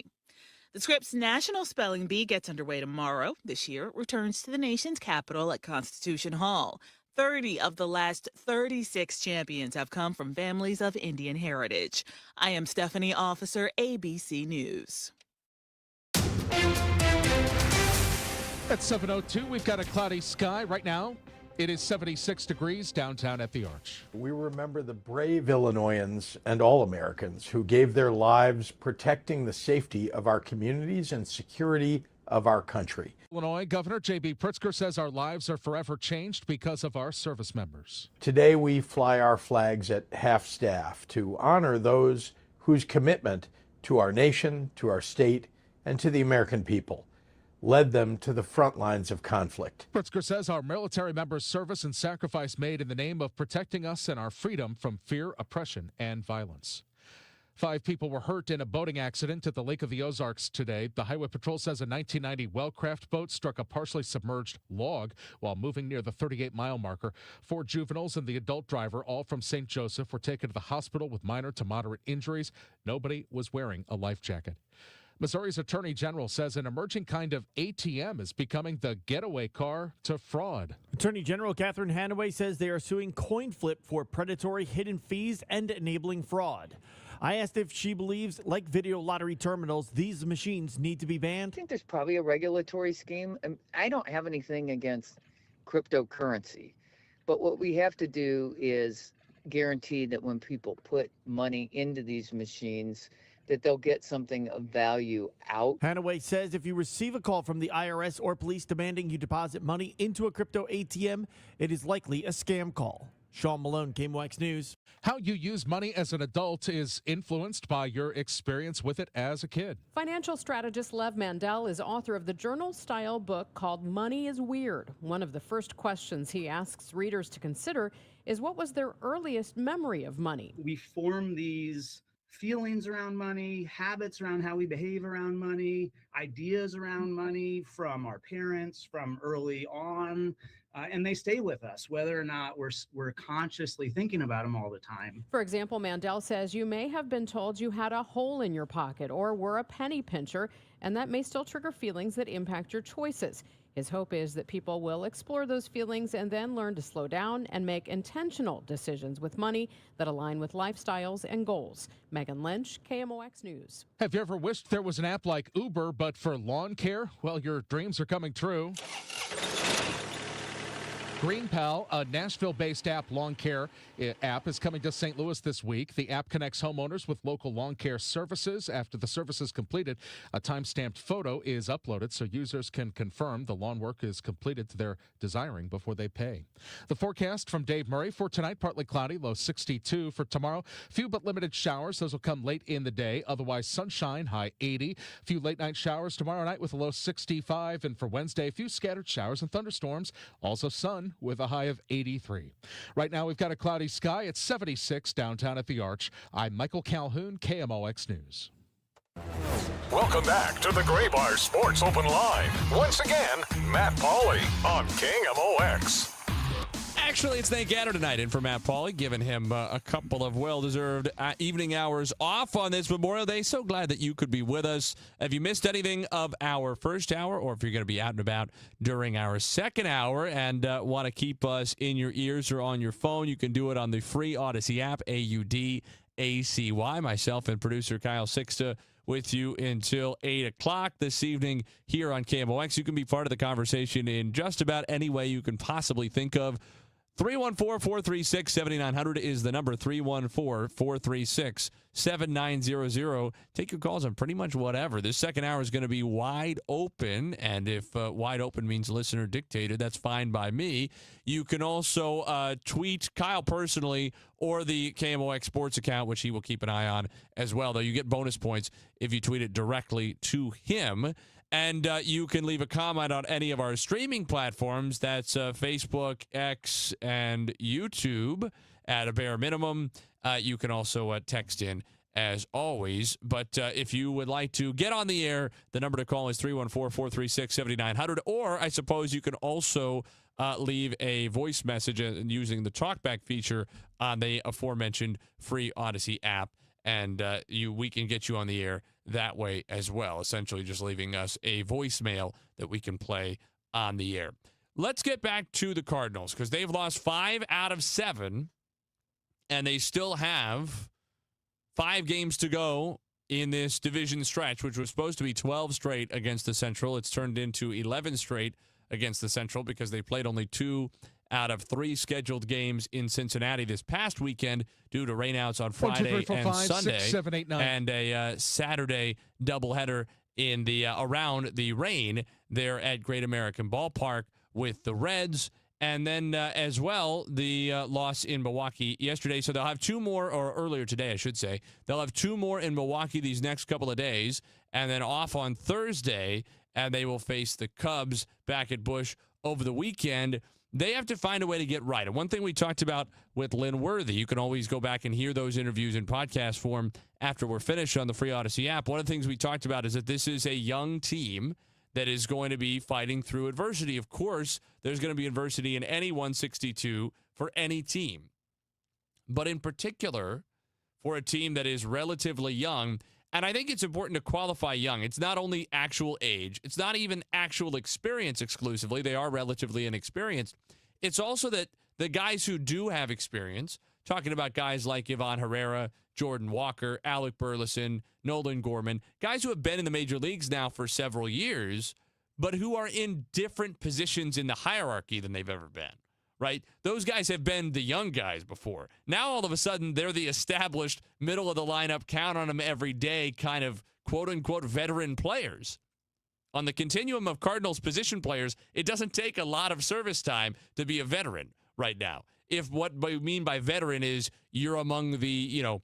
The Scripps National Spelling Bee gets underway tomorrow. This year, it returns to the nation's capital at Constitution Hall. 30 of the last 36 champions have come from families of Indian heritage. I am Stephanie Officer, ABC News. At 7:02, we've got a cloudy sky. Right now, it is 76 degrees downtown at the Arch. We remember the brave Illinoisans and all Americans who gave their lives protecting the safety of our communities and security of our country. Illinois Governor J.B. Pritzker says our lives are forever changed because of our service members. Today, we fly our flags at half-staff to honor those whose commitment to our nation, to our state, and to the American people led them to the front lines of conflict. Pritzker says our military members' service and sacrifice made in the name of protecting us and our freedom from fear, oppression, and violence. 5 people were hurt in a boating accident at the Lake of the Ozarks today. The Highway Patrol says a 1990 Wellcraft boat struck a partially submerged log while moving near the 38-mile marker. 4 juveniles and the adult driver, all from St. Joseph, were taken to the hospital with minor to moderate injuries. Nobody was wearing a life jacket. Missouri's Attorney General says an emerging kind of ATM is becoming the getaway car to fraud. Attorney General Catherine Hanaway says they are suing CoinFlip for predatory hidden fees and enabling fraud. I asked if she believes, like video lottery terminals, these machines need to be banned. I think there's probably a regulatory scheme. I don't have anything against cryptocurrency, but what we have to do is guarantee that when people put money into these machines, that they'll get something of value out. Hanaway says if you receive a call from the IRS or police demanding you deposit money into a crypto ATM, it is likely a scam call. Sean Malone, KMOX News. How you use money as an adult is influenced by your experience with it as a kid. Financial strategist Lev Mandel is author of the journal-style book called Money is Weird. One of the first questions he asks readers to consider is what was their earliest memory of money? We form these feelings around money, habits around how we behave around money, ideas around money from our parents, from early on, and they stay with us, whether or not we're consciously thinking about them all the time. For example, Mandel says you may have been told you had a hole in your pocket or were a penny pincher, and that may still trigger feelings that impact your choices. His hope is that people will explore those feelings and then learn to slow down and make intentional decisions with money that align with lifestyles and goals. Megan Lynch, KMOX News. Have you ever wished there was an app like Uber, but for lawn care? Well, your dreams are coming true. GreenPal, a Nashville-based lawn care app, is coming to St. Louis this week. The app connects homeowners with local lawn care services. After the service is completed, a time-stamped photo is uploaded so users can confirm the lawn work is completed to their desiring before they pay. The forecast from Dave Murray for tonight: partly cloudy, low 62. For tomorrow, few but limited showers. Those will come late in the day. Otherwise, sunshine, high 80. Few late-night showers tomorrow night with a low 65. And for Wednesday, a few scattered showers and thunderstorms. Also sun with a high of 83. Right now, we've got a cloudy sky at 76 downtown at the Arch. I'm Michael Calhoun, KMOX News. Welcome back to the Gray Bar Sports Open Line. Once again, Matt Pauley on KMOX. Actually, it's Nate Gatter tonight in for Matt Pauley, giving him a couple of well-deserved evening hours off on this Memorial Day. So glad that you could be with us. Have you missed anything of our first hour, or if you're going to be out and about during our second hour and want to keep us in your ears or on your phone, you can do it on the free Odyssey app, AUDACY. Myself and producer Kyle Sixta with you until 8 o'clock this evening here on KMOX. You can be part of the conversation in just about any way you can possibly think of. 314-436-7900 is the number, 314-436-7900. Take your calls on pretty much whatever. This second hour is going to be wide open, and if wide open means listener dictated, that's fine by me. You can also tweet Kyle personally or the KMOX Sports account, which he will keep an eye on as well, though you get bonus points if you tweet it directly to him. And you can leave a comment on any of our streaming platforms. That's Facebook, X, and YouTube at a bare minimum. You can also text in as always. But if you would like to get on the air, the number to call is 314-436-7900. Or I suppose you can also leave a voice message using the talkback feature on the aforementioned free Odyssey app. And we can get you on the air that way as well, essentially just leaving us a voicemail that we can play on the air. Let's get back to the Cardinals, because they've lost 5 out of 7, and they still have 5 games to go in this division stretch, which was supposed to be 12 straight against the Central. It's turned into 11 straight against the Central because they played only 2 out of 3 scheduled games in Cincinnati this past weekend due to rainouts on Friday and Sunday, 6, 7, 8, 9. and a Saturday doubleheader in the around the rain there at Great American Ballpark with the Reds. And then as well, the loss in Milwaukee yesterday. So they'll have 2 more, or earlier today, I should say. They'll have 2 more in Milwaukee these next couple of days, and then off on Thursday, and they will face the Cubs back at Busch over the weekend. They have to find a way to get right. And one thing we talked about with Lynn Worthy, you can always go back and hear those interviews in podcast form after we're finished on the free Odyssey app. One of the things we talked about is that this is a young team that is going to be fighting through adversity. Of course, there's going to be adversity in any 162 for any team. But in particular, for a team that is relatively young, and I think it's important to qualify young. It's not only actual age. It's not even actual experience exclusively. They are relatively inexperienced. It's also that the guys who do have experience, talking about guys like Ivan Herrera, Jordan Walker, Alec Burleson, Nolan Gorman, guys who have been in the major leagues now for several years, but who are in different positions in the hierarchy than they've ever been. Right? Those guys have been the young guys before. Now, all of a sudden, they're the established, middle of the lineup, count on them every day kind of quote-unquote veteran players. On the continuum of Cardinals position players, it doesn't take a lot of service time to be a veteran right now. If what we mean by veteran is you're among the,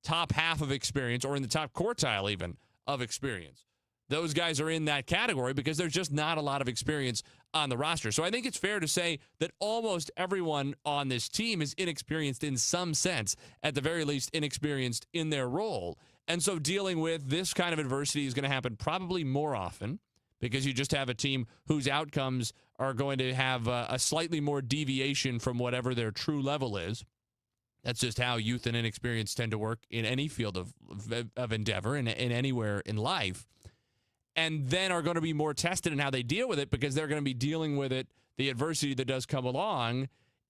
top half of experience, or in the top quartile even of experience. Those guys are in that category because there's just not a lot of experience on the roster. So I think it's fair to say that almost everyone on this team is inexperienced in some sense, at the very least inexperienced in their role. And so dealing with this kind of adversity is going to happen probably more often because you just have a team whose outcomes are going to have a slightly more deviation from whatever their true level is. That's just how youth and inexperience tend to work in any field of endeavor and in anywhere in life. And then are going to be more tested in how they deal with it because they're going to be dealing with it, the adversity that does come along,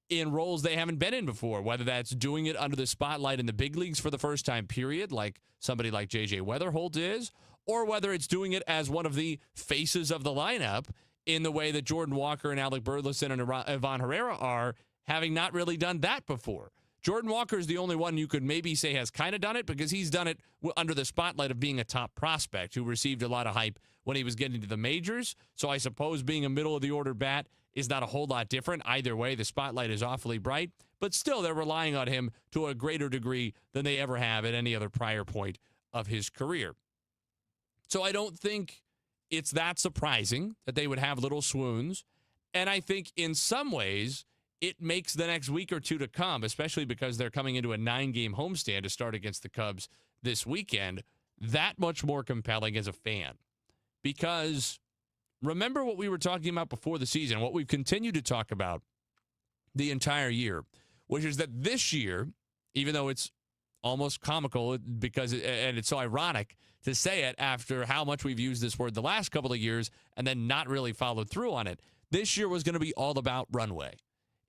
in roles they haven't been in before, whether that's doing it under the spotlight in the big leagues for the first time, period, like somebody like J.J. Weatherholt is, or whether it's doing it as one of the faces of the lineup in the way that Jordan Walker and Alec Burleson and Ivan Herrera are, having not really done that before. Jordan Walker is the only one you could maybe say has kind of done it because he's done it under the spotlight of being a top prospect who received a lot of hype when he was getting to the majors. So I suppose being a middle-of-the-order bat is not a whole lot different. Either way, the spotlight is awfully bright. But still, they're relying on him to a greater degree than they ever have at any other prior point of his career. So I don't think it's that surprising that they would have little swoons. And I think in some ways, it makes the next week or two to come, especially because they're coming into a 9-game homestand to start against the Cubs this weekend, that much more compelling as a fan. Because remember what we were talking about before the season, what we've continued to talk about the entire year, which is that this year, even though it's almost comical because and it's so ironic to say it after how much we've used this word the last couple of years and then not really followed through on it, this year was going to be all about runway.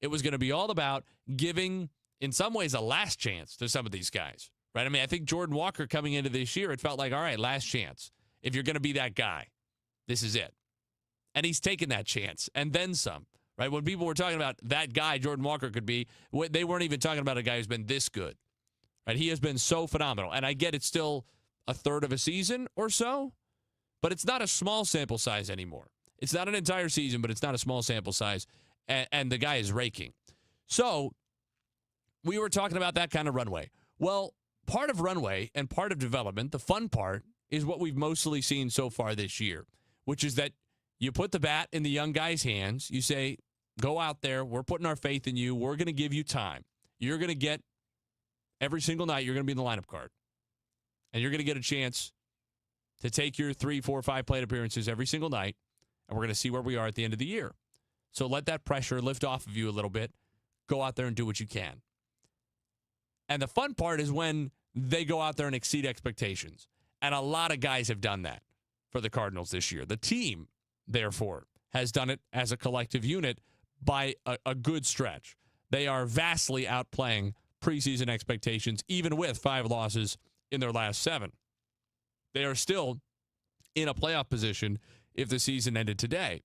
It was going to be all about giving, in some ways, a last chance to some of these guys, right? I mean, I think Jordan Walker coming into this year, it felt like, all right, last chance. If you're going to be that guy, this is it. And he's taken that chance and then some, right? When people were talking about that guy Jordan Walker could be, they weren't even talking about a guy who's been this good, right? He has been so phenomenal. And I get it's still a third of a season or so, but it's not a small sample size anymore. It's not an entire season, but it's not a small sample size. And the guy is raking. So we were talking about that kind of runway. Well, part of runway and part of development, the fun part, is what we've mostly seen so far this year, which is that you put the bat in the young guy's hands. You say, go out there. We're putting our faith in you. We're going to give you time. You're going to get every single night, you're going to be in the lineup card. And you're going to get a chance to take your 3, 4, 5 plate appearances every single night. And we're going to see where we are at the end of the year. So let that pressure lift off of you a little bit. Go out there and do what you can. And the fun part is when they go out there and exceed expectations. And a lot of guys have done that for the Cardinals this year. The team, therefore, has done it as a collective unit by a good stretch. They are vastly outplaying preseason expectations, even with 5 losses in their last 7. They are still in a playoff position if the season ended today.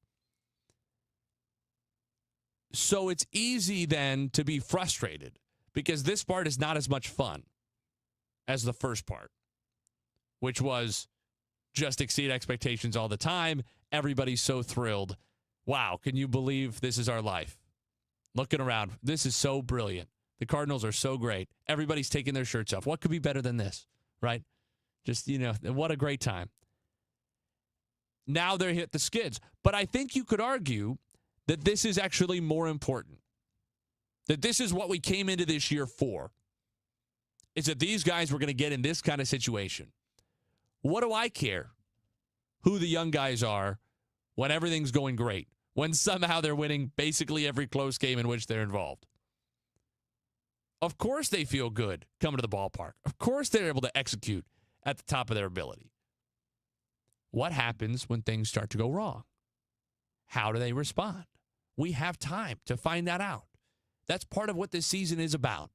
So it's easy then to be frustrated because this part is not as much fun as the first part, which was just exceed expectations all the time. Everybody's so thrilled. Wow, can you believe this is our life? Looking around, this is so brilliant. The Cardinals are so great. Everybody's taking their shirts off. What could be better than this, right? Just, what a great time. Now they're hit the skids. But I think you could argue that this is actually more important. That this is what we came into this year for. Is that these guys were going to get in this kind of situation. What do I care who the young guys are when everything's going great? When somehow they're winning basically every close game in which they're involved. Of course they feel good coming to the ballpark. Of course they're able to execute at the top of their ability. What happens when things start to go wrong? How do they respond? We have time to find that out. That's part of what this season is about.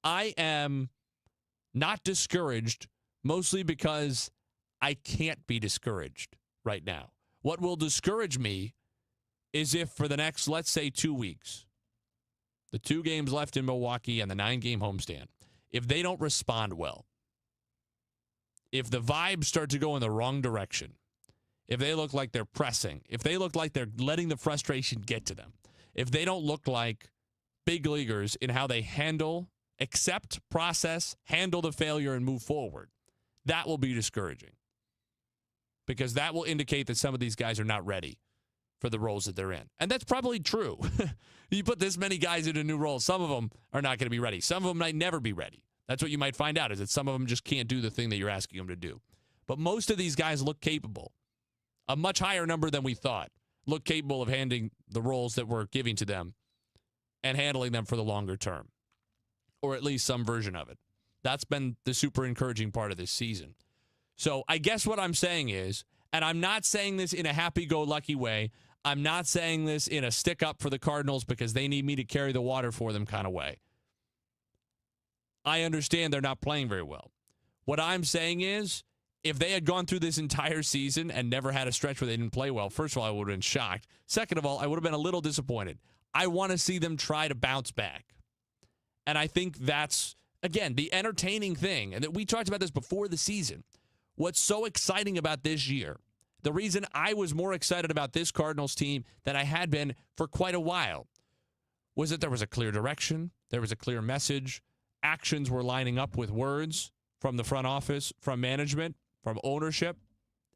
I am not discouraged, mostly because I can't be discouraged right now. What will discourage me is if for the next, let's say, 2 weeks, the 2 games left in Milwaukee and the 9-game homestand, if they don't respond well, if the vibes start to go in the wrong direction, if they look like they're pressing, if they look like they're letting the frustration get to them, if they don't look like big leaguers in how they handle, accept, process, handle the failure, and move forward, that will be discouraging. Because that will indicate that some of these guys are not ready for the roles that they're in. And that's probably true. You put this many guys into new roles, some of them are not going to be ready. Some of them might never be ready. That's what you might find out, is that some of them just can't do the thing that you're asking them to do. But most of these guys look capable. A much higher number than we thought look capable of handling the roles that we're giving to them and handling them for the longer term, or at least some version of it. That's been the super encouraging part of this season. So I guess what I'm saying is, and I'm not saying this in a happy-go-lucky way, I'm not saying this in a stick up for the Cardinals because they need me to carry the water for them kind of way. I understand they're not playing very well. What I'm saying is, If they had gone through this entire season and never had a stretch where they didn't play well, first of all, I would have been shocked. Second of all, I would have been a little disappointed. I want to see them try to bounce back. And I think that's, again, the entertaining thing. And that we talked about this before the season. What's so exciting about this year, the reason I was more excited about this Cardinals team than I had been for quite a while, was that there was a clear direction, there was a clear message, actions were lining up with words from the front office, from management, from ownership.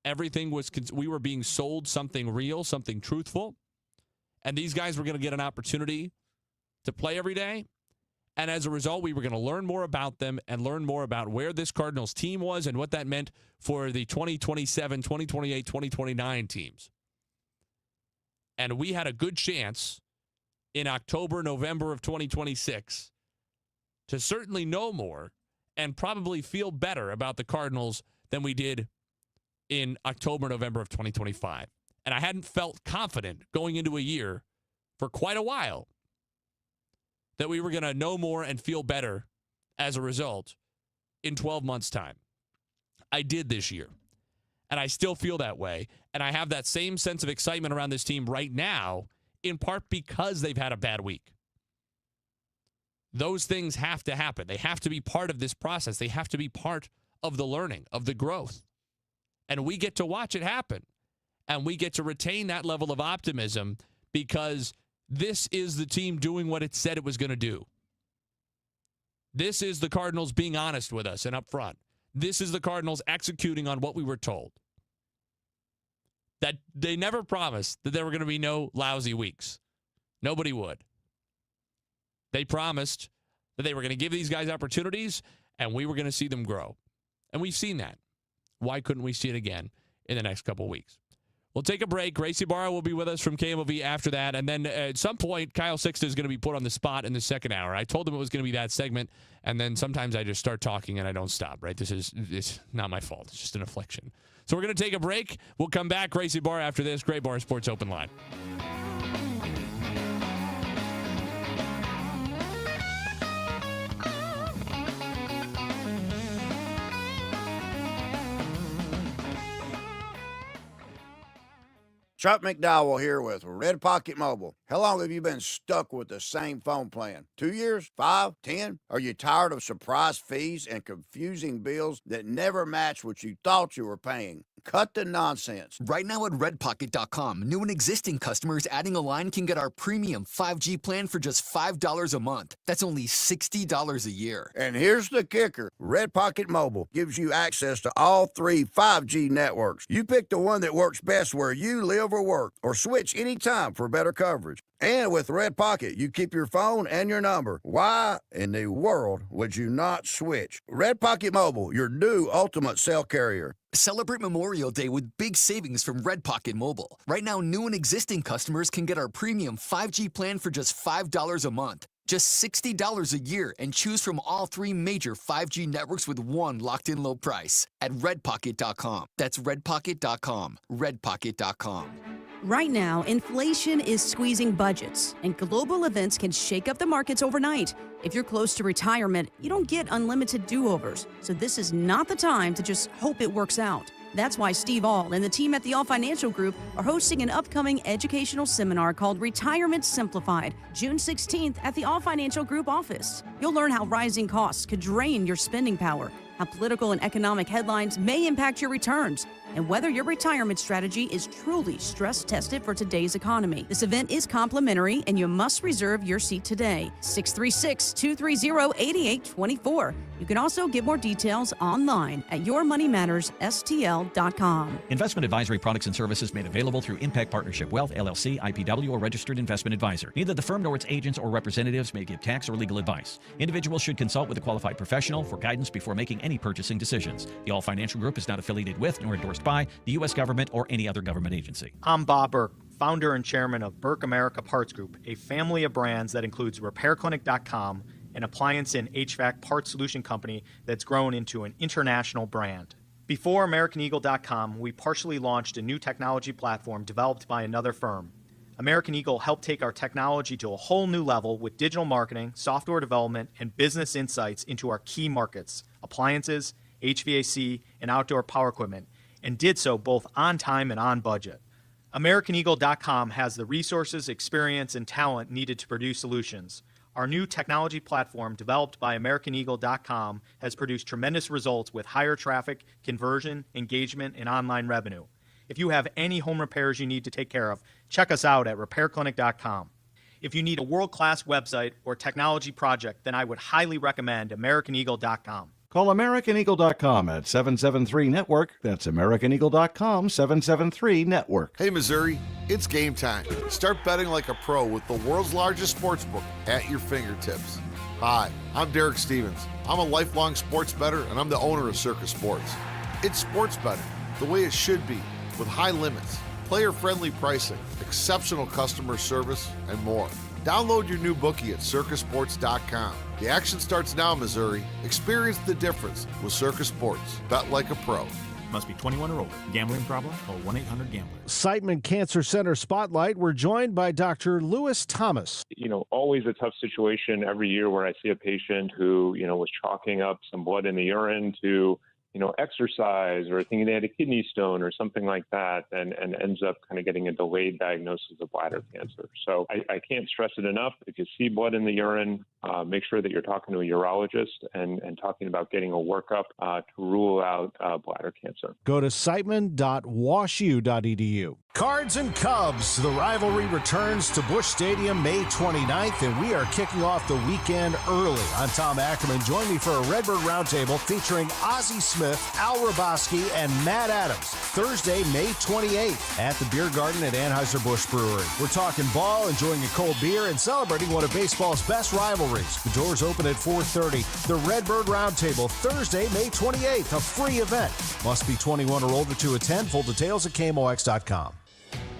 Everything was, we were being sold something real, something truthful, and these guys were going to get an opportunity to play every day. And as a result, we were going to learn more about them and learn more about where this Cardinals team was and what that meant for the 2027, 2028, 2029 teams. And we had a good chance in October, November of 2026 to certainly know more and probably feel better about the Cardinals than we did in October, November of 2025. And I hadn't felt confident going into a year for quite a while that we were going to know more and feel better as a result in 12 months' time. I did this year, and I still feel that way. And I have that same sense of excitement around this team right now, in part because they've had a bad week. Those things have to happen. They have to be part of this process. They have to be part of the learning, of the growth. And we get to watch it happen. And we get to retain that level of optimism because this is the team doing what it said it was going to do. This is the Cardinals being honest with us and up front. This is the Cardinals executing on what we were told. That they never promised that there were going to be no lousy weeks. Nobody would. They promised that they were going to give these guys opportunities and we were going to see them grow. And we've seen that. Why couldn't we see it again in the next couple of weeks? We'll take a break. Gracie Barra will be with us from KMOV after that. And then at some point, Kyle Sixta is going to be put on the spot in the second hour. I told him it was going to be that segment. And then sometimes I just start talking and I don't stop, right? It's not my fault. It's just an affliction. So we're going to take a break. We'll come back. Gracie Barra after this. Great Bar Sports Open Line. Chuck McDowell here with Red Pocket Mobile. How long have you been stuck with the same phone plan? 2 years? 5? 10? Are you tired of surprise fees and confusing bills that never match what you thought you were paying? Cut the nonsense. Right now at redpocket.com, new and existing customers adding a line can get our premium 5G plan for just $5 a month. That's only $60 a year. And here's the kicker. Red Pocket Mobile gives you access to all 3 5G networks. You pick the one that works best where you live or work, or switch anytime for better coverage. And with Red Pocket, you keep your phone and your number. Why in the world would you not switch? Red Pocket Mobile, your new ultimate cell carrier. Celebrate Memorial Day with big savings from Red Pocket Mobile. Right now, new and existing customers can get our premium 5G plan for just $5 a month. Just $60 a year and choose from all 3 major 5G networks with one locked-in low price at redpocket.com. That's redpocket.com. redpocket.com. Right now, inflation is squeezing budgets, and global events can shake up the markets overnight. If you're close to retirement, you don't get unlimited do-overs, so this is not the time to just hope it works out. That's why Steve Aul and the team at the Aul Financial Group are hosting an upcoming educational seminar called Retirement Simplified, June 16th at the Aul Financial Group office. You'll learn how rising costs could drain your spending power, how political and economic headlines may impact your returns, and whether your retirement strategy is truly stress-tested for today's economy. This event is complimentary, and you must reserve your seat today. 636-230-8824. You can also get more details online at yourmoneymattersstl.com. Investment advisory products and services made available through Impact Partnership Wealth, LLC, IPW, or registered investment advisor. Neither the firm nor its agents or representatives may give tax or legal advice. Individuals should consult with a qualified professional for guidance before making any purchasing decisions. The Aul Financial Group is not affiliated with nor endorsed by the U.S. government or any other government agency. I'm Bob Burke, founder and chairman of Burke America Parts Group, a family of brands that includes RepairClinic.com, an appliance and HVAC parts solution company that's grown into an international brand. Before AmericanEagle.com, we partially launched a new technology platform developed by another firm. American Eagle helped take our technology to a whole new level with digital marketing, software development, and business insights into our key markets, appliances, HVAC, and outdoor power equipment, and did so both on time and on budget. AmericanEagle.com has the resources, experience, and talent needed to produce solutions. Our new technology platform, developed by AmericanEagle.com, has produced tremendous results with higher traffic, conversion, engagement, and online revenue. If you have any home repairs you need to take care of, check us out at RepairClinic.com. If you need a world-class website or technology project, then I would highly recommend AmericanEagle.com. Call AmericanEagle.com at 773-NETWORK. That's AmericanEagle.com, 773-NETWORK. Hey, Missouri, it's game time. Start betting like a pro with the world's largest sportsbook at your fingertips. Hi, I'm Derek Stevens. I'm a lifelong sports bettor, and I'm the owner of Circus Sports. It's sports betting the way it should be, with high limits, player-friendly pricing, exceptional customer service, and more. Download your new bookie at circusports.com. The action starts now, Missouri. Experience the difference with Circus Sports. Bet like a pro. Must be 21 or older. Gambling problem? Call 1-800-GAMBLER. Siteman Cancer Center Spotlight. We're joined by Dr. Lewis Thomas. Always a tough situation every year where I see a patient who, was chalking up some blood in the urine to exercise, or thinking they had a kidney stone or something like that, and ends up kind of getting a delayed diagnosis of bladder cancer. So I can't stress it enough. If you see blood in the urine, make sure that you're talking to a urologist and talking about getting a workup to rule out bladder cancer. Go to siteman.washu.edu. Cards and Cubs. The rivalry returns to Busch Stadium May 29th, and we are kicking off the weekend early. I'm Tom Ackerman. Join me for a Redbird Roundtable featuring Ozzie Smith, Al Raboski, and Matt Adams. Thursday, May 28th at the Beer Garden at Anheuser-Busch Brewery. We're talking ball, enjoying a cold beer, and celebrating one of baseball's best rivalries. The doors open at 4:30. The Redbird Roundtable, Thursday, May 28th, a free event. Must be 21 or older to attend. Full details at KMOX.com.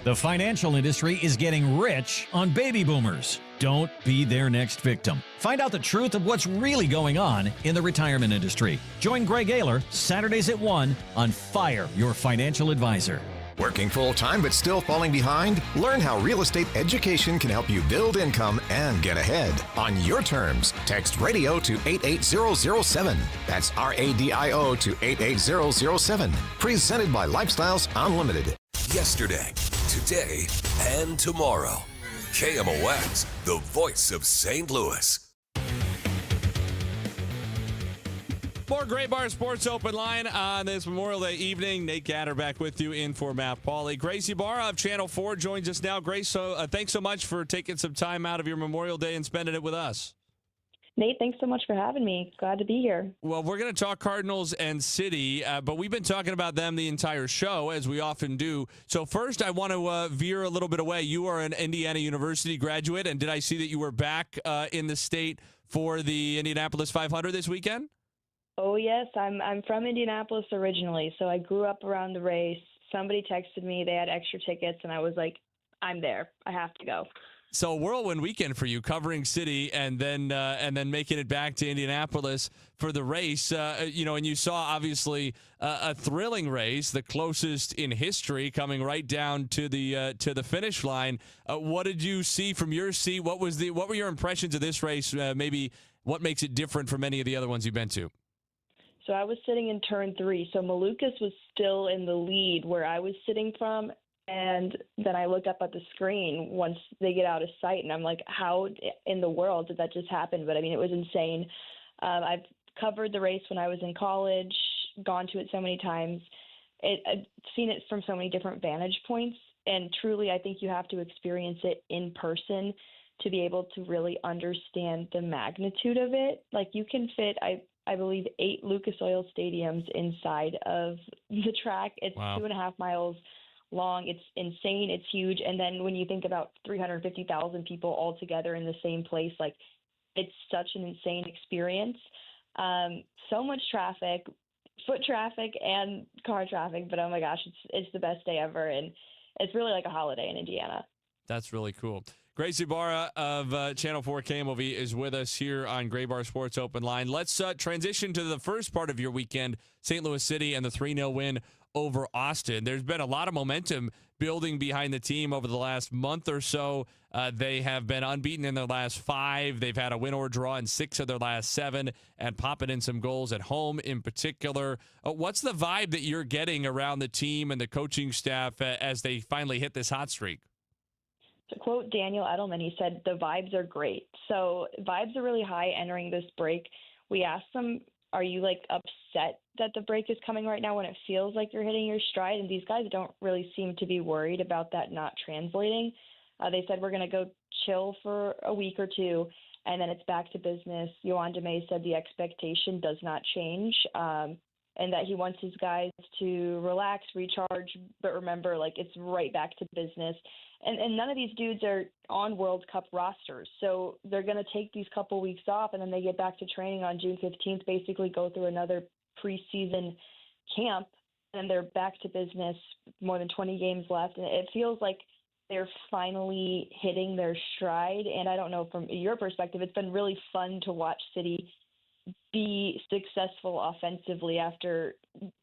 The financial industry is getting rich on baby boomers. Don't be their next victim. Find out the truth of what's really going on in the retirement industry. Join Greg Ayler Saturdays at 1 on Fire Your Financial Advisor. Working full-time but still falling behind? Learn how real estate education can help you build income and get ahead. On your terms, text RADIO to 88007. That's RADIO to 88007. Presented by Lifestyles Unlimited. Yesterday, today, and tomorrow. KMOX, the voice of St. Louis. More Gray Bar Sports Open Line on this Memorial Day evening. Nate Gatter back with you in for Matt Pauley. Gracie Barra of Channel 4 joins us now. Grace, thanks so much for taking some time out of your Memorial Day and spending it with us. Nate, thanks so much for having me. Glad to be here. Well, we're going to talk Cardinals and City, but we've been talking about them the entire show, as we often do. So first, I want to veer a little bit away. You are an Indiana University graduate, and did I see that you were back in the state for the Indianapolis 500 this weekend? Oh, yes. I'm from Indianapolis originally, so I grew up around the race. Somebody texted me. They had extra tickets, and I was like, I'm there. I have to go. So a whirlwind weekend for you, covering City and then making it back to Indianapolis for the race. And you saw obviously a thrilling race, the closest in history, coming right down to the finish line. What did you see from your seat? What were your impressions of this race? Maybe what makes it different from any of the other ones you've been to? So I was sitting in turn 3. So Malukas was still in the lead where I was sitting from. And then I looked up at the screen once they get out of sight, and I'm like, how in the world did that just happen? But, I mean, it was insane. I've covered the race when I was in college, gone to it so many times. I've seen it from so many different vantage points, and truly I think you have to experience it in person to be able to really understand the magnitude of it. Like, you can fit, I believe, 8 Lucas Oil stadiums inside of the track. It's Wow. 2.5 miles long. It's insane. It's huge. And then when you think about 350,000 people all together in the same place, like, it's such an insane experience. So much traffic, foot traffic and car traffic, but oh my gosh, it's the best day ever. And it's really like a holiday in Indiana. That's really cool. Gracie Barra of Channel 4 KMOV is with us here on Gray Bar Sports Open Line. Let's transition to the first part of your weekend, St. Louis City and the 3-0 win over Austin. There's been a lot of momentum building behind the team over the last month or so. They have been unbeaten in their last 5. They've had a win or draw in 6 of their last 7 and popping in some goals at home in particular. What's the vibe that you're getting around the team and the coaching staff as they finally hit this hot streak? To quote Daniel Edelman, he said, the vibes are great. So vibes are really high entering this break. We asked them, are you upset that the break is coming right now when it feels like you're hitting your stride? And these guys don't really seem to be worried about that not translating. They said, we're going to go chill for a week or 2, and then it's back to business. Yoann Demay said the expectation does not change, and that he wants his guys to relax, recharge, but remember, it's right back to business. And none of these dudes are on World Cup rosters, so they're going to take these couple weeks off, and then they get back to training on June 15th, basically go through another preseason camp, and they're back to business, more than 20 games left. And it feels like they're finally hitting their stride. And I don't know, from your perspective, it's been really fun to watch City be successful offensively after,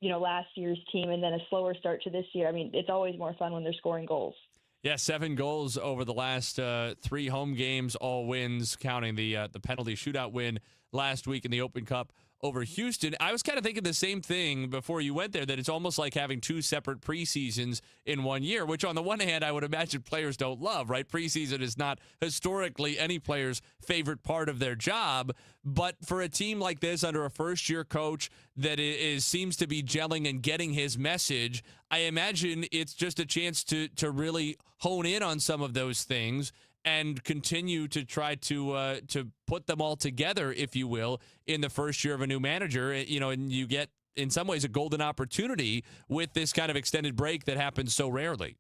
last year's team and then a slower start to this year. I mean, it's always more fun when they're scoring goals. Yeah, 7 goals over the last 3 home games, all wins, counting the penalty shootout win last week in the Open Cup over Houston. I was kind of thinking the same thing before you went there, that it's almost like having 2 separate preseasons in one year, which on the one hand, I would imagine players don't love, right? Preseason is not historically any player's favorite part of their job. But for a team like this under a first-year coach that seems to be gelling and getting his message, I imagine it's just a chance to really hone in on some of those things and continue to try to put them all together, if you will, in the first year of a new manager. And you get, in some ways, a golden opportunity with this kind of extended break that happens so rarely.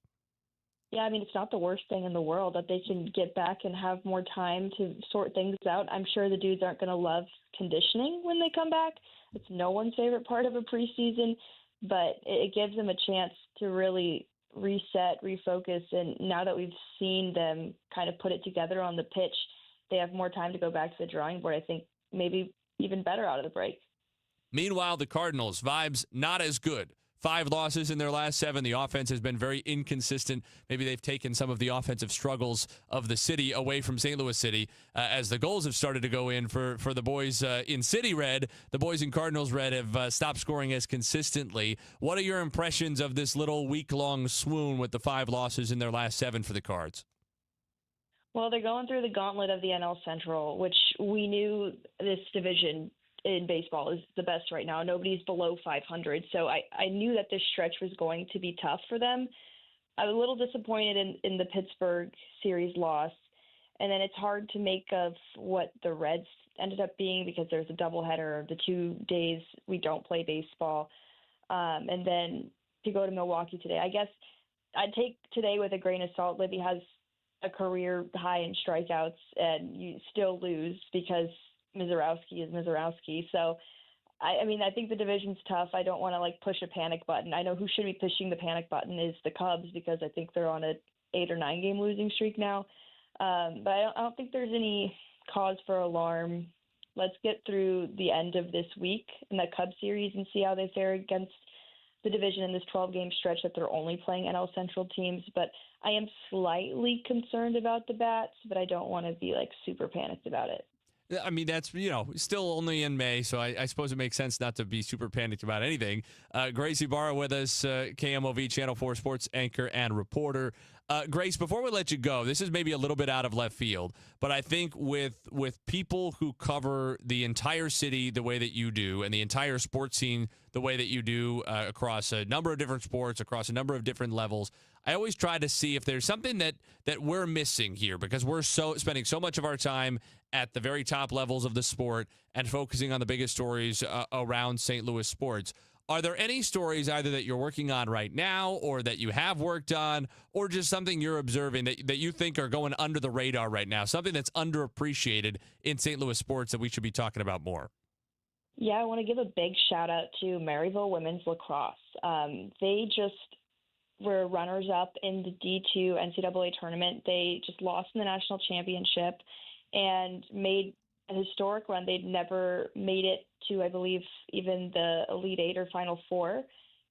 Yeah, I mean, it's not the worst thing in the world that they can get back and have more time to sort things out. I'm sure the dudes aren't going to love conditioning when they come back. It's no one's favorite part of a preseason, but it gives them a chance to really reset, refocus, and now that we've seen them kind of put it together on the pitch, they have more time to go back to the drawing board. I think maybe even better out of the break. Meanwhile, the Cardinals, vibes not as good. 5 losses in their last 7. The offense has been very inconsistent. Maybe they've taken some of the offensive struggles of the city away from St. Louis City as the goals have started to go in for the boys in City Red. The boys in Cardinals Red have stopped scoring as consistently. What are your impressions of this little week-long swoon with the 5 losses in their last 7 for the Cards? Well, they're going through the gauntlet of the NL Central, which we knew this division in baseball is the best right now. Nobody's below 500. So I knew that this stretch was going to be tough for them. I was a little disappointed in the Pittsburgh series loss. And then it's hard to make of what the Reds ended up being because there's a doubleheader the 2 days we don't play baseball. And then to go to Milwaukee today, I guess I'd take today with a grain of salt. Libby has a career high in strikeouts and you still lose because Mizorowski is Mizorowski. So, I mean, I think the division's tough. I don't want to push a panic button. I know who should be pushing the panic button is the Cubs because I think they're on a 8 or 9 game losing streak now. But I don't think there's any cause for alarm. Let's get through the end of this week in the Cubs series and see how they fare against the division in this 12-game stretch that they're only playing NL Central teams. But I am slightly concerned about the bats, but I don't want to be super panicked about it. I mean, that's, still only in May, so I suppose it makes sense not to be super panicked about anything. Grace Ibarra with us, KMOV Channel 4 sports anchor and reporter. Grace, before we let you go, this is maybe a little bit out of left field, but I think with people who cover the entire city the way that you do and the entire sports scene the way that you do across a number of different sports, across a number of different levels, I always try to see if there's something that we're missing here because we're spending so much of our time at the very top levels of the sport and focusing on the biggest stories around St. Louis sports. Are there any stories either that you're working on right now or that you have worked on or just something you're observing that you think are going under the radar right now, something that's underappreciated in St. Louis sports that we should be talking about more? Yeah, I want to give a big shout out to Maryville Women's Lacrosse. They just were runners-up in the D2 NCAA tournament. They just lost in the national championship and made a historic run. They'd never made it to, I believe, even the Elite Eight or Final Four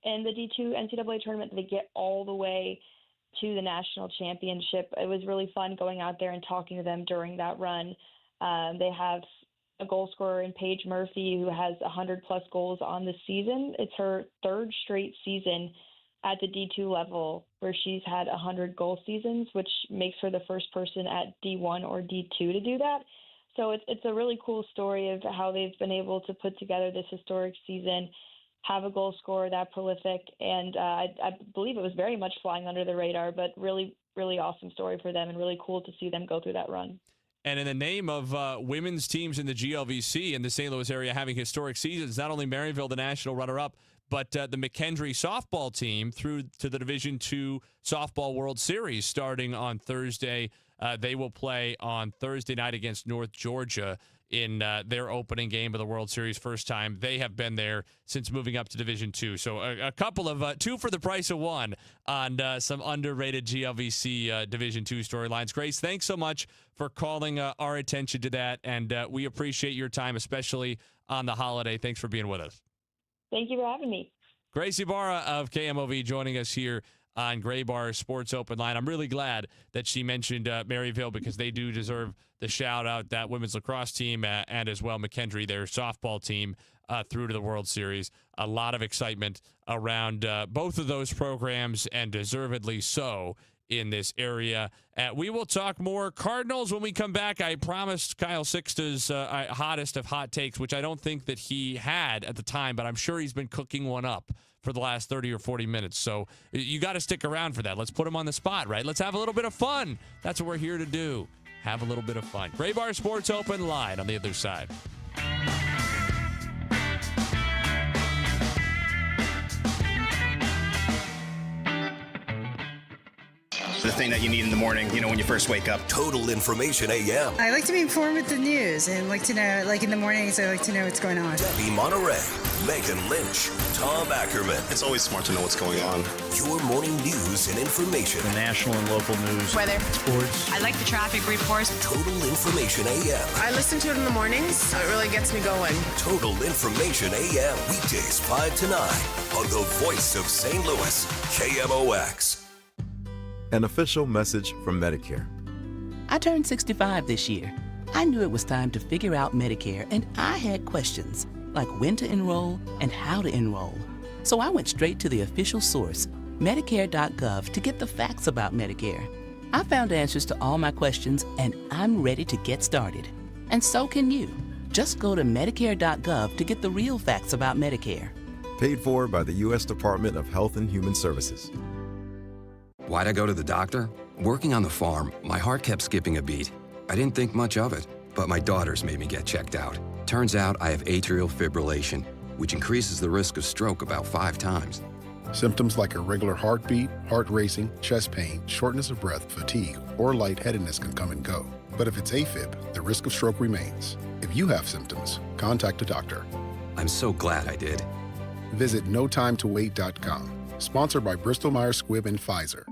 in the D2 NCAA tournament. They get all the way to the national championship. It was really fun going out there and talking to them during that run. They have a goal scorer in Paige Murphy who has 100-plus goals on the season. It's her third straight season at the D2 level where she's had 100-goal seasons, which makes her the first person at D1 or D2 to do that. So it's a really cool story of how they've been able to put together this historic season, have a goal scorer that prolific, and I believe it was very much flying under the radar, but really, really awesome story for them and really cool to see them go through that run. And in the name of women's teams in the GLVC in the St. Louis area having historic seasons, not only Maryville, the national runner-up, but the McKendree softball team through to the Division II Softball World Series starting on Thursday. They will play on Thursday night against North Georgia in their opening game of the World Series. First time they have been there since moving up to Division II. So a couple of two for the price of one on some underrated GLVC Division II storylines. Grace, thanks so much for calling our attention to that, and we appreciate your time, especially on the holiday. Thanks for being with us. Thank you for having me. Grace Ibarra of KMOV joining us here on Gray Bar Sports Open Line. I'm really glad that she mentioned Maryville because they do deserve the shout out, that women's lacrosse team and as well McKendree, their softball team, through to the World Series. A lot of excitement around both of those programs, and deservedly so in this area. We will talk more Cardinals when we come back. I promised Kyle Sixta's hottest of hot takes, which I don't think that he had at the time, but I'm sure he's been cooking one up for the last 30 or 40 minutes. So you got to stick around for that. Let's put him on the spot, right? Let's have a little bit of fun. That's what we're here to do. Have a little bit of fun. Gray Bar Sports Open line on the other side. The thing that you need in the morning, when you first wake up. Total Information AM. I like to be informed with the news and like to know, like in the mornings, I like to know what's going on. Debbie Monterey, Megan Lynch, Tom Ackerman. It's always smart to know what's going on. Your morning news and information. The national and local news. Weather. Sports. I like the traffic reports. Total Information AM. I listen to it in the mornings, so it really gets me going. Total Information AM. Weekdays 5 to 9 on the voice of St. Louis, KMOX. An official message from Medicare. I turned 65 this year. I knew it was time to figure out Medicare, and I had questions, like when to enroll and how to enroll. So I went straight to the official source, Medicare.gov, to get the facts about Medicare. I found answers to all my questions, and I'm ready to get started. And so can you. Just go to Medicare.gov to get the real facts about Medicare. Paid for by the U.S. Department of Health and Human Services. Why'd I go to the doctor? Working on the farm, my heart kept skipping a beat. I didn't think much of it, but my daughters made me get checked out. Turns out I have atrial fibrillation, which increases the risk of stroke about 5 times. Symptoms like irregular heartbeat, heart racing, chest pain, shortness of breath, fatigue, or lightheadedness can come and go. But if it's AFib, the risk of stroke remains. If you have symptoms, contact a doctor. I'm so glad I did. Visit notimetowait.com. Sponsored by Bristol-Myers Squibb and Pfizer.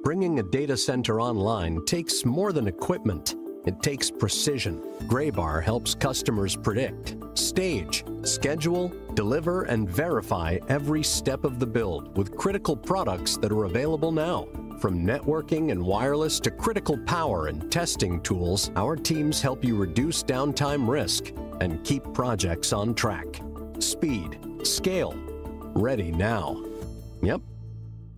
Bringing a data center online takes more than equipment. It takes precision. Graybar helps customers predict, stage, schedule, deliver, and verify every step of the build with critical products that are available now. From networking and wireless to critical power and testing tools, our teams help you reduce downtime risk and keep projects on track. Speed, scale, ready now. Yep.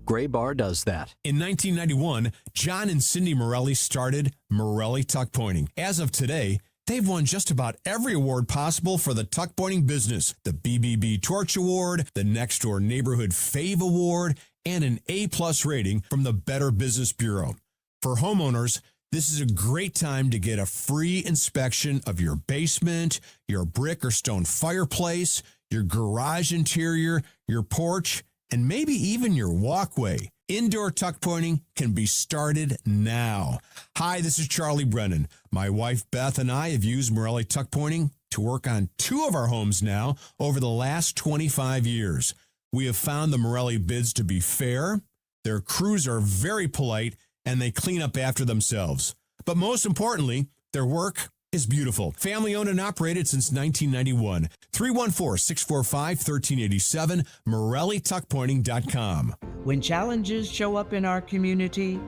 Graybar does that. In 1991, John and Cindy Morelli started Morelli Tuck Pointing. As of today, they've won just about every award possible for the tuck pointing business. The BBB Torch Award, the Next Door Neighborhood Fave Award, and an A+ rating from the Better Business Bureau. For homeowners, this is a great time to get a free inspection of your basement, your brick or stone fireplace, your garage interior, your porch, and maybe even your walkway. Indoor tuck pointing can be started now. Hi, this is Charlie Brennan. My wife Beth and I have used Morelli Tuck Pointing to work on 2 of our homes now over the last 25 years. We have found the Morelli bids to be fair, their crews are very polite, and they clean up after themselves. But most importantly, their work is beautiful. Family owned and operated since 1991. 314-645-1387, MorelliTuckPointing.com. When challenges show up in our community,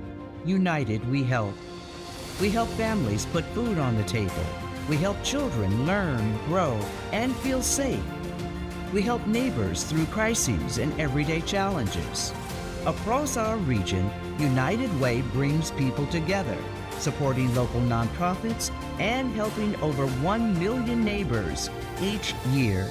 united we help. We help families put food on the table. We help children learn, grow, and feel safe. We help neighbors through crises and everyday challenges. Across our region, United Way brings people together, supporting local nonprofits and helping over 1 million neighbors each year.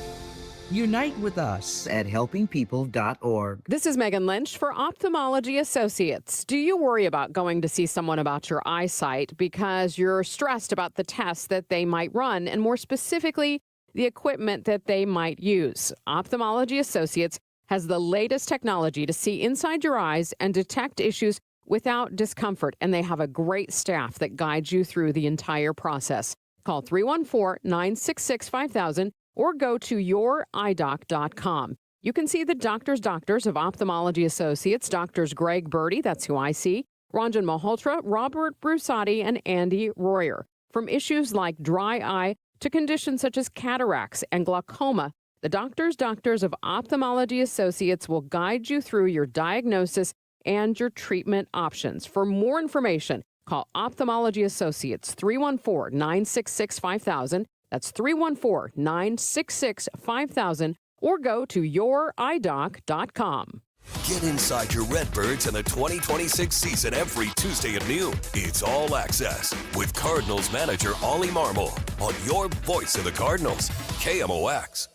Unite with us at helpingpeople.org. This is Megan Lynch for Ophthalmology Associates. Do you worry about going to see someone about your eyesight because you're stressed about the tests that they might run, and more specifically, the equipment that they might use? Ophthalmology Associates has the latest technology to see inside your eyes and detect issues without discomfort, and they have a great staff that guides you through the entire process. Call 314-966-5000 or go to youridoc.com. You can see the doctors of Ophthalmology Associates, Doctors Greg Birdie, that's who I see, Ranjan Malhotra, Robert Brusati, and Andy Royer. From issues like dry eye to conditions such as cataracts and glaucoma, the doctors of Ophthalmology Associates will guide you through your diagnosis and your treatment options. For more information, call Ophthalmology Associates 314-966-5000. That's 314-966-5000, or go to youridoc.com. Get inside your Redbirds in the 2026 season every Tuesday at noon. It's All Access with Cardinals manager Ollie Marmol on your voice of the Cardinals, KMOX.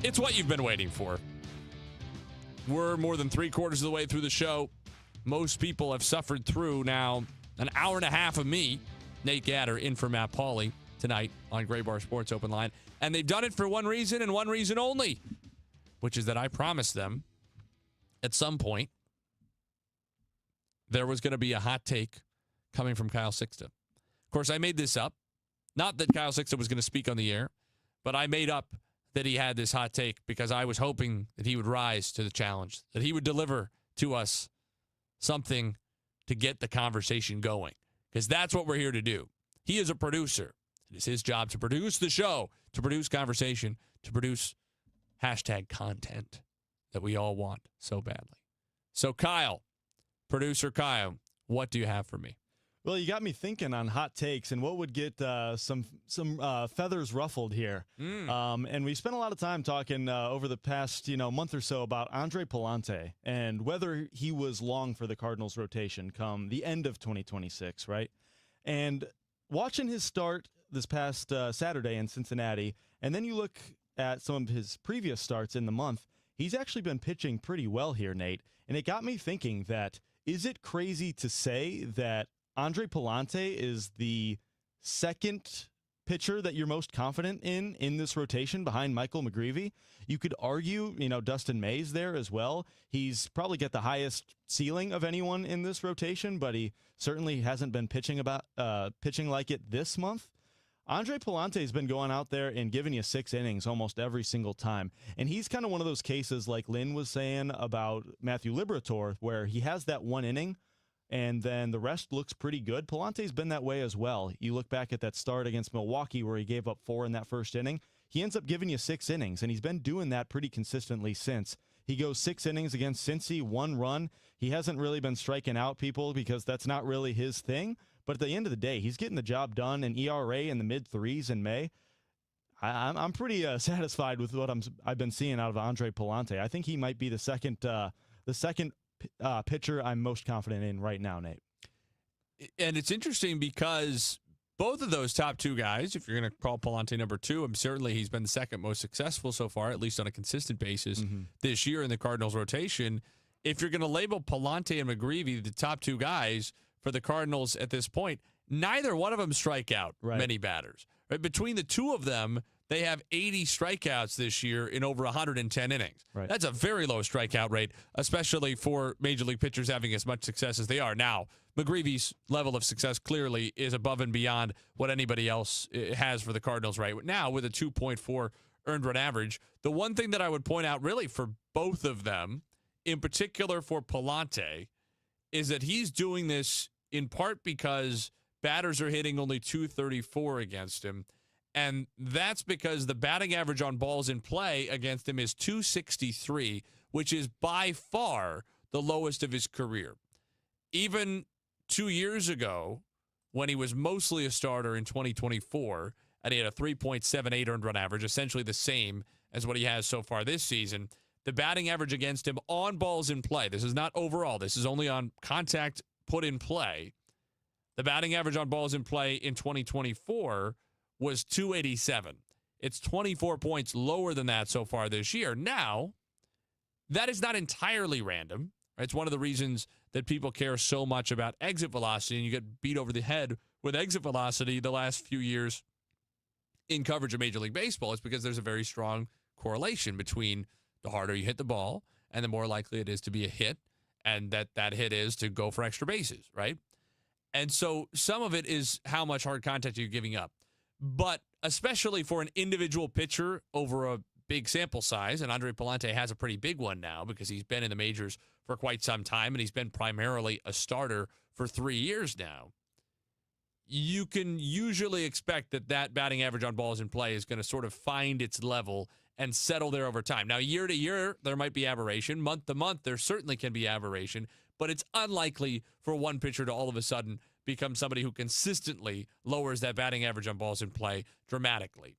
It's what you've been waiting for. We're more than 3/4 of the way through the show. Most people have suffered through now an hour and a half of me, Nate Gatter, in for Matt Pauley tonight on Gray Bar Sports Open Line. And they've done it for one reason and one reason only, which is that I promised them at some point there was going to be a hot take coming from Kyle Sixta. Of course, I made this up. Not that Kyle Sixta was going to speak on the air, but I made up that he had this hot take because I was hoping that he would rise to the challenge, that he would deliver to us something to get the conversation going, because that's what we're here to do. He is a producer. It is his job to produce the show, to produce conversation, to produce hashtag content that we all want so badly. So Kyle, producer Kyle, what do you have for me? Well, you got me thinking on hot takes and what would get some feathers ruffled here. And we spent a lot of time talking over the past month or so about Andre Pallante and whether he was long for the Cardinals rotation come the end of 2026, right? And watching his start this past Saturday in Cincinnati, and then you look at some of his previous starts in the month, he's actually been pitching pretty well here, Nate. And it got me thinking that, is it crazy to say that Andre Pallante is the second pitcher that you're most confident in this rotation behind Michael McGreevy? You could argue, Dustin May's there as well. He's probably got the highest ceiling of anyone in this rotation, but he certainly hasn't been pitching like it this month. Andre Pallante has been going out there and giving you 6 innings almost every single time. And he's kind of one of those cases like Lynn was saying about Matthew Liberatore, where he has that 1 inning and then the rest looks pretty good. Pallante's been that way as well. You look back at that start against Milwaukee where he gave up 4 in that first inning. He ends up giving you 6 innings, and he's been doing that pretty consistently since. He goes 6 innings against Cincy, 1 run. He hasn't really been striking out people because that's not really his thing. But at the end of the day, he's getting the job done. An ERA in the mid-3s in May. I'm pretty satisfied with what I've been seeing out of Andre Pallante. I think he might be the second pitcher I'm most confident in right now, Nate. And it's interesting because both of those top 2 guys, if you're going to call Pallante number 2, certainly he's been the second most successful so far, at least on a consistent basis this year in the Cardinals rotation. If you're going to label Pallante and McGreevy the top 2 guys for the Cardinals at this point, neither one of them strike out many batters. Right? Between the 2 of them, they have 80 strikeouts this year in over 110 innings. Right. That's a very low strikeout rate, especially for major league pitchers having as much success as they are. Now, McGreevy's level of success clearly is above and beyond what anybody else has for the Cardinals right now with a 2.4 earned run average. The one thing that I would point out really for both of them, in particular for Pallante, is that he's doing this in part because batters are hitting only .234 against him, And that's because the batting average on balls in play against him is .263, which is by far the lowest of his career. Even 2 years ago, when he was mostly a starter in 2024, and he had a 3.78 earned run average, essentially the same as what he has so far this season, the batting average against him on balls in play, this is not overall, this is only on contact put in play, the batting average on balls in play in 2024 was .287. It's 24 points lower than that so far this year. Now, that is not entirely random. Right? It's one of the reasons that people care so much about exit velocity, and you get beat over the head with exit velocity the last few years in coverage of Major League Baseball. It's because there's a very strong correlation between the harder you hit the ball and the more likely it is to be a hit, and that hit is to go for extra bases, right? And so some of it is how much hard contact you're giving up. But especially for an individual pitcher over a big sample size, and Andre Pallante has a pretty big one now because he's been in the majors for quite some time, and he's been primarily a starter for 3 years now, you can usually expect that batting average on balls in play is going to sort of find its level and settle there over time. Now, year to year, there might be aberration. Month to month, there certainly can be aberration, but it's unlikely for one pitcher to all of a sudden become somebody who consistently lowers that batting average on balls in play dramatically.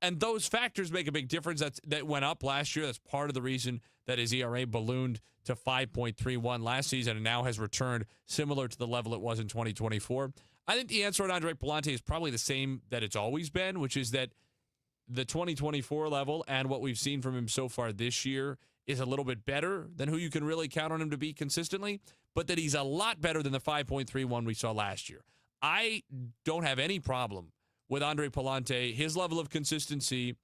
And those factors make a big difference. That went up last year. That's part of the reason that his ERA ballooned to 5.31 last season and now has returned similar to the level it was in 2024. I think the answer on Andre Pallante is probably the same that it's always been, which is that the 2024 level and what we've seen from him so far this year is a little bit better than who you can really count on him to be consistently, but that he's a lot better than the 5.31 we saw last year. I don't have any problem with Andre Pallante, his level of consistency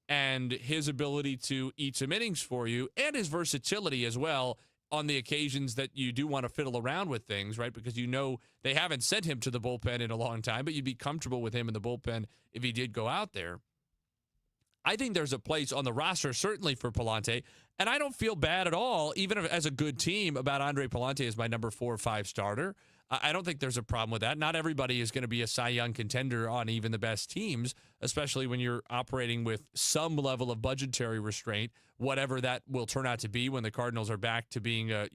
and his ability to eat some innings for you, and his versatility as well on the occasions that you do want to fiddle around with things, right? Because you know they haven't sent him to the bullpen in a long time, but you'd be comfortable with him in the bullpen if he did go out there. I think there's a place on the roster, certainly for Pallante, and I don't feel bad at all, even as a good team, about Andre Pallante as my number 4 or 5 starter. I don't think there's a problem with that. Not everybody is going to be a Cy Young contender on even the best teams, especially when you're operating with some level of budgetary restraint, whatever that will turn out to be when the Cardinals are back to being a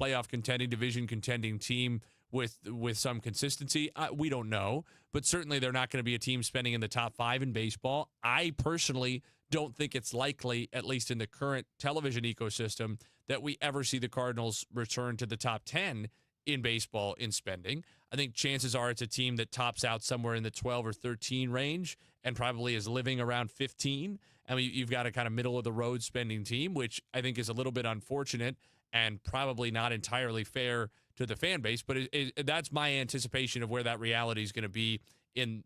playoff contending, division contending team with some consistency. We don't know, but certainly they're not going to be a team spending in the top 5 in baseball. I personally don't think it's likely, at least in the current television ecosystem, that we ever see the Cardinals return to the top 10 in baseball in spending. I think chances are it's a team that tops out somewhere in the 12 or 13 range and probably is living around 15. I mean, you've got a kind of middle-of-the-road spending team, which I think is a little bit unfortunate and probably not entirely fair to the fan base, but that's my anticipation of where that reality is going to be in,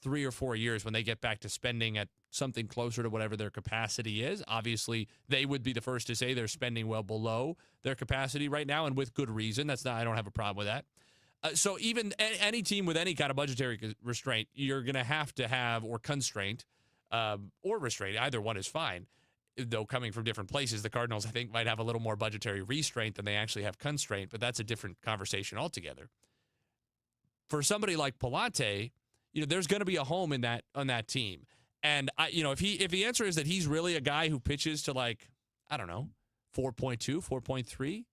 3 or 4 years when they get back to spending at something closer to whatever their capacity is. Obviously, they would be the first to say they're spending well below their capacity right now, and with good reason. I don't have a problem with that. So even any team with any kind of budgetary restraint, you're going to have, or constraint, or restraint, either one is fine. Though coming from different places, the Cardinals, I think, might have a little more budgetary restraint than they actually have constraint, but that's a different conversation altogether. For somebody like Pallante, there's going to be a home on that team. And if the answer is that he's really a guy who pitches to 4.2, 4.3,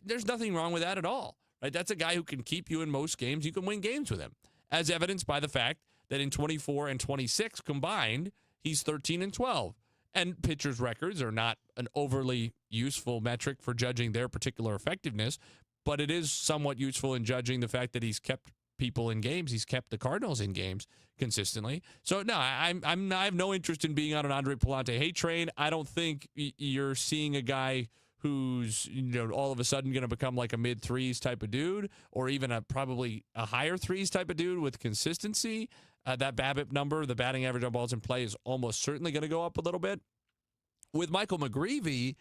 there's nothing wrong with that at all. Right? That's a guy who can keep you in most games. You can win games with him, as evidenced by the fact that in 24 and 26 combined, he's 13 and 12. And pitchers' records are not an overly useful metric for judging their particular effectiveness, but it is somewhat useful in judging the fact that he's kept people in games. He's kept the Cardinals in games consistently. So, no, I have no interest in being on an Andre Pallante hate train. I don't think you're seeing a guy who's all of a sudden going to become like a mid-threes type of dude, or even probably a higher threes type of dude with consistency. That BABIP number, the batting average on balls in play, is almost certainly going to go up a little bit. With Michael McGreevy,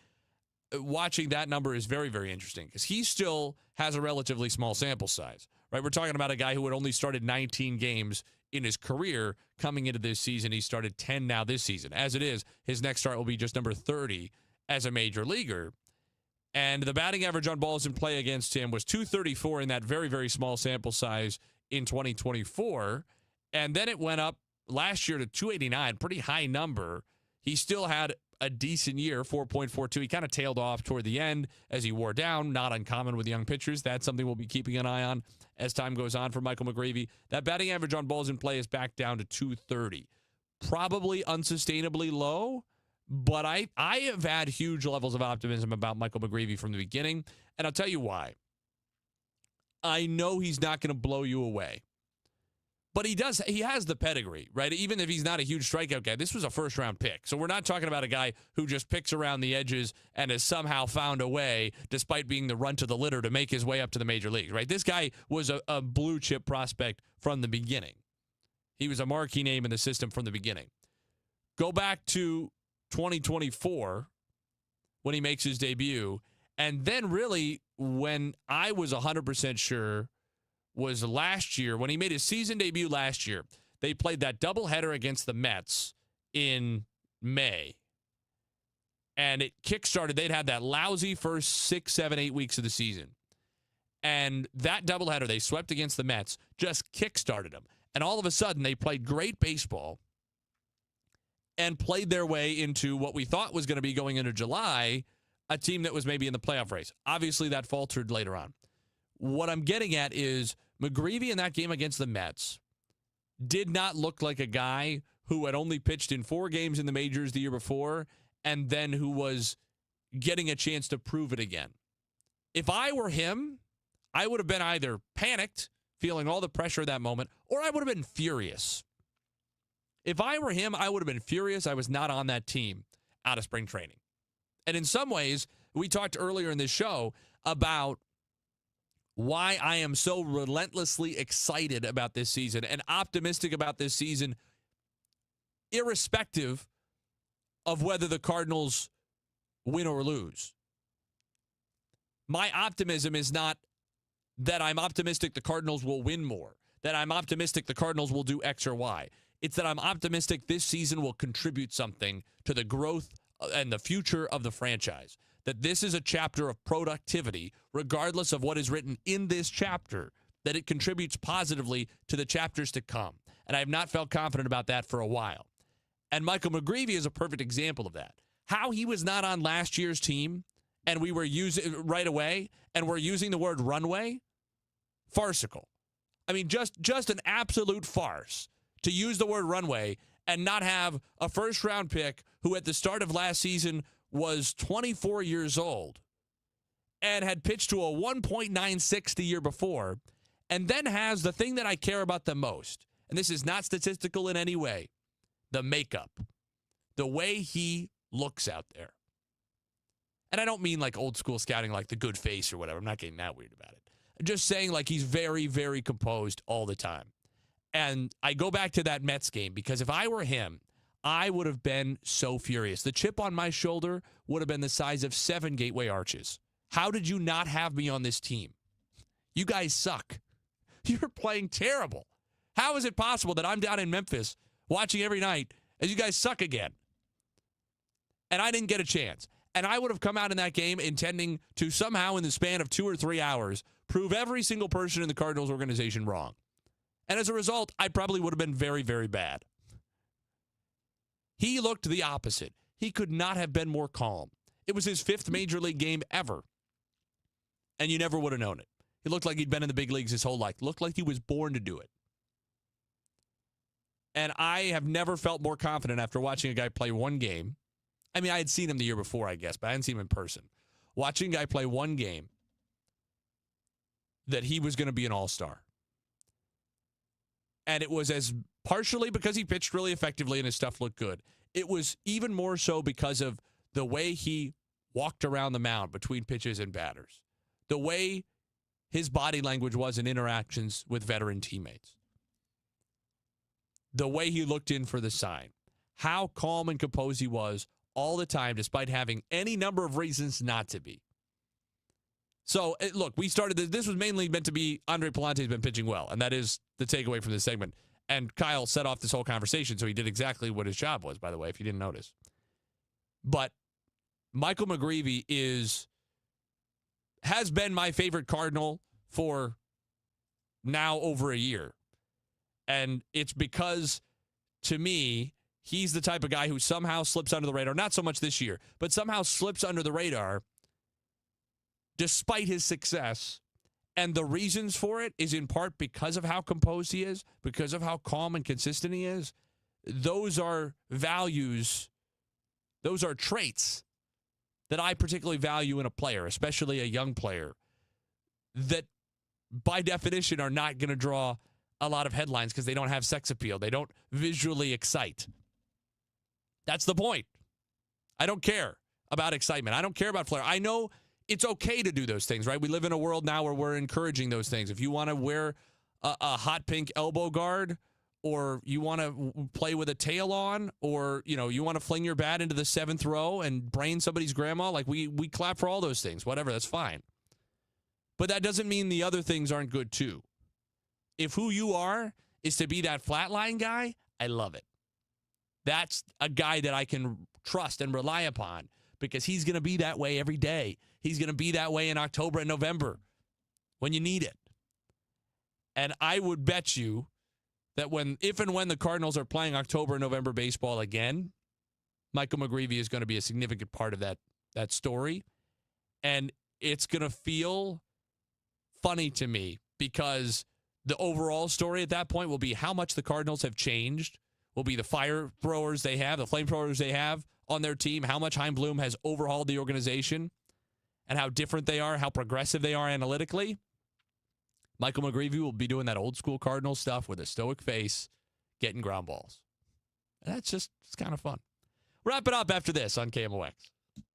watching that number is very, very interesting because he still has a relatively small sample size, right? We're talking about a guy who had only started 19 games in his career coming into this season. He started 10 now this season. As it is, his next start will be just number 30 as a major leaguer. And the batting average on balls in play against him was .234 in that very, very small sample size in 2024. And then it went up last year to 289, pretty high number. He still had a decent year, 4.42. He kind of tailed off toward the end as he wore down. Not uncommon with young pitchers. That's something we'll be keeping an eye on as time goes on for Michael McGreevy. That batting average on balls in play is back down to 230. Probably unsustainably low, but I have had huge levels of optimism about Michael McGreevy from the beginning, and I'll tell you why. I know he's not going to blow you away. But he has the pedigree, right? Even if he's not a huge strikeout guy, this was a first-round pick. So we're not talking about a guy who just picks around the edges and has somehow found a way, despite being the runt of the litter, to make his way up to the major leagues, right? This guy was a blue-chip prospect from the beginning. He was a marquee name in the system from the beginning. Go back to 2024 when he makes his debut, and then really when I was 100% sure was last year, when he made his season debut last year. They played that doubleheader against the Mets in May. And it kickstarted. They'd had that lousy first 6, 7, 8 weeks of the season. And that doubleheader they swept against the Mets just kickstarted them. And all of a sudden, they played great baseball and played their way into what we thought was going to be going into July, a team that was maybe in the playoff race. Obviously, that faltered later on. What I'm getting at is McGreevy in that game against the Mets did not look like a guy who had only pitched in 4 games in the majors the year before and then who was getting a chance to prove it again. If I were him, I would have been either panicked, feeling all the pressure of that moment, or I would have been furious. If I were him, I would have been furious I was not on that team out of spring training. And in some ways, we talked earlier in this show about why I am so relentlessly excited about this season and optimistic about this season, irrespective of whether the Cardinals win or lose. My optimism is not that I'm optimistic the Cardinals will win more, that I'm optimistic the Cardinals will do X or Y. It's that I'm optimistic this season will contribute something to the growth and the future of the franchise. That this is a chapter of productivity, regardless of what is written in this chapter, that it contributes positively to the chapters to come. And I have not felt confident about that for a while. And Michael McGreevy is a perfect example of that. How he was not on last year's team, and we were using right away, and we're using the word runway, farcical. I mean, just an absolute farce to use the word runway and not have a first-round pick who at the start of last season was 24 years old and had pitched to a 1.96 the year before, and then has the thing that I care about the most, and this is not statistical in any way, the makeup, the way he looks out there. And I don't mean like old school scouting, like the good face or whatever. I'm not getting that weird about it. I'm just saying like he's very, very composed all the time. And I go back to that Mets game because if I were him, I would have been so furious. The chip on my shoulder would have been the size of 7 Gateway Arches. How did you not have me on this team? You guys suck. You're playing terrible. How is it possible that I'm down in Memphis watching every night as you guys suck again? And I didn't get a chance. And I would have come out in that game intending to somehow in the span of 2 or 3 hours prove every single person in the Cardinals organization wrong. And as a result, I probably would have been very, very bad. He looked the opposite. He could not have been more calm. It was his 5th major league game ever. And you never would have known it. He looked like he'd been in the big leagues his whole life. Looked like he was born to do it. And I have never felt more confident after watching a guy play one game. I mean, I had seen him the year before, I guess, but I hadn't seen him in person. Watching a guy play one game that he was going to be an all-star. And it was as partially because he pitched really effectively and his stuff looked good. It was even more so because of the way he walked around the mound between pitches and batters. The way his body language was in interactions with veteran teammates. The way he looked in for the sign. How calm and composed he was all the time, despite having any number of reasons not to be. So, look, we started this was mainly meant to be Andre Palante's been pitching well, and that is the takeaway from this segment. And Kyle set off this whole conversation, so he did exactly what his job was, by the way, if you didn't notice. But Michael McGreevy has been my favorite Cardinal for now over a year. And it's because to me, he's the type of guy who somehow slips under the radar. Not so much this year, but somehow slips under the radar despite his success. And the reasons for it is in part because of how composed he is, because of how calm and consistent he is. Those are values, those are traits that I particularly value in a player, especially a young player, that by definition are not going to draw a lot of headlines because they don't have sex appeal. They don't visually excite. That's the point. I don't care about excitement. I don't care about flair. I know it's okay to do those things, right? We live in a world now where we're encouraging those things. If you want to wear a hot pink elbow guard, or you want to play with a tail on, or you want to fling your bat into the 7th row and brain somebody's grandma, like we clap for all those things. Whatever, that's fine. But that doesn't mean the other things aren't good too. If who you are is to be that flatline guy, I love it. That's a guy that I can trust and rely upon because he's going to be that way every day. He's going to be that way in October and November when you need it. And I would bet you that if and when the Cardinals are playing October and November baseball again, Michael McGreevy is going to be a significant part of that story. And it's going to feel funny to me because the overall story at that point will be how much the Cardinals have changed, will be the fire throwers they have, the flamethrowers they have on their team, how much Chaim Bloom has overhauled the organization, and how different they are, how progressive they are analytically. Michael McGreevy will be doing that old school Cardinal stuff with a stoic face, getting ground balls. And it's kind of fun. Wrap it up after this on KMOX.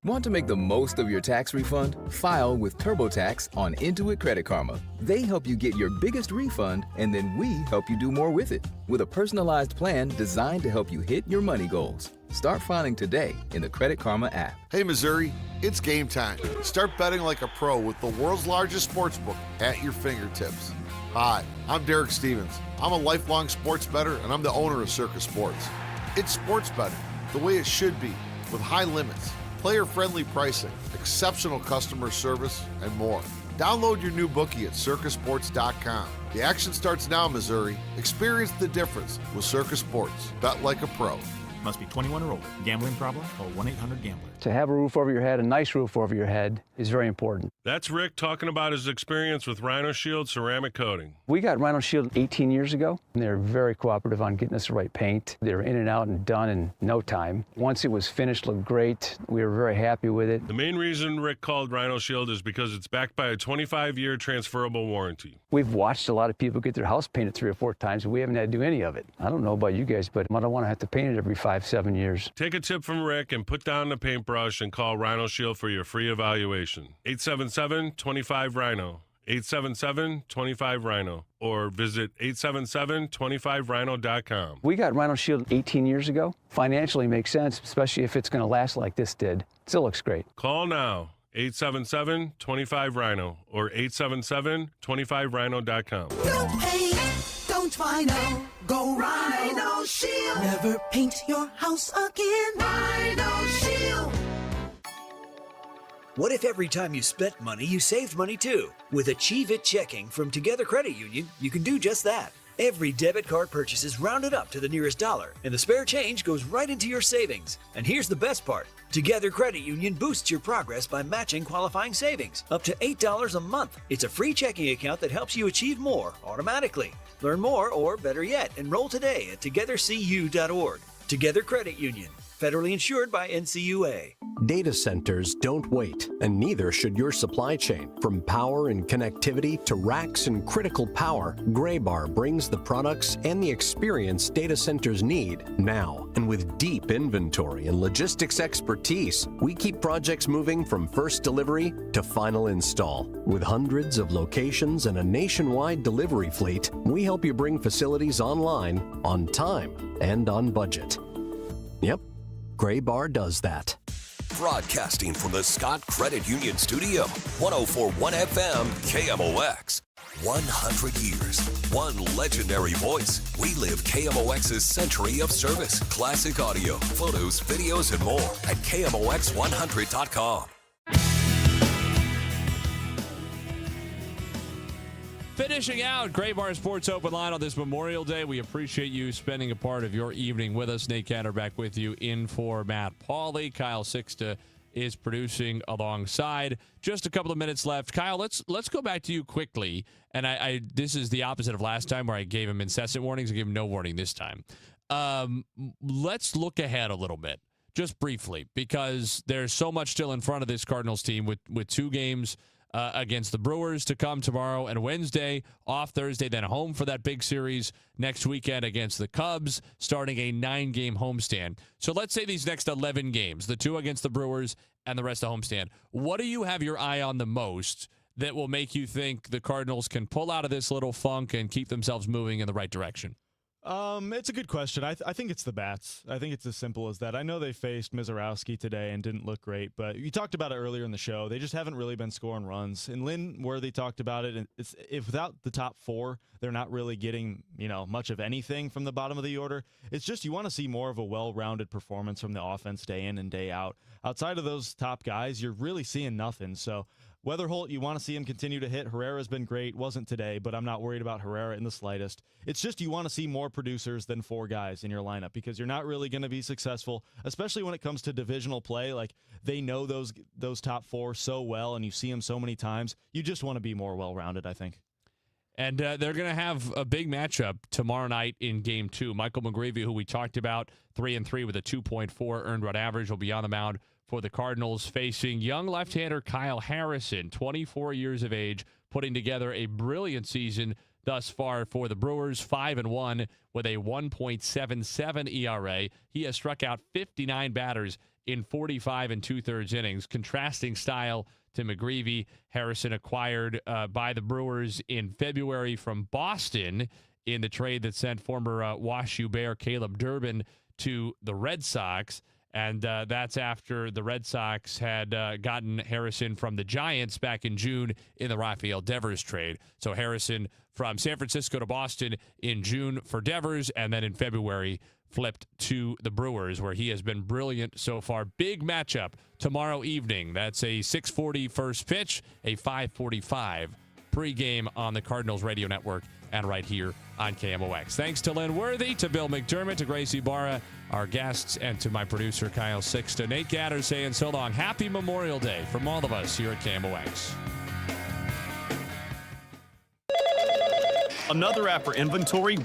Want to make the most of your tax refund? File with TurboTax on Intuit Credit Karma. They help you get your biggest refund, and then we help you do more with it with a personalized plan designed to help you hit your money goals. Start filing today in the Credit Karma app. Hey, Missouri, it's game time. Start betting like a pro with the world's largest sportsbook at your fingertips. Hi, I'm Derek Stevens. I'm a lifelong sports bettor, and I'm the owner of Circus Sports. It's sports betting the way it should be, with high limits, player-friendly pricing, exceptional customer service, and more. Download your new bookie at circusports.com. The action starts now, Missouri. Experience the difference with Circus Sports. Bet like a pro. Must be 21 or older. Gambling problem? Call 1-800-GAMBLER. To have a roof over your head, a nice roof over your head, is very important. That's Rick talking about his experience with Rhino Shield ceramic coating. We got Rhino Shield 18 years ago, and they're very cooperative on getting us the right paint. They were in and out and done in no time. Once it was finished, looked great. We were very happy with it. The main reason Rick called Rhino Shield is because it's backed by a 25-year transferable warranty. We've watched a lot of people get their house painted 3 or 4 times, and we haven't had to do any of it. I don't know about you guys, but I don't want to have to paint it every 5-7 years. Take a tip from Rick and put down the paintbrush and call Rhino Shield for your free evaluation. 877-25-RHINO. 877-25-RHINO. Or visit 877-25rhino.com. We got Rhino Shield 18 years ago. Financially makes sense, especially if it's going to last like this did. Still looks great. Call now. 877-25-RHINO or 877-25rhino.com. Don't paint, don't Rhino, go Rhino Shield. Never paint your house again. Rhino Shield. What if every time you spent money, you saved money too? With Achieve It Checking from Together Credit Union, you can do just that. Every debit card purchase is rounded up to the nearest dollar, and the spare change goes right into your savings. And here's the best part. Together Credit Union boosts your progress by matching qualifying savings, up to $8 a month. It's a free checking account that helps you achieve more automatically. Learn more, or better yet, enroll today at togethercu.org. Together Credit Union. Federally insured by NCUA. Data centers don't wait, and neither should your supply chain. From power and connectivity to racks and critical power, Graybar brings the products and the experience data centers need now. And with deep inventory and logistics expertise, we keep projects moving from first delivery to final install. With hundreds of locations and a nationwide delivery fleet, we help you bring facilities online, on time, and on budget. Yep. Graybar does that. Broadcasting from the Scott Credit Union Studio, 104.1 FM KMOX. 100 years, one legendary voice. We live KMOX's century of service, classic audio, photos, videos, and more at KMOX100.com. Finishing out Gray Bar Sports Open Line on this Memorial Day. We appreciate you spending a part of your evening with us. Nate Gatter back with you in for Matt Pauley. Kyle Sixta is producing alongside. Just a couple of minutes left. Kyle, let's go back to you quickly. And I this is the opposite of last time where I gave him incessant warnings. I gave him no warning this time. Let's look ahead a little bit, just briefly, because there's so much still in front of this Cardinals team with 2 games against the Brewers to come tomorrow and Wednesday, off Thursday, then home for that big series next weekend against the Cubs, starting a 9-game homestand. So let's say these next 11 games, the 2 against the Brewers and the rest of homestand, what do you have your eye on the most that will make you think the Cardinals can pull out of this little funk and keep themselves moving in the right direction? It's a good question. I think it's the bats. I think it's as simple as that. I know they faced Mizorowski today and didn't look great, but you talked about it earlier in the show. They just haven't really been scoring runs. And Lynn Worthy talked about it. And if without the top 4, they're not really getting much of anything from the bottom of the order. It's just you want to see more of a well-rounded performance from the offense day in and day out. Outside of those top guys, you're really seeing nothing. So Weatherholt, you want to see him continue to hit. Herrera's been great. Wasn't today, but I'm not worried about Herrera in the slightest. It's just you want to see more producers than 4 guys in your lineup because you're not really going to be successful, especially when it comes to divisional play. Like, they know those top 4 so well, and you see them so many times. You just want to be more well-rounded, I think. And they're going to have a big matchup tomorrow night in Game 2. Michael McGreevy, who we talked about, 3-3 with a 2.4 earned run average, will be on the mound for the Cardinals, facing young left-hander Kyle Harrison, 24 years of age, putting together a brilliant season thus far for the Brewers, 5-1 with a 1.77 ERA. He has struck out 59 batters in 45 2/3 innings, contrasting style to McGreevy. Harrison acquired by the Brewers in February from Boston in the trade that sent former WashU Bear Caleb Durbin to the Red Sox. And that's after the Red Sox had gotten Harrison from the Giants back in June in the Rafael Devers trade. So Harrison from San Francisco to Boston in June for Devers, and then in February flipped to the Brewers, where he has been brilliant so far. Big matchup tomorrow evening. That's a 6:40 first pitch, a 5:45 pregame on the Cardinals radio network and right here on KMOX. Thanks to Lynn Worthy, to Bill McDermott, to Gracie Barra, our guests, and to my producer, Kyle Sixta. Nate Gatter saying so long. Happy Memorial Day from all of us here at KMOX. Another app for inventory